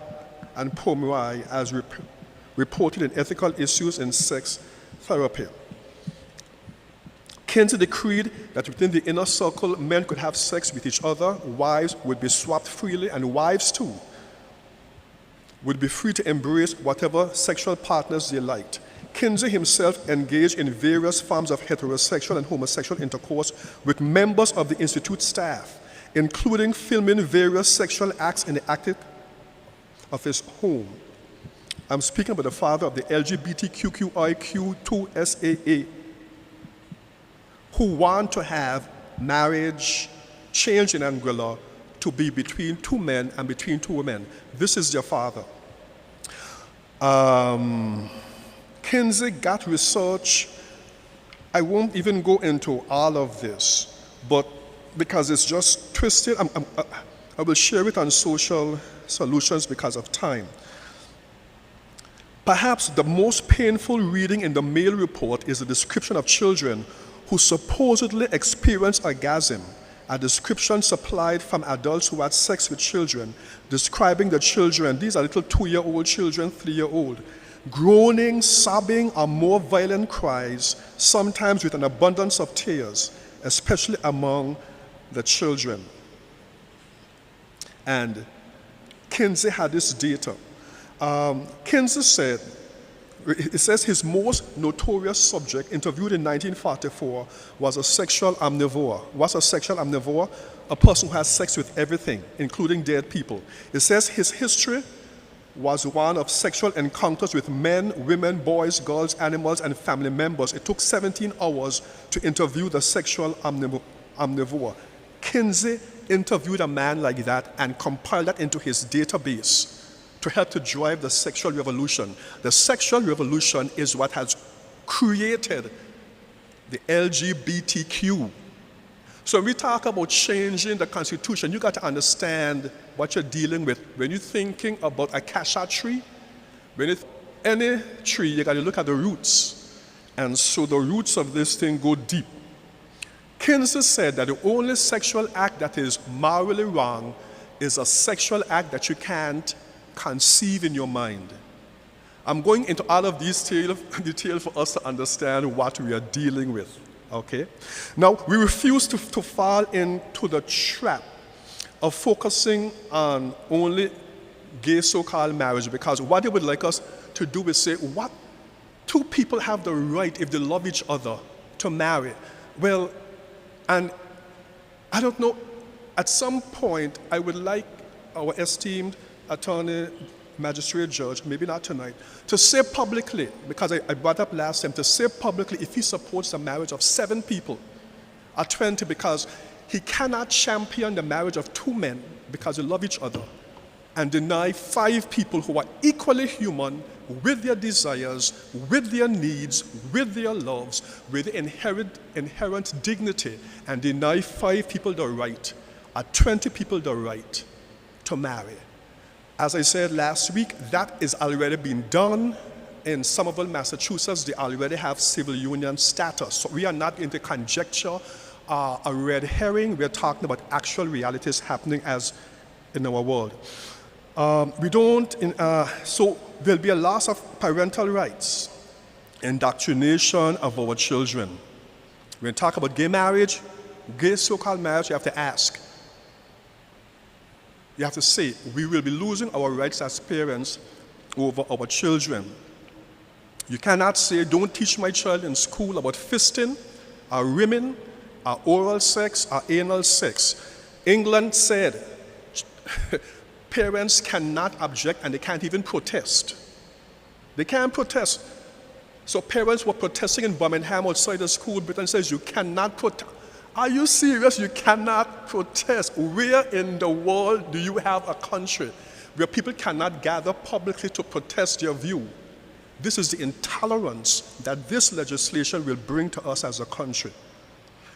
and Pomeroy as reported in Ethical Issues in Sex Therapy. Kinsey decreed that within the inner circle, men could have sex with each other, wives would be swapped freely, and wives too would be free to embrace whatever sexual partners they liked. Kinsey himself engaged in various forms of heterosexual and homosexual intercourse with members of the Institute staff, including filming various sexual acts in the attic of his home. I'm speaking about the father of the LGBTQIQ2SAA, who want to have marriage changed in Anguilla to be between two men and between two women. This is their father. Kinsey got research. I won't even go into all of this, but because it's just twisted, I will share it on social solutions because of time. Perhaps the most painful reading in the Mail report is the description of children who supposedly experienced orgasm, a description supplied from adults who had sex with children, describing the children, these are little 2-year-old children, 3-year-old, groaning, sobbing, or more violent cries, sometimes with an abundance of tears, especially among the children. And Kinsey had this data. Kinsey said, it says his most notorious subject, interviewed in 1944, was a sexual omnivore. What's a sexual omnivore? A person who has sex with everything, including dead people. It says his history was one of sexual encounters with men, women, boys, girls, animals, and family members. It took 17 hours to interview the sexual omnivore. Kinsey interviewed a man like that and compiled that into his database to help to drive the sexual revolution. The sexual revolution is what has created the LGBTQ. So when we talk about changing the Constitution, you got to understand what you're dealing with. When you're thinking about a cassia tree, any tree, you got to look at the roots. And so the roots of this thing go deep. Kinsey said that the only sexual act that is morally wrong is a sexual act that you can't conceive in your mind. I'm going into all of these detail for us to understand what we are dealing with, okay? Now, we refuse to fall into the trap of focusing on only gay so-called marriage, because what they would like us to do is say, what? Two people have the right, if they love each other, to marry. Well, and I don't know, at some point, I would like our esteemed attorney magistrate judge, maybe not tonight, to say publicly, because I brought up last time, to say publicly if he supports the marriage of 7 people at 20, because he cannot champion the marriage of 2 men because they love each other, and deny 5 people who are equally human with their desires, with their needs, with their loves, with inherent dignity, and deny 5 people the right, or 20 people the right to marry. As I said last week, that is already being done in Somerville, Massachusetts. They already have civil union status. So we are not into conjecture, a red herring. We're talking about actual realities happening as in our world. So there'll be a loss of parental rights, indoctrination of our children. When we talk about gay marriage, gay so-called marriage, you have to ask. You have to say, we will be losing our rights as parents over our children. You cannot say, don't teach my child in school about fisting, or women, or oral sex, or anal sex. England said, parents cannot object and they can't even protest. They can't protest. So parents were protesting in Birmingham outside the school. Britain says you cannot protest. Are you serious? You cannot protest. Where in the world do you have a country where people cannot gather publicly to protest their view? This is the intolerance that this legislation will bring to us as a country.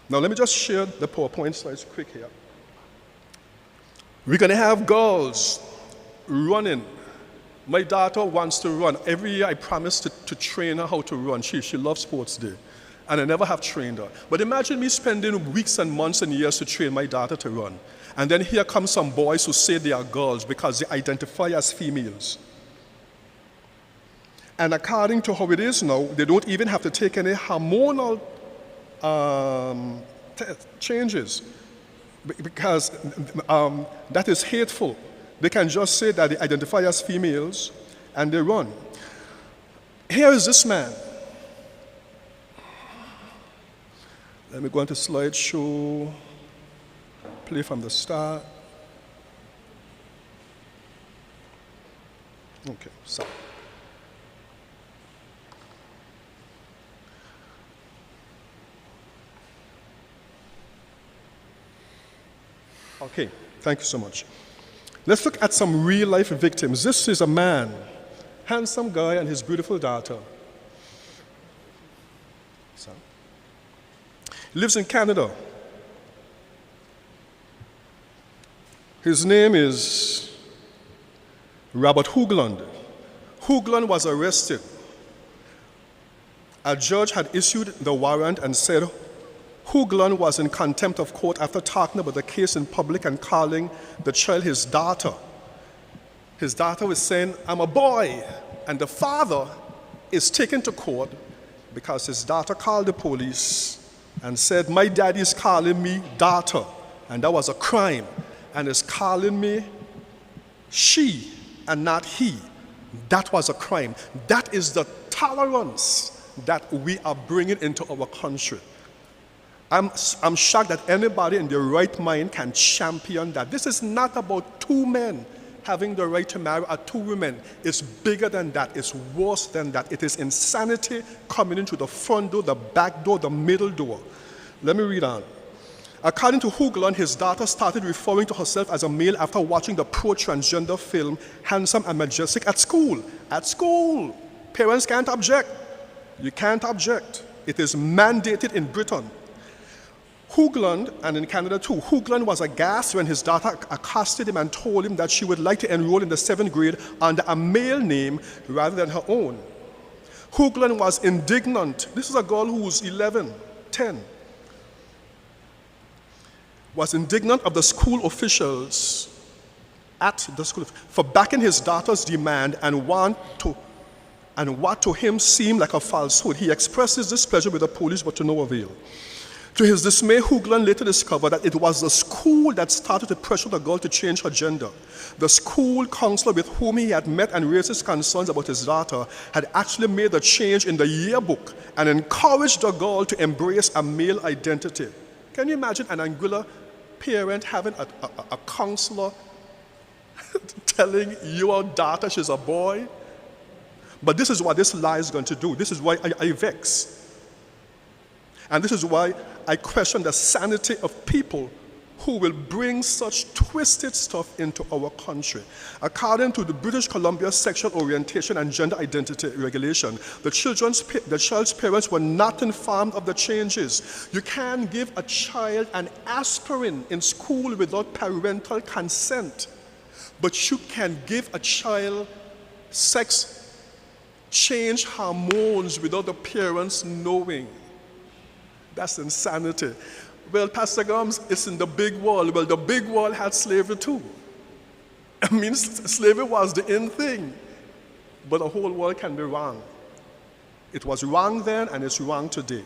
Now let me just share the PowerPoint slides quick here. We're going to have girls running. My daughter wants to run. Every year I promise to train her how to run. She loves sports day. And I never have trained her. But imagine me spending weeks and months and years to train my daughter to run. And then here come some boys who say they are girls because they identify as females. And according to how it is now, they don't even have to take any hormonal changes because that is hateful. They can just say that they identify as females and they run. Here is this man. Let me go into slideshow, play from the start. Okay, so. Okay, thank you so much. Let's look at some real-life victims. This is a man, handsome guy, and his beautiful daughter. So. He lives in Canada. His name is Robert Hoogland. Hoogland was arrested. A judge had issued the warrant and said Hoogland was in contempt of court after talking about the case in public and calling the child his daughter. His daughter was saying, I'm a boy. And the father is taken to court because his daughter called the police and said, my daddy is calling me daughter. And that was a crime. And is calling me she and not he. That was a crime. That is the tolerance that we are bringing into our country. I'm shocked that anybody in their right mind can champion that. This is not about 2 men having the right to marry or 2 women. It's bigger than that. It's worse than that. It is insanity coming into the front door, the back door, the middle door. Let me read on. According to Hoogland, his daughter started referring to herself as a male after watching the pro-transgender film Handsome and Majestic at school. At school. Parents can't object. You can't object. It is mandated in Britain. Hoogland, and in Canada too, Hoogland was aghast when his daughter accosted him and told him that she would like to enroll in the 7th grade under a male name rather than her own. Hoogland was indignant. This is a girl who's 11, 10. Was indignant of the school officials at the school for backing his daughter's demand and what to him seemed like a falsehood. He expressed his displeasure with the police, but to no avail. To his dismay, Hoogland later discovered that it was the school that started to pressure the girl to change her gender. The school counselor with whom he had met and raised his concerns about his daughter had actually made the change in the yearbook and encouraged the girl to embrace a male identity. Can you imagine an Anguilla parent having a counselor telling your daughter she's a boy. But this is what this lie is going to do. This is why I vex. And this is why I question the sanity of people who will bring such twisted stuff into our country. According to the British Columbia Sexual Orientation and Gender Identity Regulation, the child's parents were not informed of the changes. You can't give a child an aspirin in school without parental consent, but you can give a child sex change hormones without the parents knowing. That's insanity. Well, Pastor Gums, it's in the big world. Well, the big world had slavery too. I mean, slavery was the in thing. But the whole world can be wrong. It was wrong then, and it's wrong today.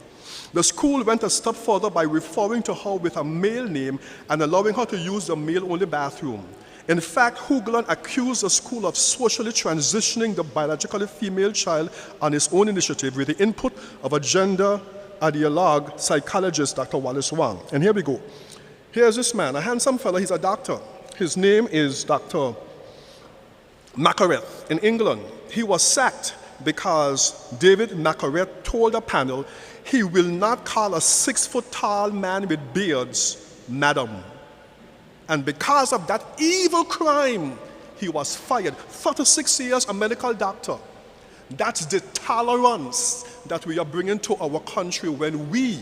The school went a step further by referring to her with a male name and allowing her to use the male-only bathroom. In fact, Hoogland accused the school of socially transitioning the biologically female child on its own initiative with the input of a gender ideologue, psychologist, Dr. Wallace Wang. And here we go. Here's this man, a handsome fellow, he's a doctor. His name is Dr. MacArthur in England. He was sacked because David MacArthur told a panel he will not call a 6-foot-tall man with beards, madam. And because of that evil crime, he was fired. 36 years, a medical doctor. That's the tolerance that we are bringing to our country when we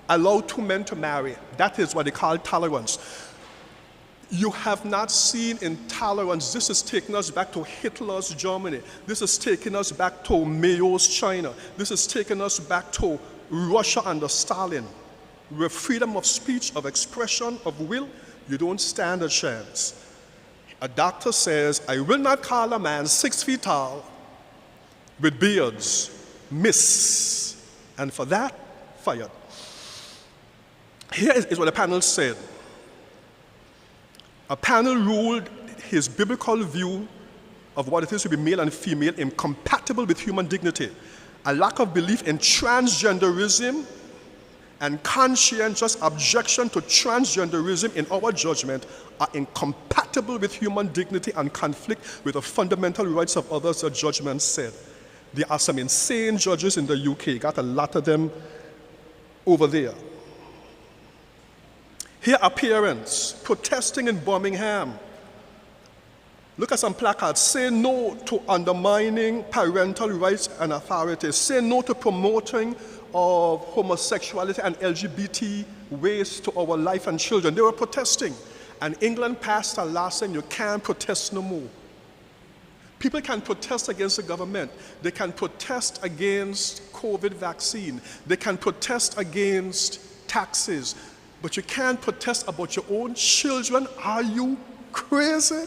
allow two men to marry. That is what they call tolerance. You have not seen intolerance. This is taking us back to Hitler's Germany. This is taking us back to Mao's China. This is taking us back to Russia under Stalin, where freedom of speech, of expression, of will, you don't stand a chance. A doctor says, I will not call a man 6 feet tall with beards, miss. And for that, fired. Here is what the panel said. A panel ruled his biblical view of what it is to be male and female incompatible with human dignity. A lack of belief in transgenderism and conscientious objection to transgenderism in our judgment are incompatible with human dignity and conflict with the fundamental rights of others, the judgment said. There are some insane judges in the UK, got a lot of them over there. Here are parents protesting in Birmingham. Look at some placards. Say no to undermining parental rights and authority. Say no to promoting of homosexuality and LGBT ways to our life and children. They were protesting. And England passed a law saying you can't protest no more. People can protest against the government. They can protest against COVID vaccine. They can protest against taxes. But you can't protest about your own children. Are you crazy?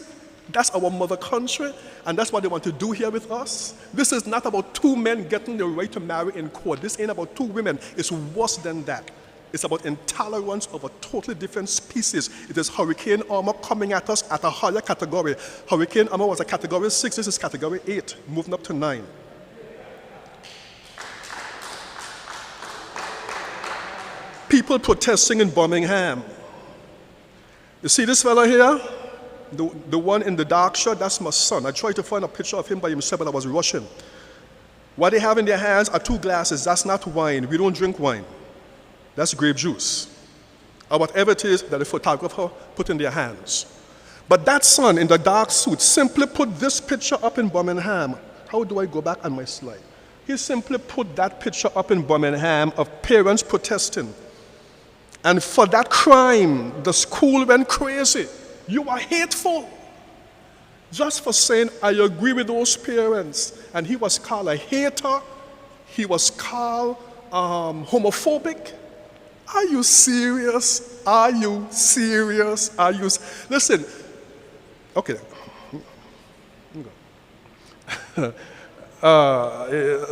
That's our mother country, and that's what they want to do here with us. This is not about two men getting the right to marry in court. This ain't about two women. It's worse than that. It's about intolerance of a totally different species. It is Hurricane Irma coming at us at a higher category. Hurricane Irma was a category 6. This is category 8, moving up to 9. People protesting in Birmingham. You see this fellow here? The one in the dark shirt, that's my son. I tried to find a picture of him by himself, but I was rushing. What they have in their hands are 2 glasses. That's not wine. We don't drink wine. That's grape juice. Or whatever it is that the photographer put in their hands. But that son in the dark suit simply put this picture up in Birmingham. How do I go back on my slide? He simply put that picture up in Birmingham of parents protesting. And for that crime, the school went crazy. You are hateful. Just for saying, I agree with those parents. And he was called a hater. He was called homophobic. Are you serious? Are you serious? Are you? Listen, okay.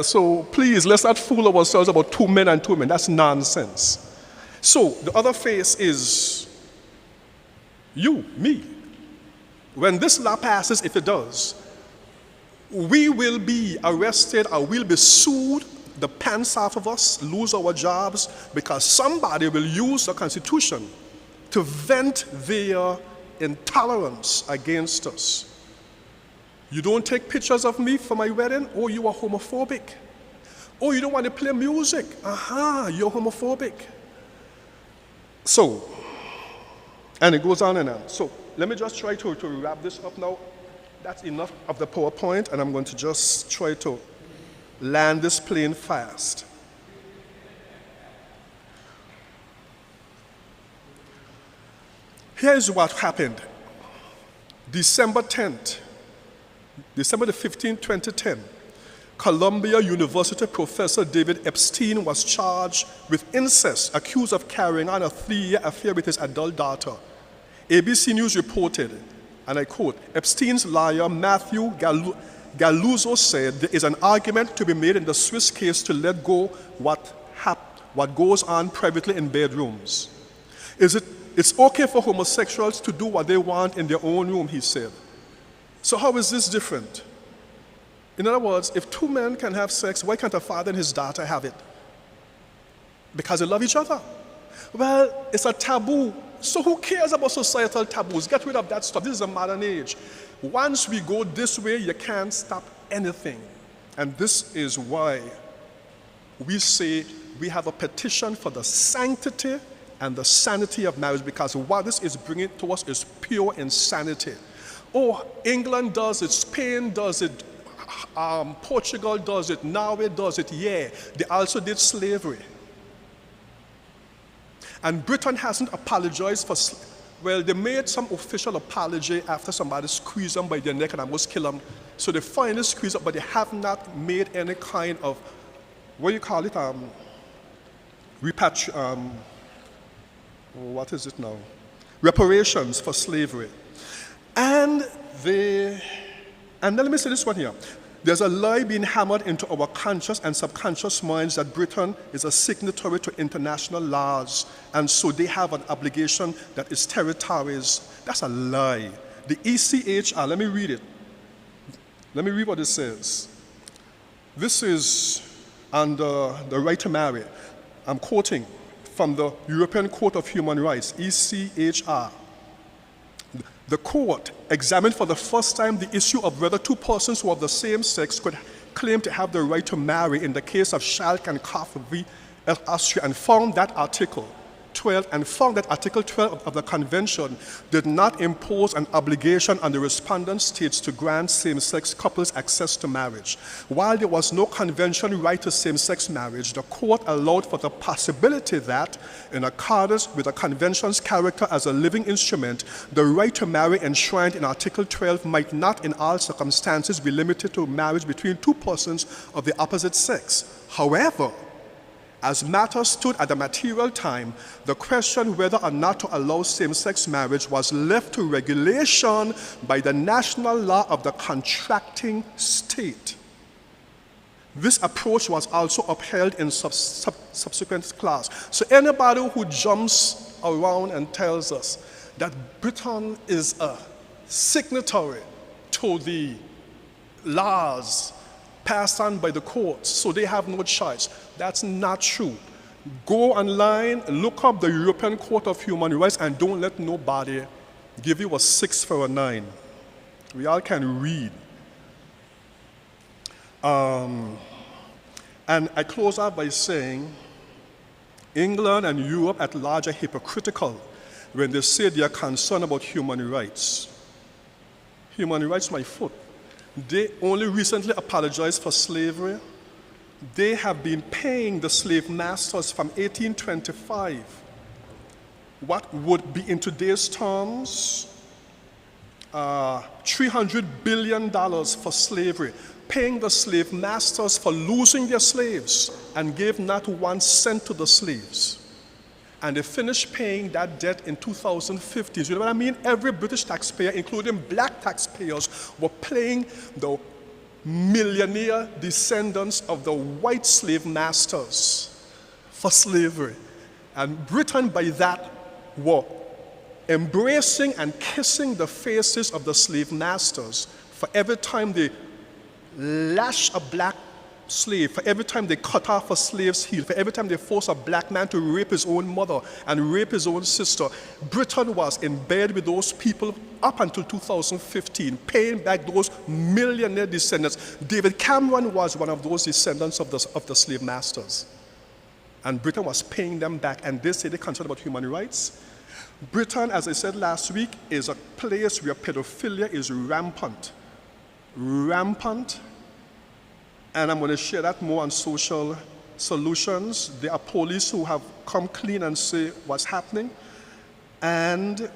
So please, let's not fool ourselves about 2 men and 2 women. That's nonsense. So the other face is you, me. When this law passes, if it does, we will be arrested or we'll be sued, the pants off of us, lose our jobs, because somebody will use the Constitution to vent their intolerance against us. You don't take pictures of me for my wedding? Oh, you are homophobic. Oh, you don't want to play music? Aha, you're homophobic. So, and it goes on and on. So, let me just try to wrap this up now. That's enough of the PowerPoint, and I'm going to just try to land this plane fast. Here's what happened. December the 15th, 2010, Columbia University professor David Epstein was charged with incest, accused of carrying on a 3-year affair with his adult daughter. ABC News reported, and I quote, Epstein's lawyer Matthew Galuzzo said there is an argument to be made in the Swiss case to let go what goes on privately in bedrooms. It's okay for homosexuals to do what they want in their own room, he said. So how is this different? In other words, if two men can have sex, why can't a father and his daughter have it? Because they love each other. Well, it's a taboo. So who cares about societal taboos? Get rid of that stuff. This is a modern age. Once we go this way, you can't stop anything. And this is why we say we have a petition for the sanctity and the sanity of marriage, because what this is bringing to us is pure insanity. Oh, England does it, Spain does it, Portugal does it, Norway does it, yeah. They also did slavery. And Britain hasn't apologized for, well, they made some official apology after somebody squeezed them by their neck and almost killed them. So they finally squeezed up, but they have not made any kind of, what do you call it, what is it now? Reparations for slavery. And then let me say this one here. There's a lie being hammered into our conscious and subconscious minds that Britain is a signatory to international laws, and so they have an obligation that is territories. That's a lie. The ECHR, let me read it. Let me read what it says. This is under the right to marry. I'm quoting from the European Court of Human Rights, ECHR. The court examined for the first time the issue of whether two persons who are of the same sex could claim to have the right to marry in the case of Schalk and Kauf v. Austria, and found that Article 12 of the Convention did not impose an obligation on the respondent states to grant same-sex couples access to marriage. While there was no convention right to same-sex marriage, the court allowed for the possibility that, in accordance with the convention's character as a living instrument, the right to marry enshrined in Article 12 might not in all circumstances be limited to marriage between two persons of the opposite sex. However, as matters stood at the material time, the question whether or not to allow same-sex marriage was left to regulation by the national law of the contracting state. This approach was also upheld in subsequent clause. So anybody who jumps around and tells us that Britain is a signatory to the laws passed on by the courts, so they have no choice. That's not true. Go online, look up the European Court of Human Rights, and don't let nobody give you a 6 for a 9. We all can read. And I close out by saying England and Europe at large are hypocritical when they say they are concerned about human rights. Human rights, my foot. They only recently apologized for slavery. They have been paying the slave masters from 1825 what would be in today's terms $300 billion for slavery, paying the slave masters for losing their slaves and gave not 1 cent to the slaves. And they finished paying that debt in 2015. You know what I mean? Every British taxpayer, including black taxpayers, were paying the millionaire descendants of the white slave masters for slavery. And Britain, by that, were embracing and kissing the faces of the slave masters for every time they lash a black slave, for every time they cut off a slave's heel, for every time they force a black man to rape his own mother and rape his own sister, Britain was in bed with those people up until 2015, paying back those millionaire descendants. David Cameron was one of those descendants of the slave masters. And Britain was paying them back, and they say they're concerned about human rights. Britain, as I said last week, is a place where pedophilia is rampant. Rampant. And I'm going to share that more on social solutions. There are police who have come clean and say what's happening. And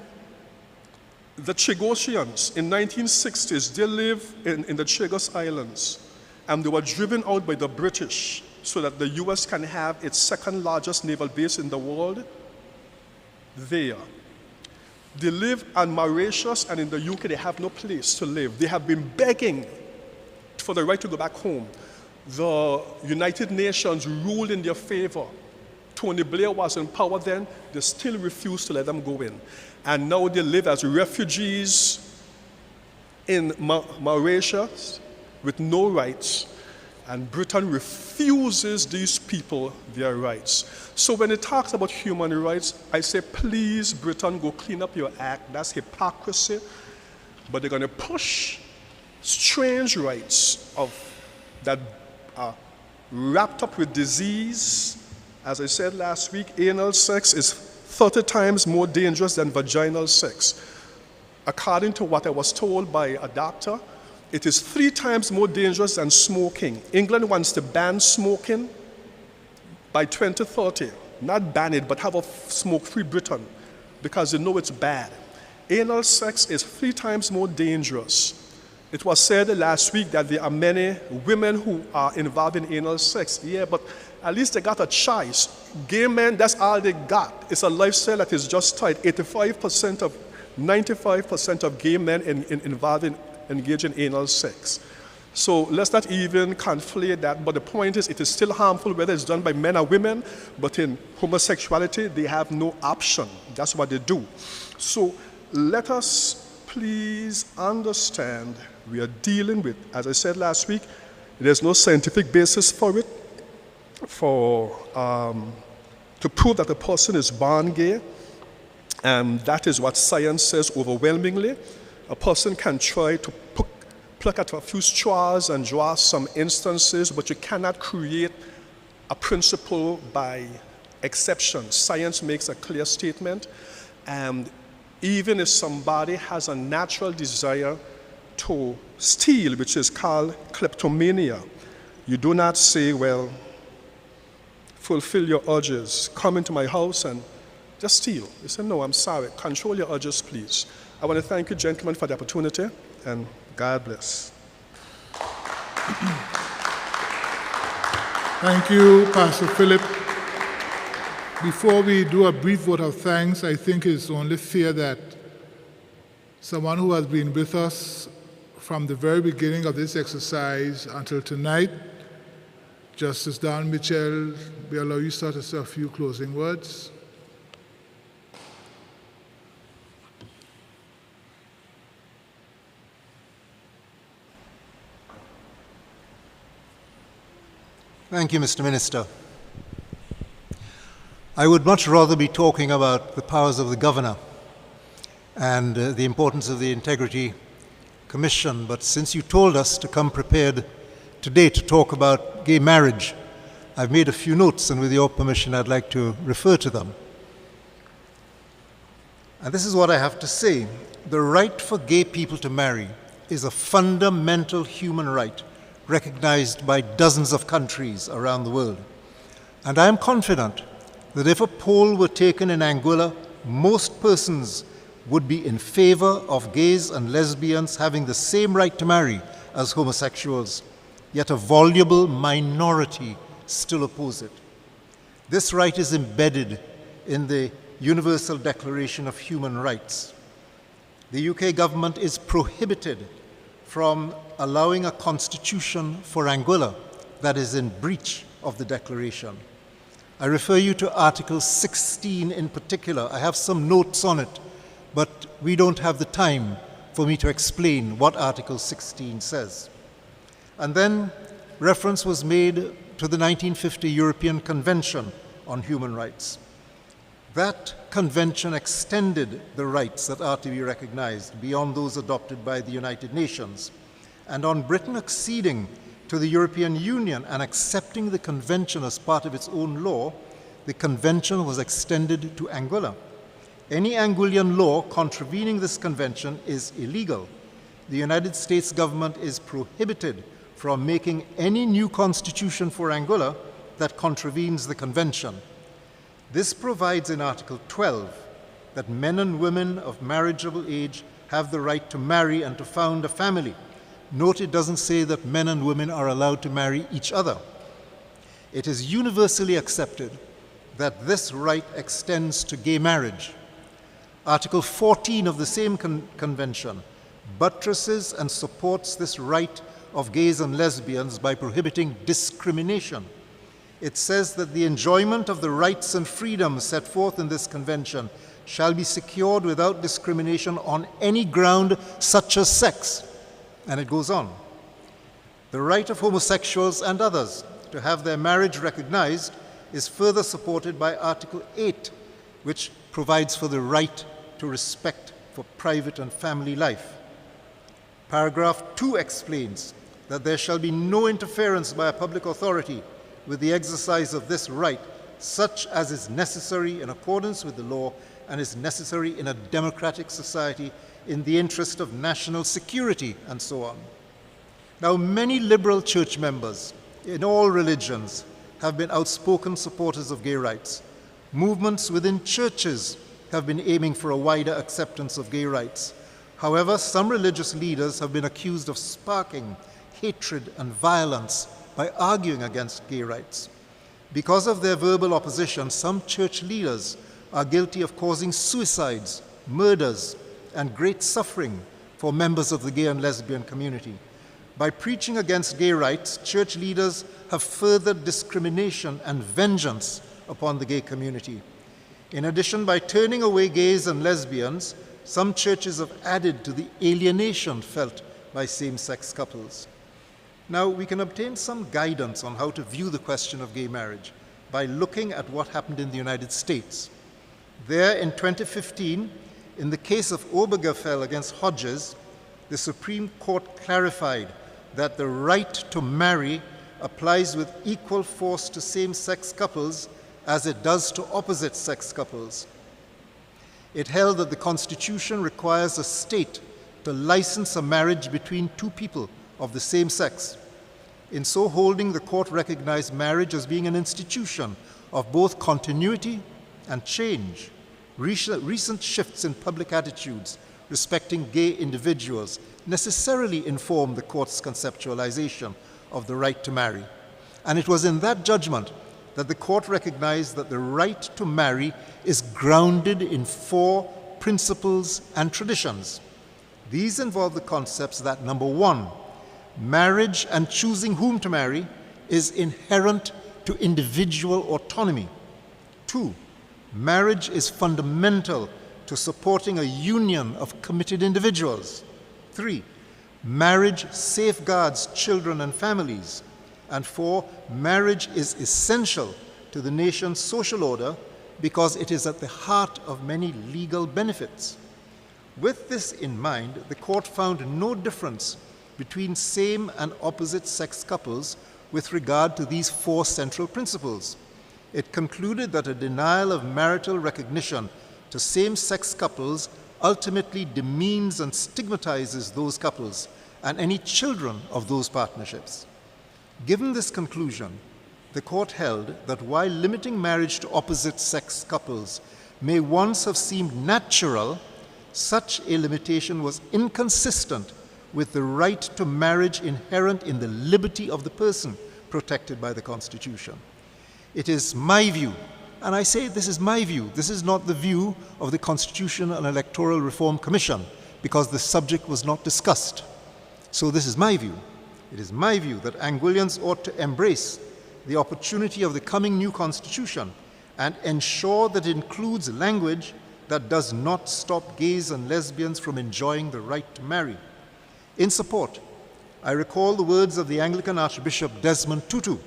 the Chagosians in 1960s, they live in the Chagos Islands, and they were driven out by the British so that the US can have its second largest naval base in the world there. They live on Mauritius, and in the UK they have no place to live. They have been begging for the right to go back home. The United Nations ruled in their favor. Tony Blair was in power then. They still refused to let them go in. And now they live as refugees in Mauritius with no rights. And Britain refuses these people their rights. So when it talks about human rights, I say, please, Britain, go clean up your act. That's hypocrisy. But they're going to push strange rights that are wrapped up with disease. As I said last week, anal sex is 30 times more dangerous than vaginal sex. According to what I was told by a doctor, it is 3 times more dangerous than smoking. England wants to ban smoking by 2030. Not ban it, but have a smoke-free Britain, because they know it's bad. Anal sex is 3 times more dangerous. It was said last week that there are many women who are involved in anal sex. Yeah, but at least they got a choice. Gay men, that's all they got. It's a lifestyle that is just tight. 95% of gay men engage in anal sex. So let's not even conflate that. But the point is, it is still harmful whether it's done by men or women. But in homosexuality, they have no option. That's what they do. So let us please understand we are dealing with, as I said last week, there's no scientific basis for it, to prove that a person is born gay. And that is what science says overwhelmingly. A person can try to pluck at a few straws and draw some instances, but you cannot create a principle by exception. Science makes a clear statement, and even if somebody has a natural desire to steal, which is called kleptomania, you do not say, well, fulfill your urges, come into my house and just steal. You say, no, I'm sorry, control your urges, please. I want to thank you, gentlemen, for the opportunity, and God bless. Thank you, Pastor Philip. Before we do a brief vote of thanks, I think it's only fair that someone who has been with us from the very beginning of this exercise until tonight, Justice Don Mitchell, we allow you to start us a few closing words. Thank you, Mr. Minister. I would much rather be talking about the powers of the governor and the importance of the Integrity Commission, but since you told us to come prepared today to talk about gay marriage, I've made a few notes, and with your permission, I'd like to refer to them. And this is what I have to say. The right for gay people to marry is a fundamental human right recognized by dozens of countries around the world. And I am confident that if a poll were taken in Anguilla, most persons would be in favor of gays and lesbians having the same right to marry as homosexuals, yet a voluble minority still oppose it. This right is embedded in the Universal Declaration of Human Rights. The UK government is prohibited from allowing a constitution for Anguilla that is in breach of the declaration. I refer you to Article 16 in particular. I have some notes on it, but we don't have the time for me to explain what Article 16 says. And then reference was made to the 1950 European Convention on Human Rights. That convention extended the rights that are to be recognized beyond those adopted by the United Nations. And on Britain acceding to the European Union and accepting the convention as part of its own law, the convention was extended to Anguilla. Any Anguillan law contravening this convention is illegal. The United States government is prohibited from making any new constitution for Anguilla that contravenes the convention. This provides in Article 12 that men and women of marriageable age have the right to marry and to found a family. Note it doesn't say that men and women are allowed to marry each other. It is universally accepted that this right extends to gay marriage. Article 14 of the same convention buttresses and supports this right of gays and lesbians by prohibiting discrimination. It says that the enjoyment of the rights and freedoms set forth in this convention shall be secured without discrimination on any ground such as sex. And it goes on. The right of homosexuals and others to have their marriage recognized is further supported by Article 8, which provides for the right to respect for private and family life. Paragraph 2 explains that there shall be no interference by a public authority with the exercise of this right, such as is necessary in accordance with the law and is necessary in a democratic society in the interest of national security, and so on. Now, many liberal church members in all religions have been outspoken supporters of gay rights. Movements within churches have been aiming for a wider acceptance of gay rights. However, some religious leaders have been accused of sparking hatred and violence by arguing against gay rights. Because of their verbal opposition, some church leaders are guilty of causing suicides, murders, and great suffering for members of the gay and lesbian community. By preaching against gay rights, church leaders have furthered discrimination and vengeance upon the gay community. In addition, by turning away gays and lesbians, some churches have added to the alienation felt by same-sex couples. Now, we can obtain some guidance on how to view the question of gay marriage by looking at what happened in the United States. There, in 2015, in the case of Obergefell against Hodges, the Supreme Court clarified that the right to marry applies with equal force to same-sex couples as it does to opposite-sex couples. It held that the Constitution requires a state to license a marriage between two people of the same sex. In so holding, the court recognized marriage as being an institution of both continuity and change. Recent shifts in public attitudes respecting gay individuals necessarily informed the court's conceptualization of the right to marry. And it was in that judgment that the court recognized that the right to marry is grounded in 4 principles and traditions. These involve the concepts that, number 1, marriage and choosing whom to marry is inherent to individual autonomy. 2, marriage is fundamental to supporting a union of committed individuals. 3, marriage safeguards children and families. And 4, marriage is essential to the nation's social order because it is at the heart of many legal benefits. With this in mind, the court found no difference between same and opposite sex couples with regard to these 4 central principles. It concluded that a denial of marital recognition to same-sex couples ultimately demeans and stigmatizes those couples and any children of those partnerships. Given this conclusion, the court held that while limiting marriage to opposite-sex couples may once have seemed natural, such a limitation was inconsistent with the right to marriage inherent in the liberty of the person protected by the Constitution. It is my view, and I say this is my view, this is not the view of the Constitution and Electoral Reform Commission, because the subject was not discussed. So this is my view. It is my view that Anguillians ought to embrace the opportunity of the coming new Constitution and ensure that it includes language that does not stop gays and lesbians from enjoying the right to marry. In support, I recall the words of the Anglican Archbishop Desmond Tutu.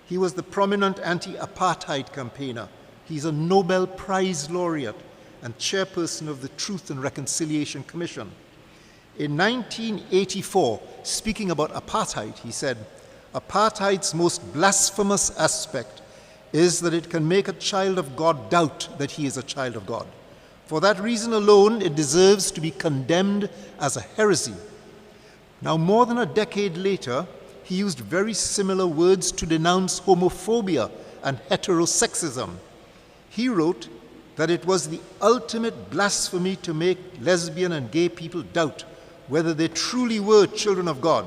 He was the prominent anti-apartheid campaigner. He's a Nobel Prize laureate and chairperson of the Truth and Reconciliation Commission. In 1984, speaking about apartheid, he said, "Apartheid's most blasphemous aspect is that it can make a child of God doubt that he is a child of God. For that reason alone, it deserves to be condemned as a heresy." Now, more than a decade later, he used very similar words to denounce homophobia and heterosexism. He wrote that it was the ultimate blasphemy to make lesbian and gay people doubt whether they truly were children of God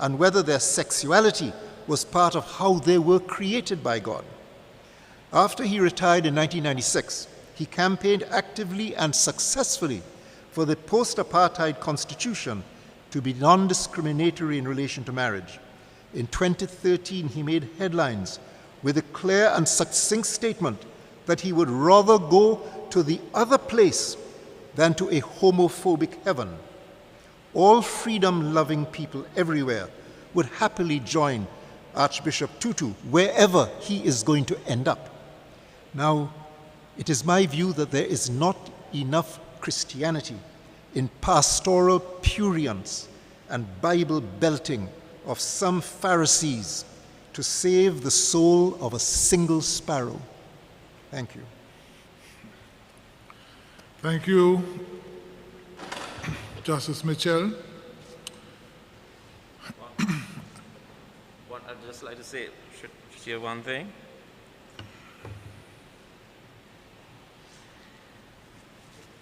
and whether their sexuality was part of how they were created by God. After he retired in 1996, he campaigned actively and successfully for the post-apartheid Constitution to be non-discriminatory in relation to marriage. In 2013, he made headlines with a clear and succinct statement that he would rather go to the other place than to a homophobic heaven. All freedom-loving people everywhere would happily join Archbishop Tutu wherever he is going to end up. Now, it is my view that there is not enough Christianity in pastoral prurience and Bible belting of some Pharisees to save the soul of a single sparrow. Thank you. Thank you, Justice Mitchell. What I'd just like to say, share one thing.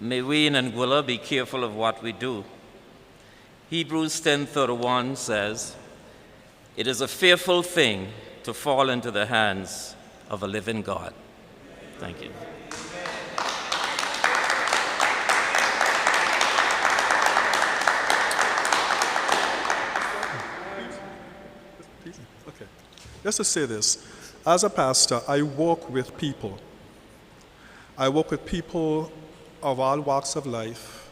May we in Anguilla be careful of what we do. Hebrews 10:31 says, "It is a fearful thing to fall into the hands of a living God." Thank you. Okay. Just to say this, as a pastor, I work with people. I work with people of all walks of life.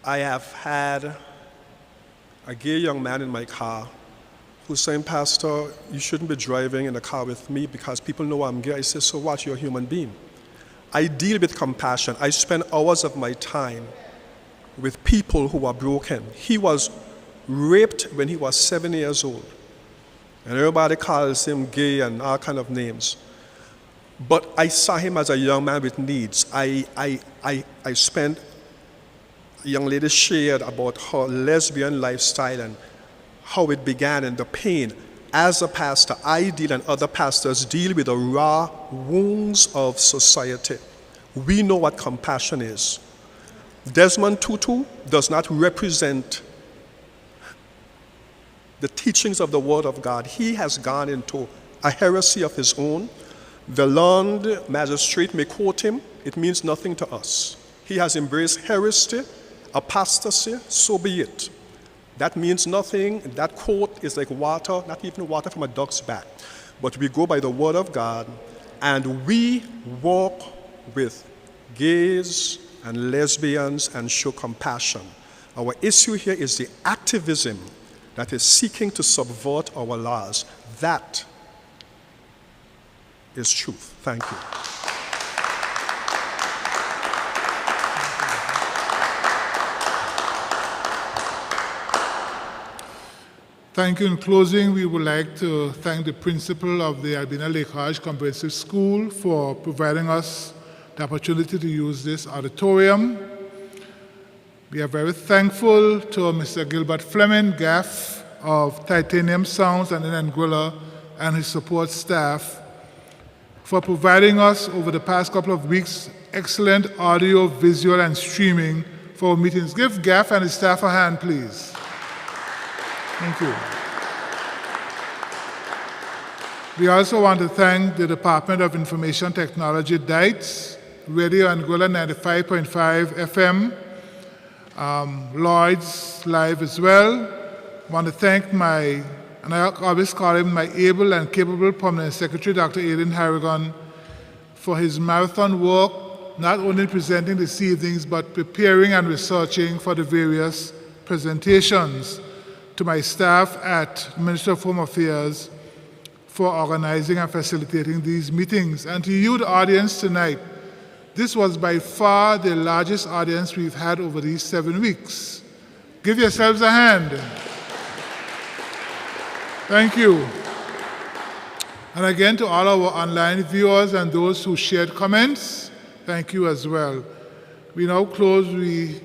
I have had a gay young man in my car who's saying, "Pastor, you shouldn't be driving in the car with me because people know I'm gay." I say, "So what? You're a human being." I deal with compassion. I spend hours of my time with people who are broken. He was raped when he was 7 years old. And everybody calls him gay and all kind of names. But I saw him as a young man with needs. I spent, a young lady shared about her lesbian lifestyle and how it began and the pain. As a pastor, I deal and other pastors deal with the raw wounds of society. We know what compassion is. Desmond Tutu does not represent the teachings of the Word of God. He has gone into a heresy of his own. The learned magistrate may quote him. It means nothing to us. He has embraced heresy, apostasy, so be it. That means nothing. That quote is like water, not even water from a duck's back. But we go by the Word of God, and we walk with gays and lesbians and show compassion. Our issue here is the activism that is seeking to subvert our laws. That is truth. Thank you. Thank you. In closing, we would like to thank the principal of the Albina Lake Lodge Comprehensive School for providing us the opportunity to use this auditorium. We are very thankful to Mr. Gilbert Fleming, GAF of Titanium Sounds and in Anguilla, and his support staff for providing us over the past couple of weeks excellent audio, visual, and streaming for our meetings. Give GAF and his staff a hand, please. Thank you. We also want to thank the Department of Information Technology, DITES, Radio Anguilla 95.5 FM, Lloyd's Live as well. I want to thank and I always call him my able and capable permanent secretary, Dr. Aidan Harrigan, for his marathon work, not only presenting this evenings, but preparing and researching for the various presentations. to my staff at Ministry of Home Affairs for organizing and facilitating these meetings. And to you, the audience tonight, this was by far the largest audience we've had over these 7 weeks. Give yourselves a hand. Thank you. And again, to all our online viewers and those who shared comments, thank you as well. We now close. We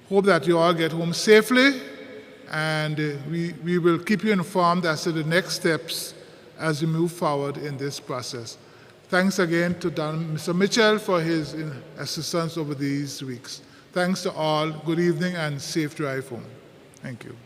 hope that you all get home safely, and we will keep you informed as to the next steps as we move forward in this process. Thanks again to Mr. Mitchell for his assistance over these weeks. Thanks to all. Good evening and safe drive home. Thank you.